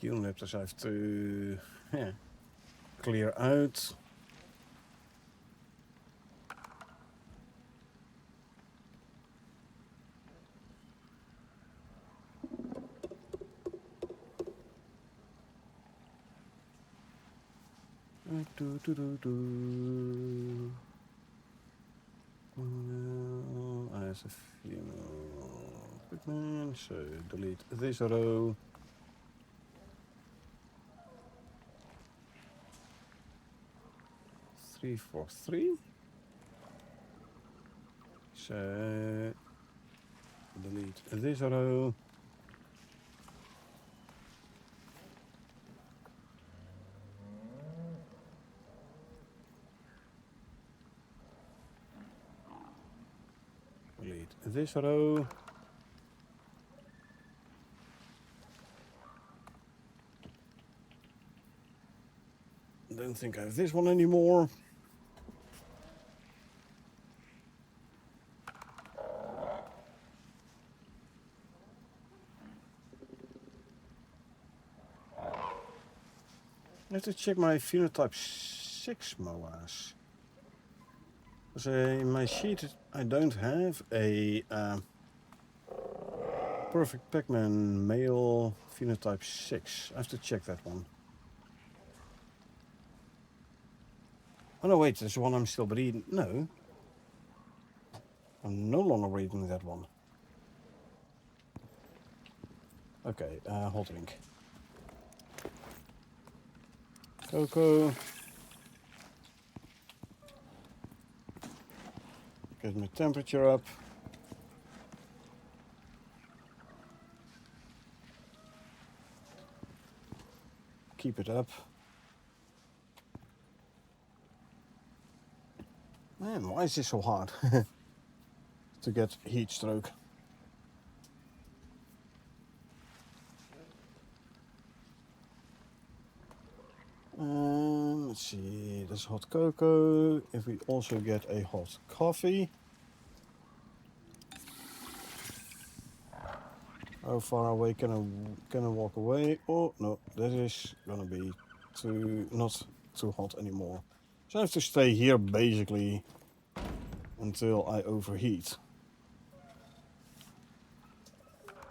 Unilaptors I have to clear out. I have a few equipment, so delete this row. Three, 4, 3. So delete this row. this row. Don't think I have this one anymore. I have to check my phenotype 6 MOAs. Because in my sheet I don't have a perfect Pac-Man male phenotype 6. I have to check that one. Oh no, wait, there's one I'm still breeding. No. I'm no longer breeding that one. Okay, hot drink. Cocoa. Get my temperature up. Keep it up. Man, why is this so hard to get heat stroke? Let's see, there's hot cocoa. If we also get a hot coffee. How far away can I walk away? Oh no, that is gonna be not too hot anymore. So I have to stay here basically until I overheat.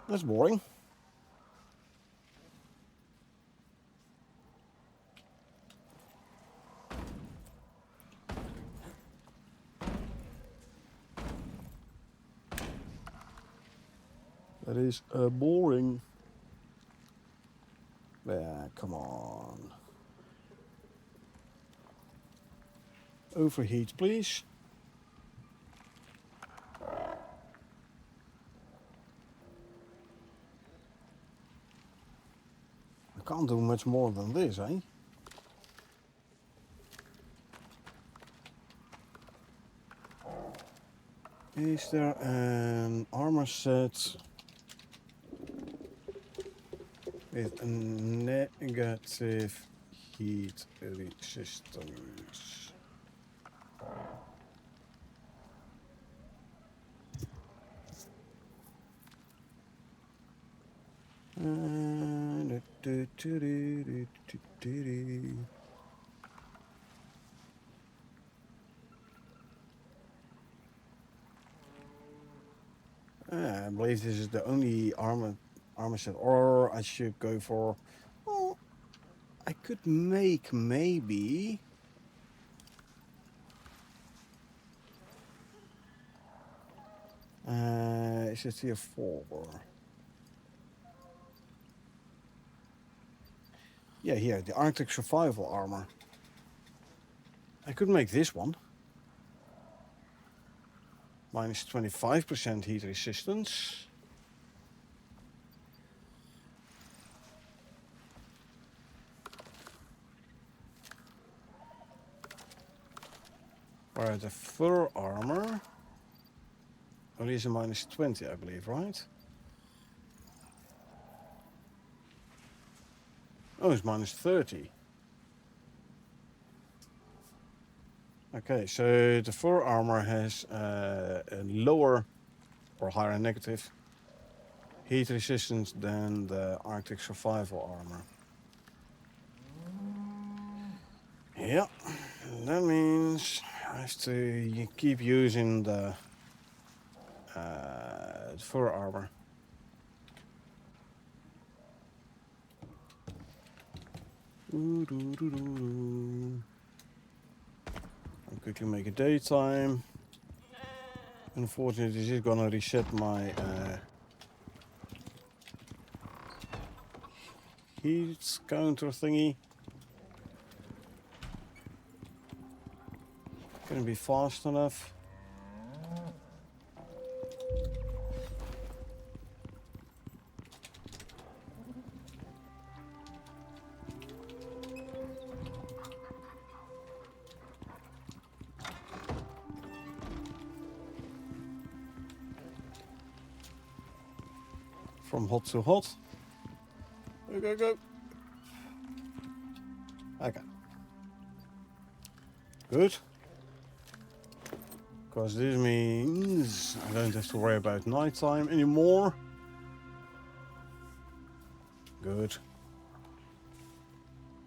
That's boring. That is boring. Yeah, come on. Overheat, please. I can't do much more than this, eh? Is there an armor set with a negative heat resistance? I believe this is the only armor set, or I should go for. Well, I could make maybe. Is it tier 4? Yeah, here, the Arctic survival armor. I could make this one. Minus 25% heat resistance. Where the fur armor only is a minus 20, I believe, right? Oh, it's minus 30. Okay, so the fur armor has a lower or higher negative heat resistance than the Arctic survival armor. Yeah, that means I have to keep using the fur armor. I'll quickly make a daytime. Unfortunately, this is gonna reset my heat counter thingy. Gonna be fast enough. From hot to hot. Go, go, go. Okay. Good. Because this means I don't have to worry about nighttime anymore. Good.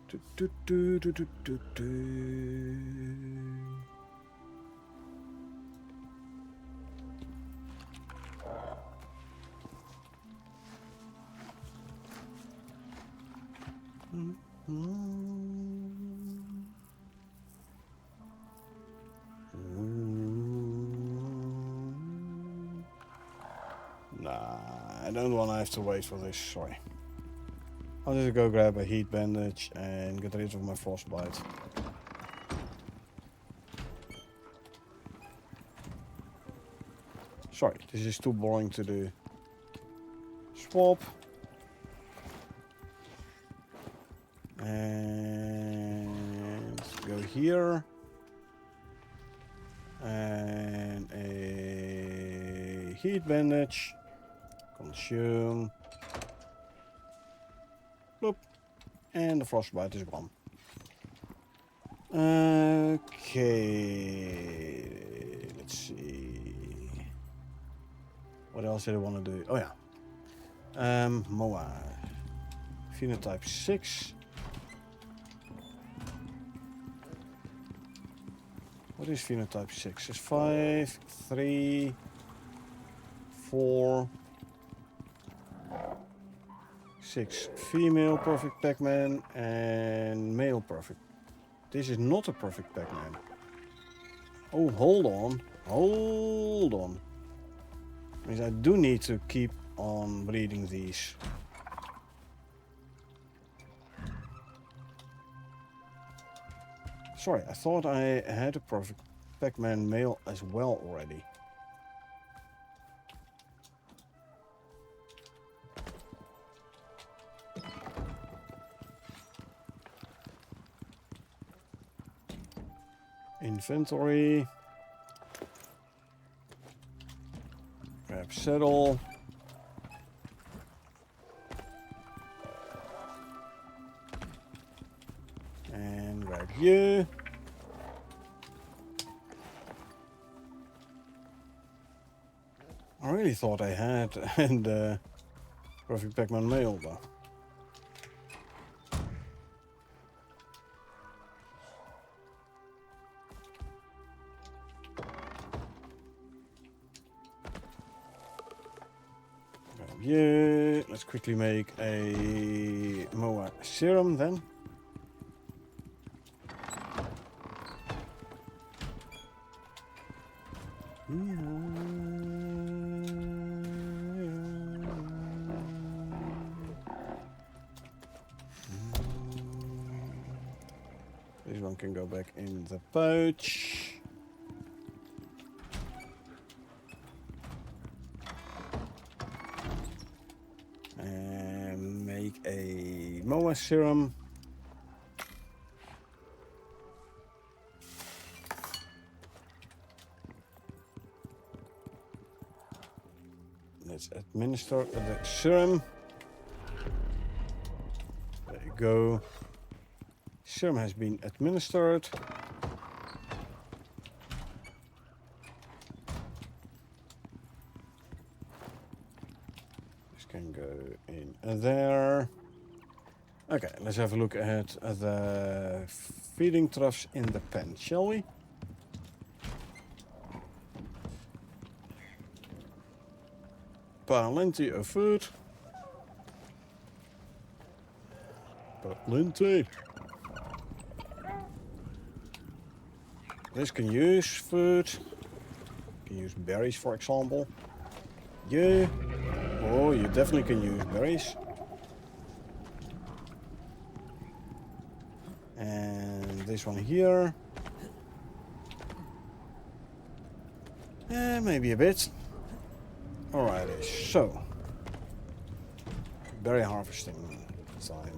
Do, do, do, do, do, do, do. Nah, I don't want to have to wait for this, sorry. I'll just go grab a heat bandage and get rid of my frostbite. Sorry, this is too boring to do. Swap. And go here. And a heat bandage. Consume. Bloop. And the frostbite is gone. Okay. Let's see. What else did I want to do? Oh yeah. MOA. Phenotype 6. What is phenotype 6? It's 5, 3, 4, 6. Female perfect Pac-Man and male perfect. This is not a perfect Pac-Man. Oh, hold on. Hold on. Means I do need to keep on breeding these. Sorry, I thought I had a perfect Pac-Man male as well already. Inventory. Grab saddle. And grab you. I really thought I had and perfect Pac-Man male though. Yeah, let's quickly make a MOA serum then. This one can go back in the pouch. And make a MOA serum. Let's administer the serum. There you go. Serum has been administered. This can go in there. Okay, let's have a look at the feeding troughs in the pen, shall we? Plenty of food. Plenty. This can use food. Can use berries, for example. Yeah. Oh, you definitely can use berries. And this one here. Maybe a bit. Alrighty, so. Berry harvesting time.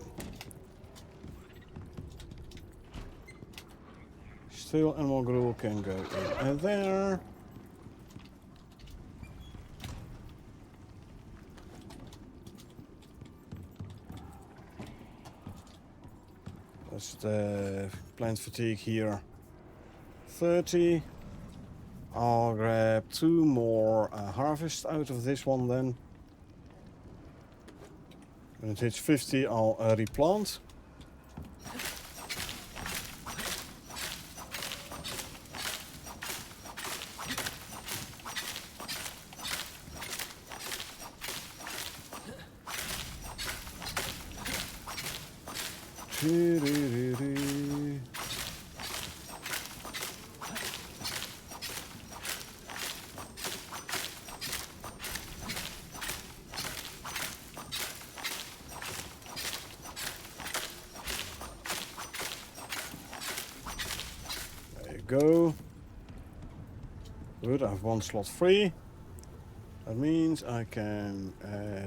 Still animal gruel can go in there. That's the plant fatigue here. 30. I'll grab 2 more harvest out of this one then. When it hits 50, I'll replant. Go. Good, I have 1 slot free. That means I can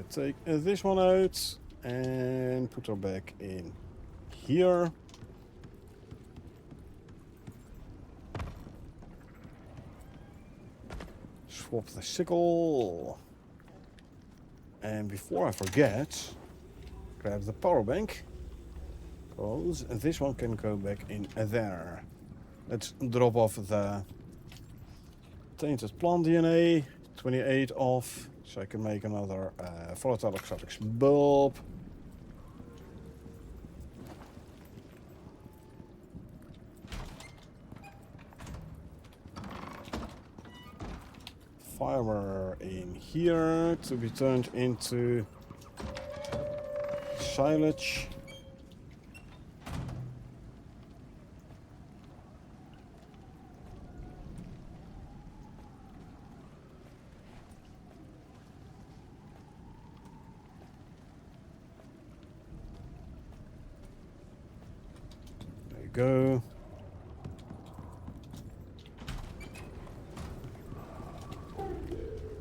take this one out and put her back in here. Swap the sickle. And before I forget, grab the power bank. Because this one can go back in there. Let's drop off the tainted plant DNA, 28 off, so I can make another volatile exotics bulb. Fiber in here to be turned into silage. Go.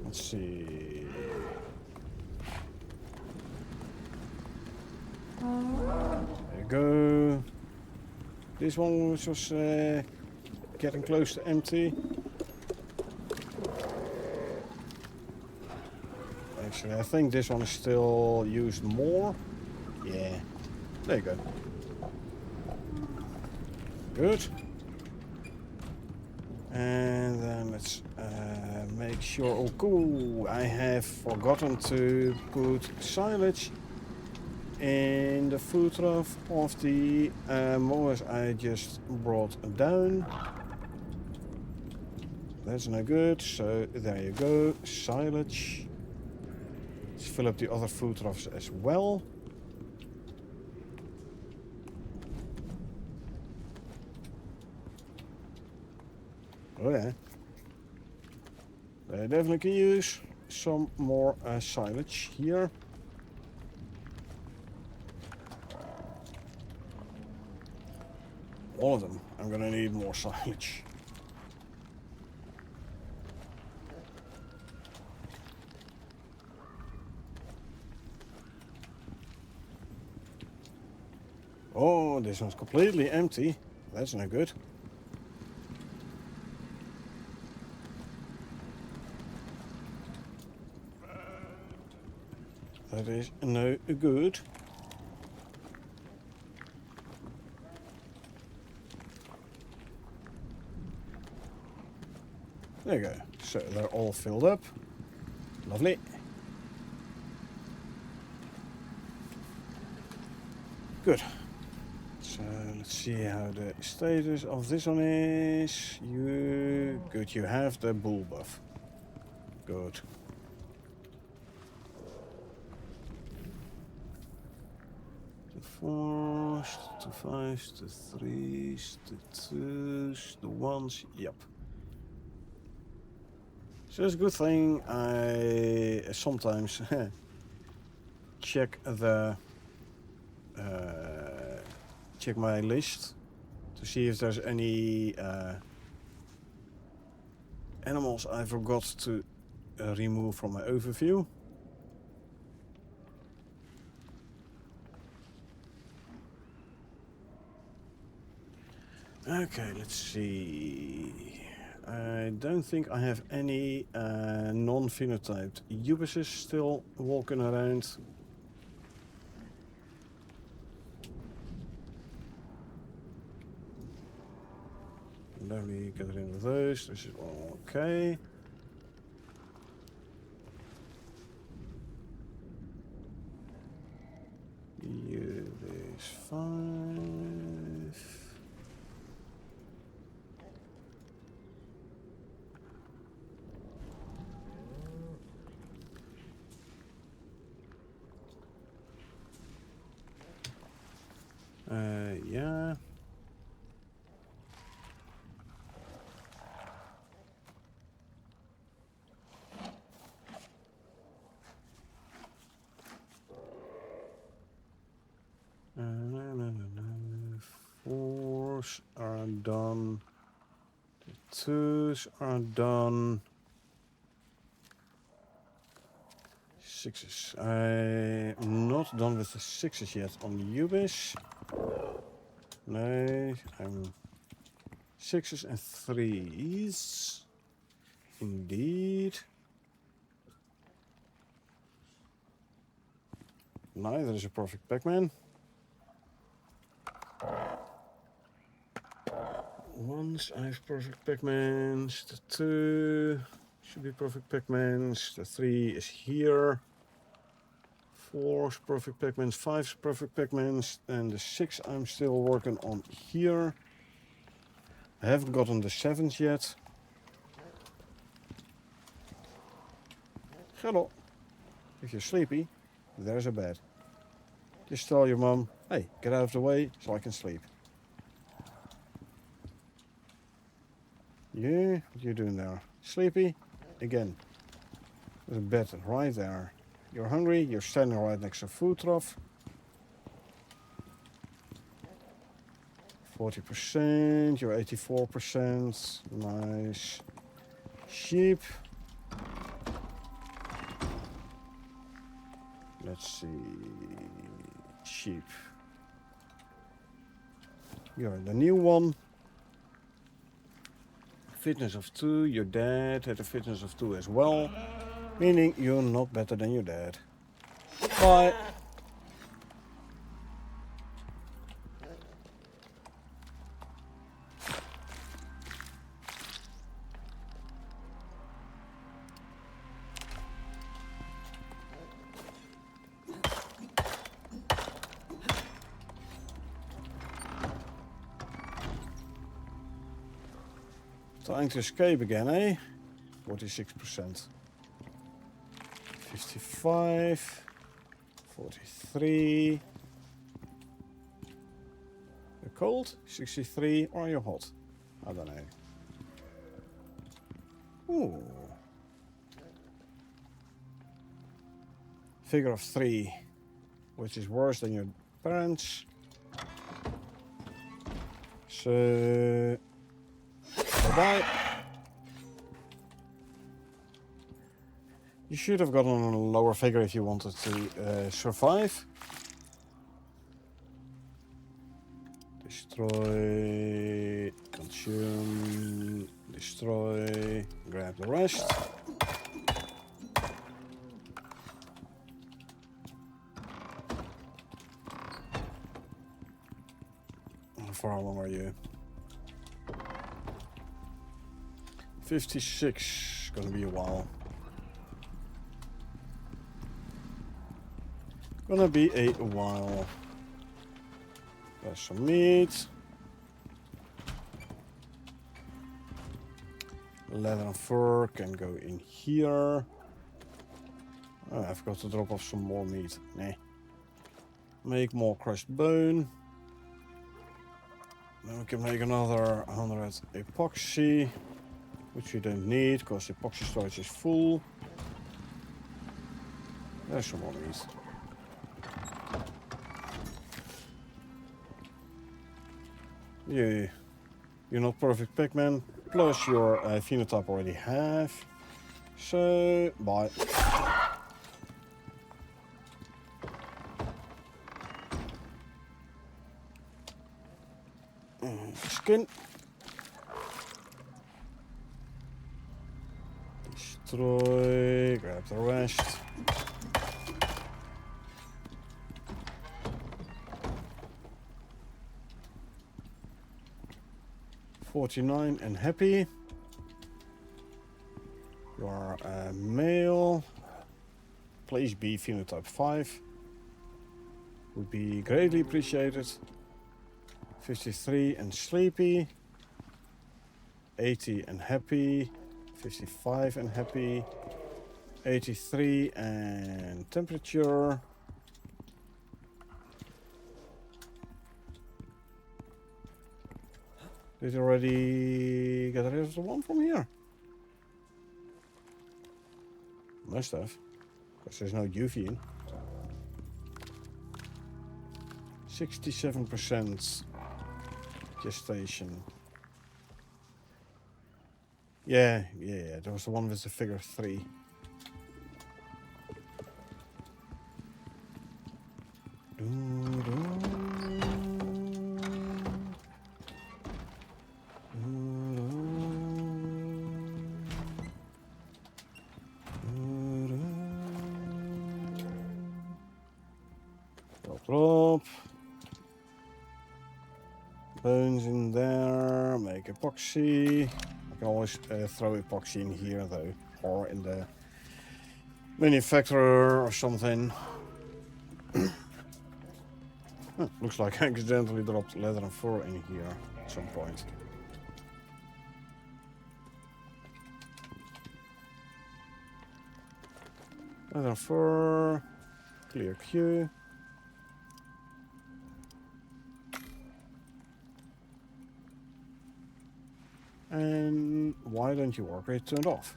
Let's see. There you go. This one was just getting close to empty. Actually, I think this one is still used more. Yeah. There you go. Good. And then let's make sure. Oh, cool! I have forgotten to put silage in the food trough of the mowers I just brought down. That's no good. So there you go. Silage. Let's fill up the other food troughs as well. Oh yeah. They definitely can use some more silage here. All of them. I'm gonna need more silage. Oh, this one's completely empty. That's no good. That is no good. There you go. So they're all filled up. Lovely. Good. So let's see how the status of this one is. Good, you have the bull buff. Good. The 4s, the 5s, the 3s, the 2s, the 1s, yep. So it's a good thing I sometimes check check my list to see if there's any animals I forgot to remove from my overview. Okay, let's see. I don't think I have any non-phenotyped ubuses still walking around. can definitely get rid of those. This is all okay. You is 5. Yeah. Fours are done. The twos are done. Sixes. I'm not done with the sixes yet on the Ubis. No, I'm sixes and threes. Indeed. Neither is a perfect Pac-Man. Once I have perfect Pac-Mans, the 2 should be perfect Pac-Mans, the 3 is here. 4's perfect Pac-Mans, 5's perfect Pac-Mans, and the 6 I'm still working on here. I haven't gotten the 7s yet. Hello. If you're sleepy, there's a bed. Just tell your mom, hey, get out of the way so I can sleep. Yeah, what are you doing there? Sleepy? Again. There's a bed right there. You're hungry, you're standing right next to a food trough. 40%, you're 84%. Nice. Sheep. Let's see. Sheep. You're the new one. Fitness of 2, your dad had a fitness of 2 as well. Meaning you're not better than your dad. Bye. Trying to escape again, eh? 46%. 55. 43. You're cold? 63. Or you're hot? I don't know. Ooh. Figure of 3. Which is worse than your parents. So... bye-bye. You should have gotten a lower figure if you wanted to survive. Destroy, consume, destroy, grab the rest. For how long are you? 56, gonna be a while. Gonna be a while. There's some meat. Leather and fur can go in here. Oh, I forgot to drop off some more meat. Nah. Make more crushed bone. Then we can make another 100 epoxy. Which you don't need, because the epoxy storage is full. There's some more meat. You're not perfect Pac-Man, plus your phenotype already have. So, bye. Skin. Destroy, grab the rest. 49 and happy. You are a male. Place B, phenotype 5. Would be greatly appreciated. 53 and sleepy. 80 and happy. 55 and happy. 83 and temperature. Did you already get rid of the one from here? Must have, because there's no UV in. 67% gestation. Yeah, there was the one with the figure 3. Drop. Bones in there, make epoxy. I can always throw epoxy in here though, or in the manufacturer or something. Looks like I accidentally dropped leather and fur in here at some point. Leather and fur, clear queue. And why don't your work rate turned off?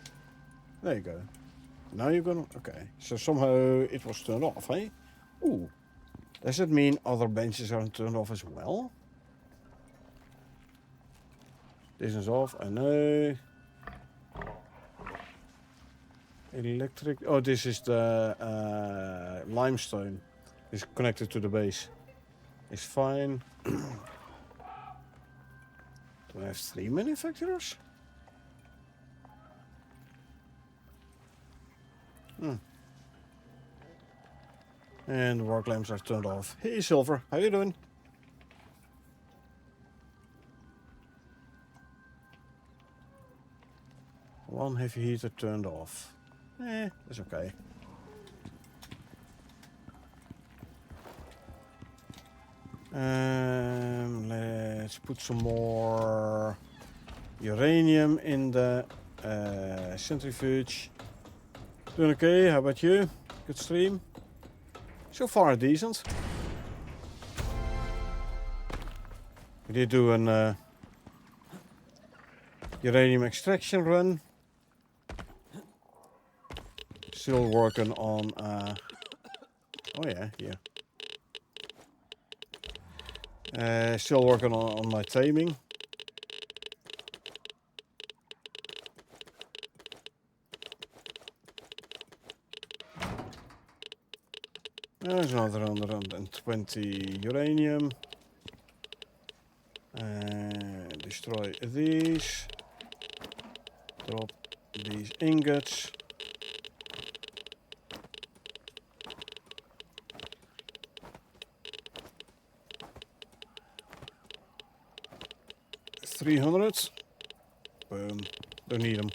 There you go. Now you're gonna... Okay, so somehow it was turned off, hey? Ooh. Does that mean other benches are turned off as well? This is off, I know. Electric... Oh, this is the limestone. It's connected to the base. It's fine. Do I have 3 manufacturers? And the work lamps are turned off. Hey Silver, how you doing? One heavy heater turned off. That's okay. Let's put some more uranium in the centrifuge. Doing okay, how about you? Good stream? So far decent. We did do an uranium extraction run. Still working on... oh yeah, here. Still working on my taming. There's another 120 uranium. Destroy these. Drop these ingots. $300. Boom. Don't need them.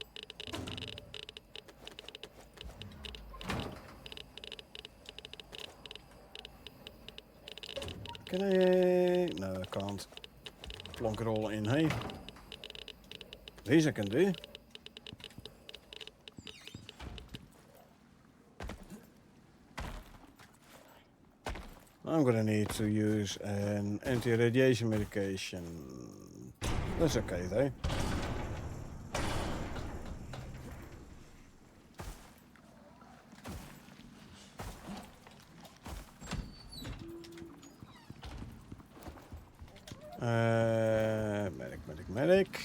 Can I? No, I can't. Plonk it all in, hey. These I can do. I'm gonna need to use an anti-radiation medication. That's okay though. Medic.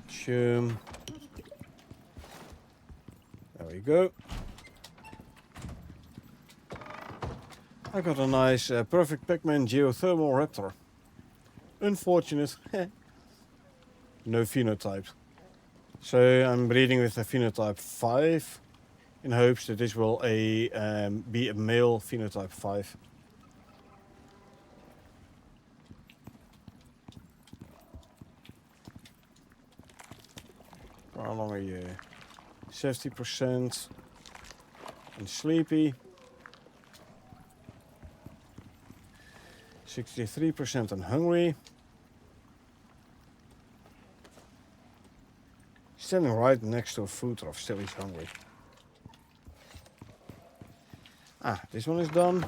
Consume. There we go. I got a nice perfect Pac-Man geothermal raptor. Unfortunate. No phenotype. So I'm breeding with a phenotype 5 in hopes that this will be a male phenotype 5. For how long are you? 70% and sleepy. 63% and hungry. Standing right next to a food trough, still he's hungry. Ah, this one is done.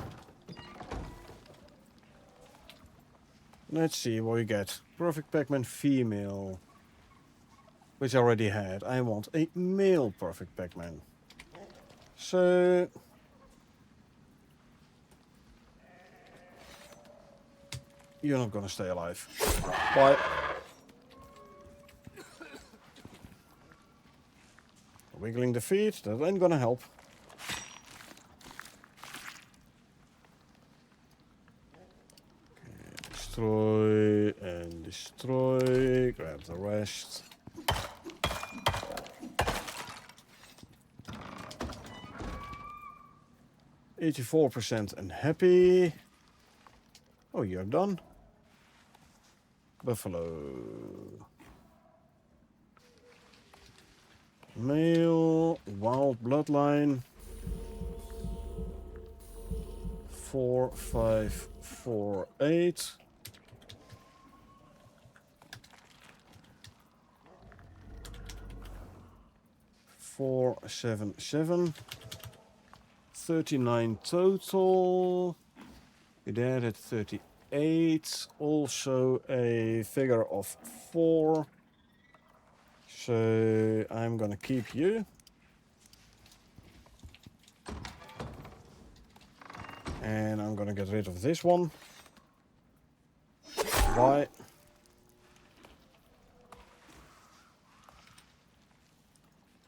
Let's see what we get. Perfect Pac-Man female. Which I already had. I want a male Perfect Pac-Man. So... you're not gonna stay alive. Bye. Wiggling the feet, that ain't gonna help. Okay, destroy and destroy. Grab the rest. %84% and happy. Oh, you're done. Buffalo. Male, wild bloodline. 4548. Four, 7, 7. 39 total. Your dad had 38. Also a figure of 4. So I'm gonna keep you. And I'm gonna get rid of this one. Why?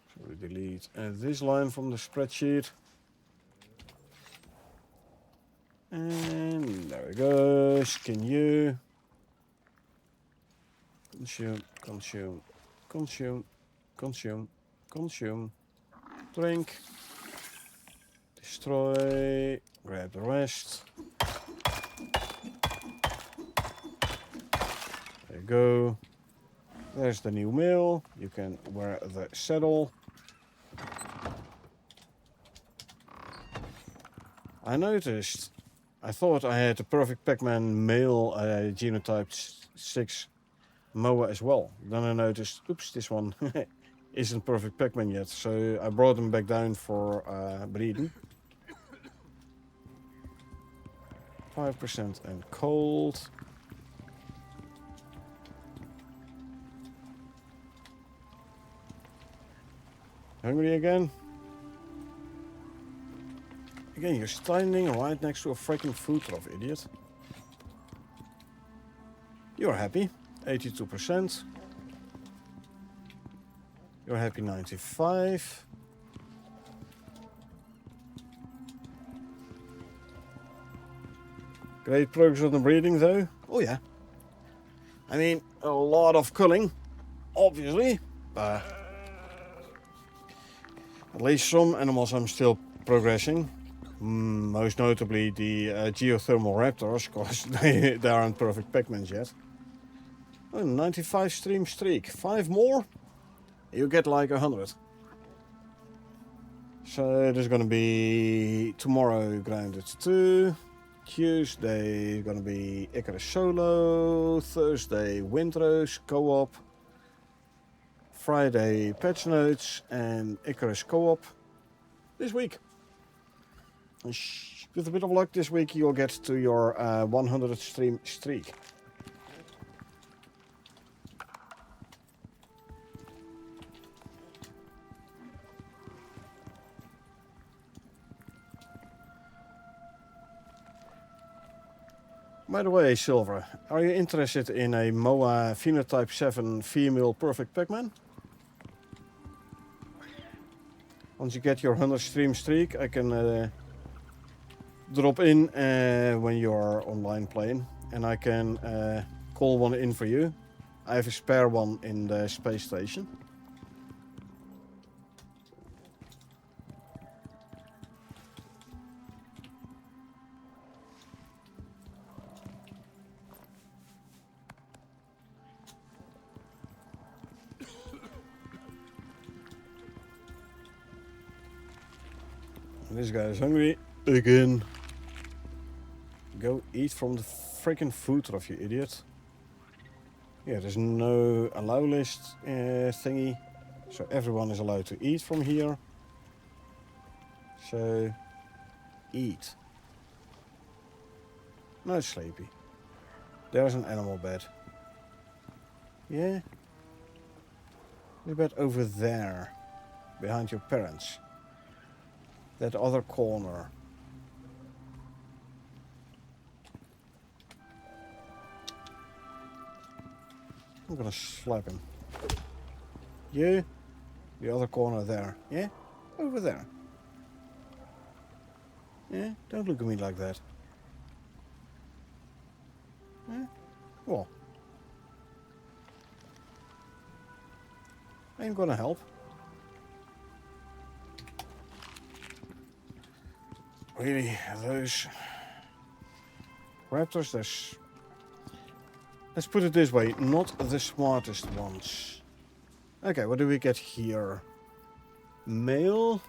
So we delete this line from the spreadsheet. And there we go. Skin you. Consume, consume, consume, consume, consume. Drink. Destroy. Grab the rest. There you go. There's the new mail. You can wear the saddle. I noticed. I thought I had the Perfect Pac-Man male genotype 6 Moa as well. Then I noticed, oops, this one isn't Perfect Pac-Man yet. So I brought him back down for breeding. 5% and cold. Hungry again? Again, you're standing right next to a freaking food trough, idiot. You're happy, 82%. You're happy, 95. Great progress on the breeding, though. Oh yeah. I mean, a lot of culling, obviously. At least some animals I'm still progressing. Most notably the geothermal raptors, because they aren't perfect Pac-Mans yet. Oh, 95 stream streak. 5 more? You get like 100. So there's gonna be tomorrow grounded 2. Tuesday gonna be Icarus solo. Thursday Windrose co-op. Friday patch notes and Icarus co-op this week. With a bit of luck this week you'll get to your 100 stream streak. By the way, Silver, are you interested in a MOA Phenotype 7 female Perfect Pac-Man? Once you get your 100 stream streak, I can drop in when you're online playing, and I can call one in for you. I have a spare one in the space station. This guy is hungry again. Go eat from the freaking food trough, you idiot. Yeah, there's no allow list thingy. So everyone is allowed to eat from here. So, eat. No, it's sleepy. There's an animal bed. Yeah? The bed over there. Behind your parents. That other corner. I'm gonna slap him. You? The other corner there. Yeah? Over there. Yeah? Don't look at me like that. Yeah? Well. I'm gonna help. Really, those raptors, there's... Let's put it this way, not the smartest ones. Okay, what do we get here? Male.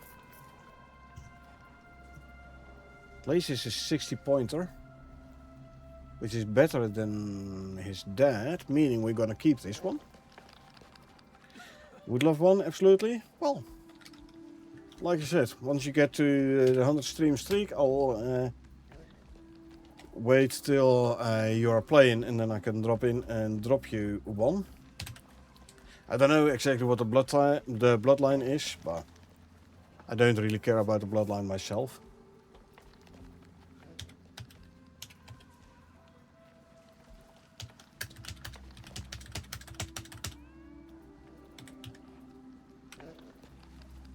Lace is a 60 pointer. Which is better than his dad, meaning we're gonna keep this one. Would love one, absolutely. Well, like I said, once you get to the 100 stream streak, I'll wait till you are playing and then I can drop in and drop you one. I don't know exactly what the bloodline is, but I don't really care about the bloodline myself.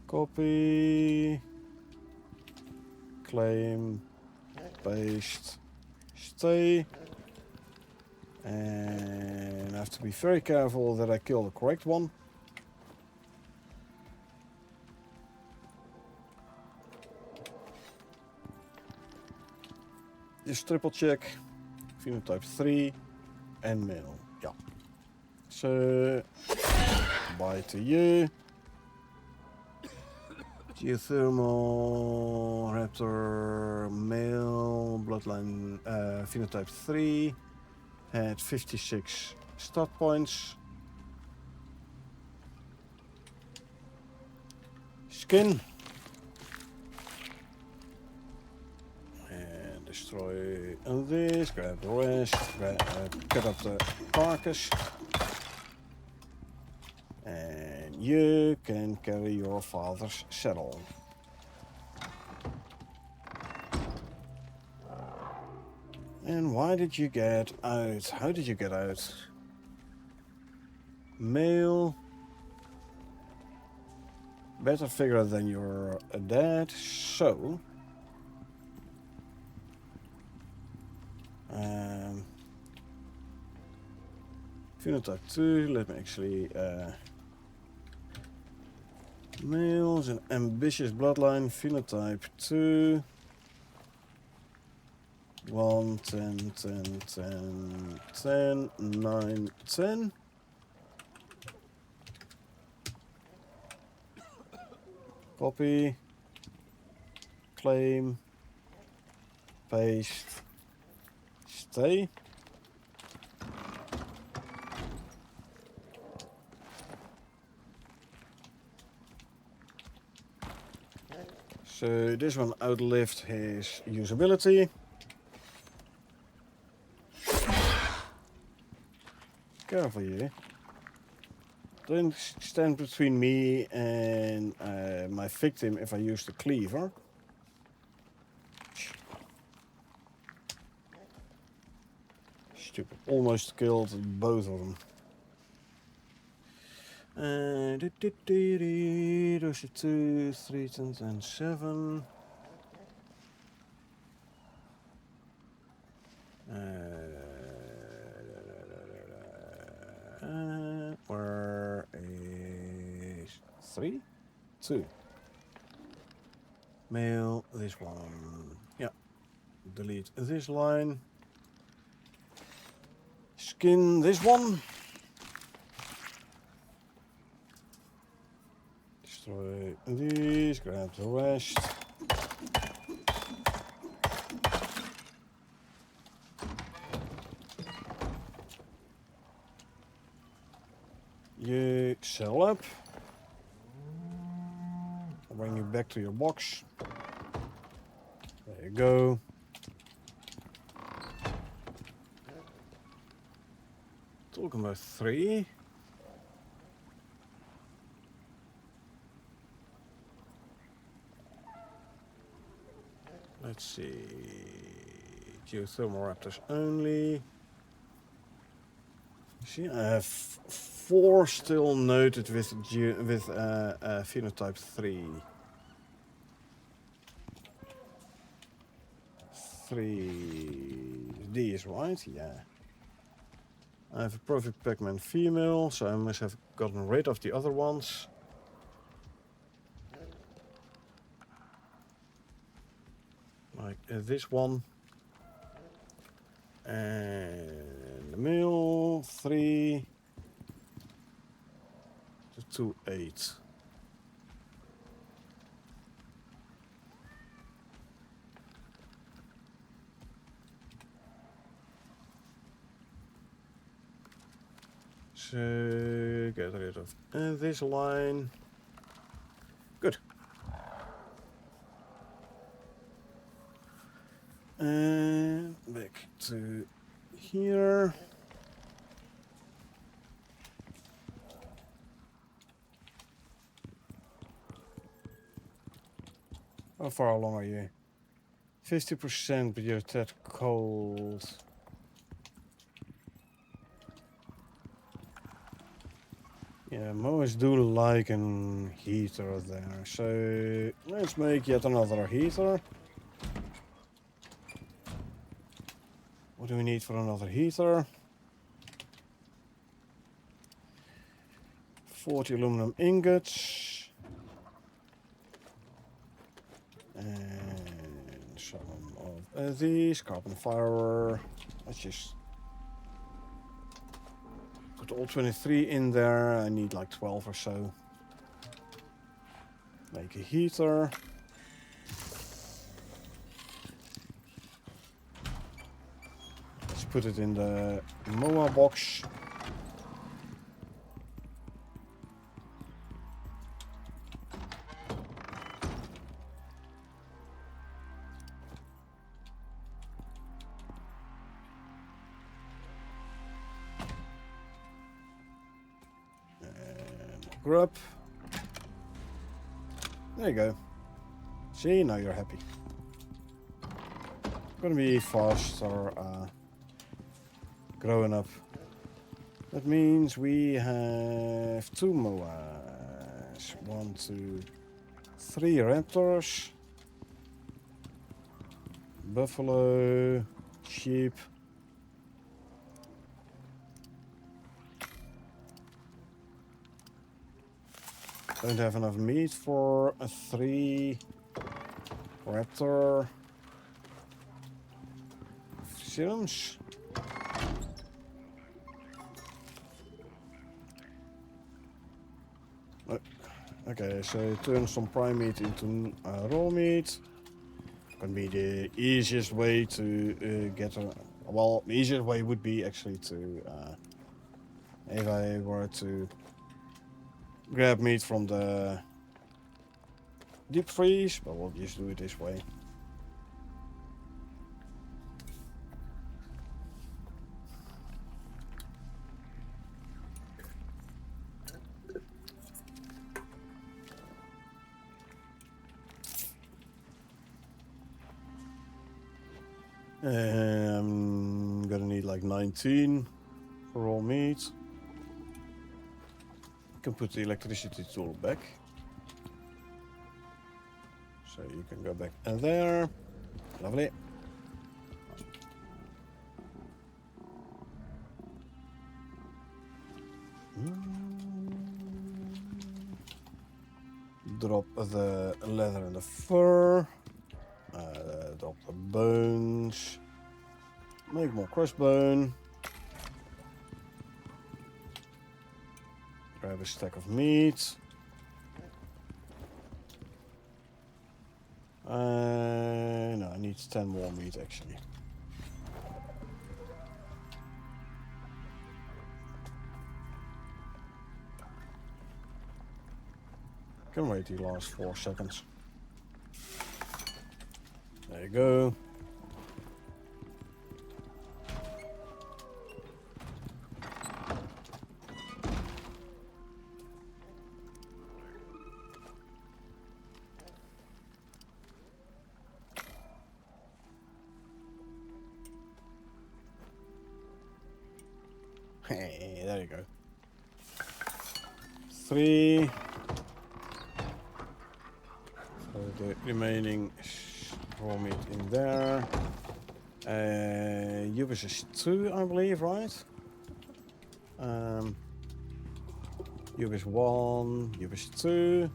Copy, claim, paste, stay, and I have to be very careful that I kill the correct one. Just triple check, phenotype 3 and male, yeah. So, bye to you. Geothermal, raptor, male, bloodline, phenotype 3, had 56 start points. Skin. And destroy this, grab the rest, cut up the carcass. And you can carry your father's saddle. And why did you get out? How did you get out? Male. Better figure than your dad, so... phenotype 2, let me actually... Males, an ambitious bloodline, phenotype 2. 1, 10, 10, 10, 10, 9, 10. Copy. Claim. Paste. Stay. So this one outlived his usability. Careful you. Don't stand between me and my victim if I use the cleaver. Stupid. Almost killed both of them. Those are 2, 3, 10, and 7. Where is 3? 2. Mail this one. Yeah. Delete this line. Skin this one. Destroy these, grab the rest. sell up. I'll bring you back to your box. There you go. Talking about 3. Let's see. Geothermal raptors only. See, I have 4 still noted with phenotype 3. 3 D is right, yeah. I have a perfect Pac-Man female, so I must have gotten rid of the other ones. Like this one. And the male 3 to 8. So get rid of this line. Good. And back to here. How far along are you? 50%, but you're that cold. Yeah, mowers do like a heater there, so let's make yet another heater. What do we need for another heater? 40 aluminum ingots. And some of these, carbon fiber. Let's just put all 23 in there. I need like 12 or so. Make a heater. Let's put it in the MOA box. Grub. There you go. See, now you're happy. Gonna be faster growing up. That means we have 2 moas. 1, 2, 3 raptors. Buffalo. Sheep. Don't have enough meat for a 3 raptor serums. Okay, so turn some prime meat into raw meat. Can be the easiest way to get a. Well, the easiest way would be actually to, if I were to grab meat from the deep freeze, but we'll just do it this way. I'm gonna need like 19 for raw meat. Can put the electricity tool back. So you can go back there. Lovely. Drop the leather and the fur. Drop the bones. Make more crossbone. Grab a stack of meat. No, I need 10 more meat actually. can wait the last 4 seconds. There you go. Hey, there you go. 3. So the remaining raw meat in there. Ubis is 2, I believe, right? Ubis 1, Ubis 2.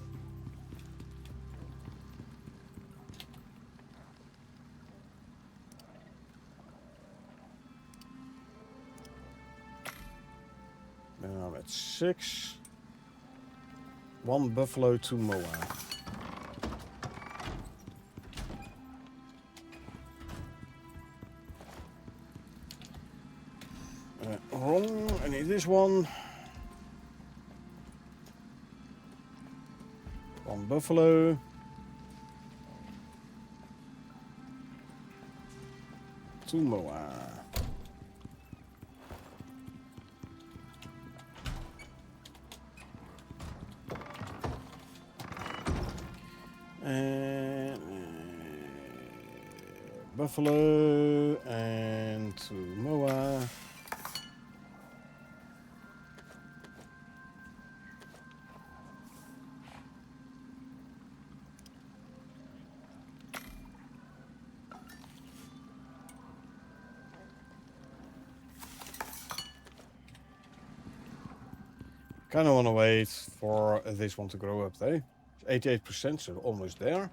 Now I'm at 6. 1 buffalo, 2 moa. Wrong, I need this one. 1 buffalo. 2 moa. And buffalo and 2 moa. Kind of want to wait for this one to grow up though. 88%, so almost there.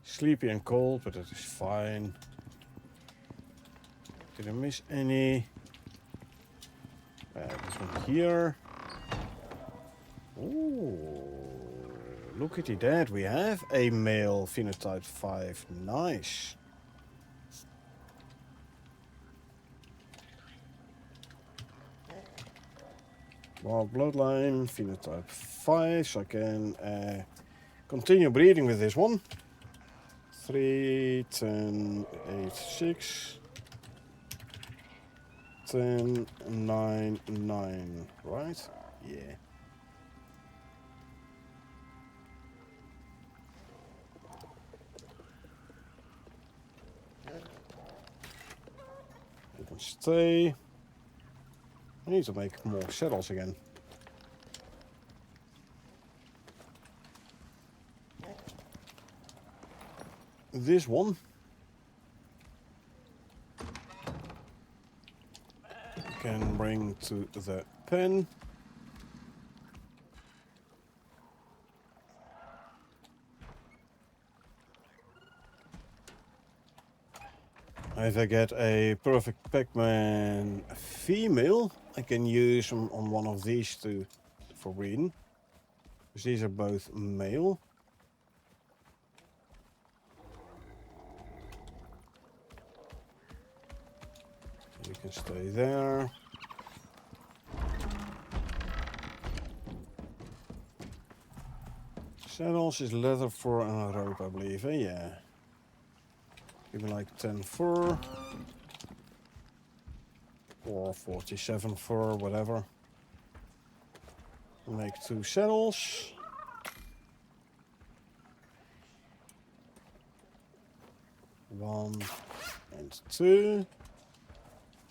Sleepy and cold, but that is fine. Did I miss any? This one here. Ooh, look at that. We have a male phenotype 5. Nice. Well, bloodline, phenotype 5, so I can continue breeding with this one. 3, 10, 8, 6, 10, 9, 9, right? Yeah. You can stay. I need to make more saddles again. This one can bring to the pen. If I get a perfect Pac-Man female, I can use them on one of these two for breeding. Because these are both male. You can stay there. Saddles is leather, fur and a rope, I believe. Yeah. Give me like 10 fur. Or 47 fur, whatever. Make 2 saddles. One and 2.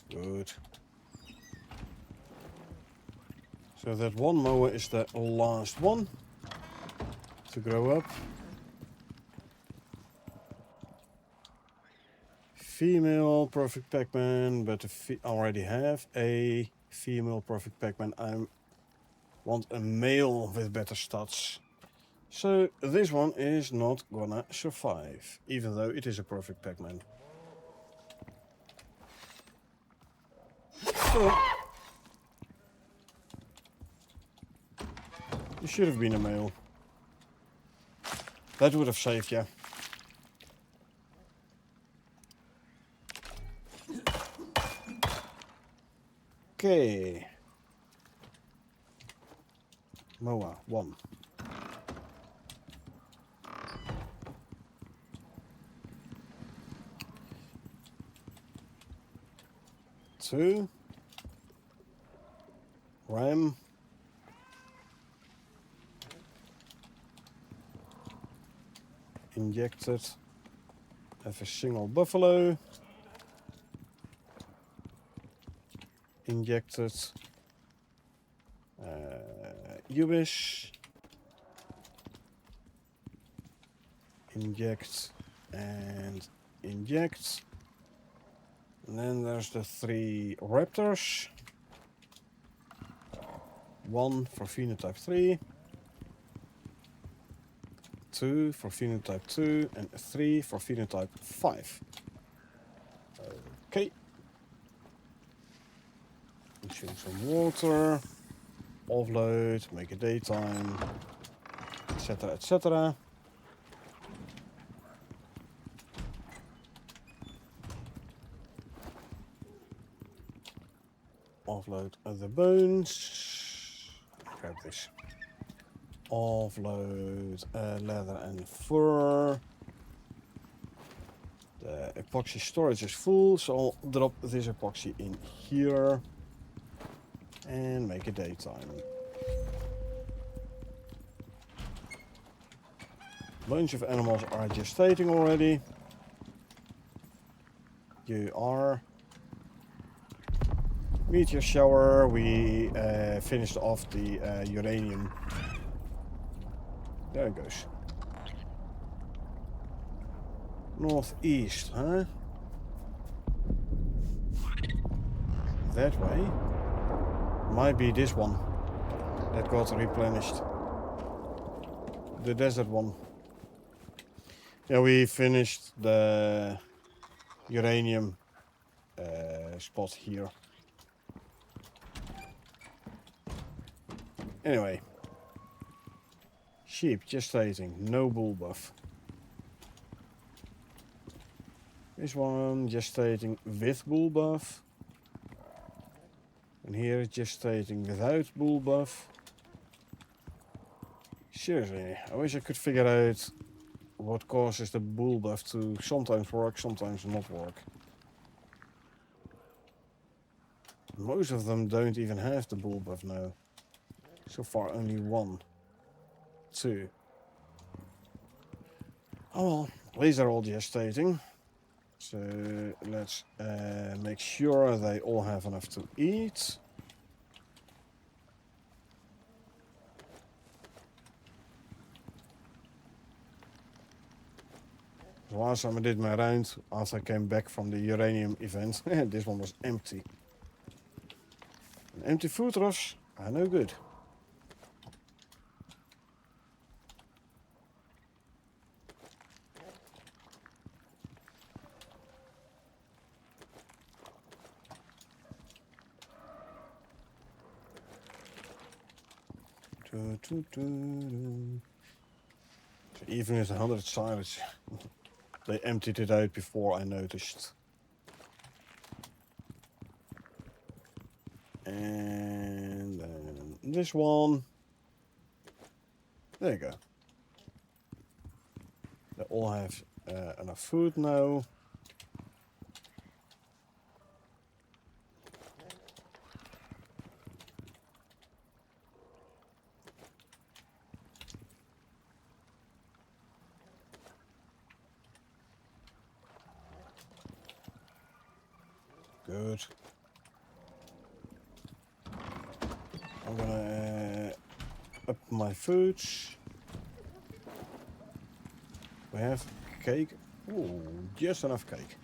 Good. So that one mower is the last one to grow up. Female perfect Pac-Man, but I already have a female perfect Pac-Man. I want a male with better stats. So this one is not gonna survive, even though it is a perfect Pac-Man. So, you should have been a male. That would have saved you. Okay. Moa, 1. 2. Ram. Injected. Have a single buffalo. Injected. Ubis. Inject and inject. And then there's the 3 raptors. 1 for phenotype 3. 2 for phenotype 2 and 3 for phenotype 5. Okay. Consume some water. Offload, make it daytime, etc. etc. Offload the bones. Grab this. Offload leather and fur. The epoxy storage is full, so I'll drop this epoxy in here and make it daytime. Bunch of animals are gestating already. You are. Meteor shower. We finished off the uranium. There it goes. Northeast, huh? That way. Might be this one that got replenished. The desert one. Yeah, we finished the uranium spot here. Anyway. Sheep gestating, no bull buff. This one gestating with bull buff. And here gestating without bull buff. Seriously, I wish I could figure out what causes the bull buff to sometimes work, sometimes not work. Most of them don't even have the bull buff now. So far only 1. 2. Oh well, these are all gestating. So let's make sure they all have enough to eat. The last time I did my round, after I came back from the uranium event, this one was empty. And empty food troughs are no good. So even with 100 silage, they emptied it out before I noticed. And then this one. There you go. They all have enough food now. Good. I'm gonna up my foods. We have cake. Ooh, just enough cake.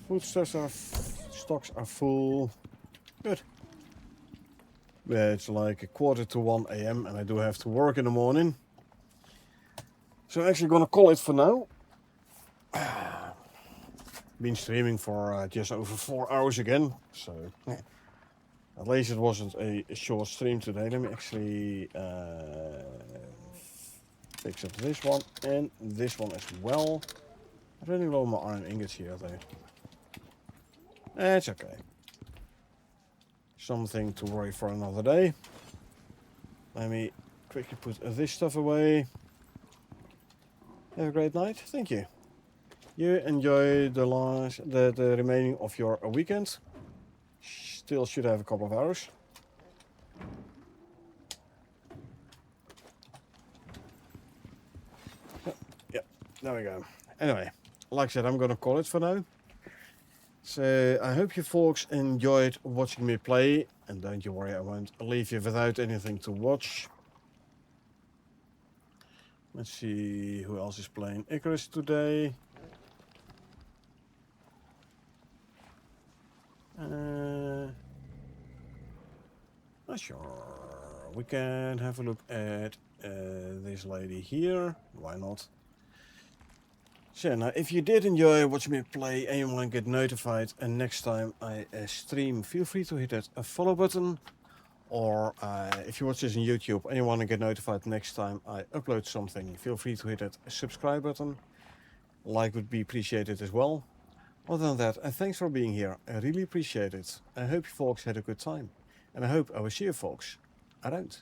Food stocks are full. Good. Yeah, it's like 1:45 AM and I do have to work in the morning. So I'm actually gonna call it for now. Been streaming for just over 4 hours again, so at least it wasn't a short stream today. Let me actually fix up this one and this one as well. I'm running low on my iron ingots here though. It's okay. Something to worry for another day. Let me quickly put this stuff away. Have a great night. Thank you. You enjoy the remaining of your weekend. Still should have a couple of hours. Yep, there we go. Anyway, like I said, I'm gonna call it for now. So I hope you folks enjoyed watching me play, and don't you worry, I won't leave you without anything to watch. Let's see who else is playing Icarus today. Sure, we can have a look at this lady here. Why not? So now, if you did enjoy watching me play and you want to get notified, and next time I stream, feel free to hit that follow button. Or if you watch this on YouTube and you want to get notified next time I upload something, feel free to hit that subscribe button. Like would be appreciated as well. Other than that, thanks for being here. I really appreciate it. I hope you folks had a good time. And I hope I will see you folks around.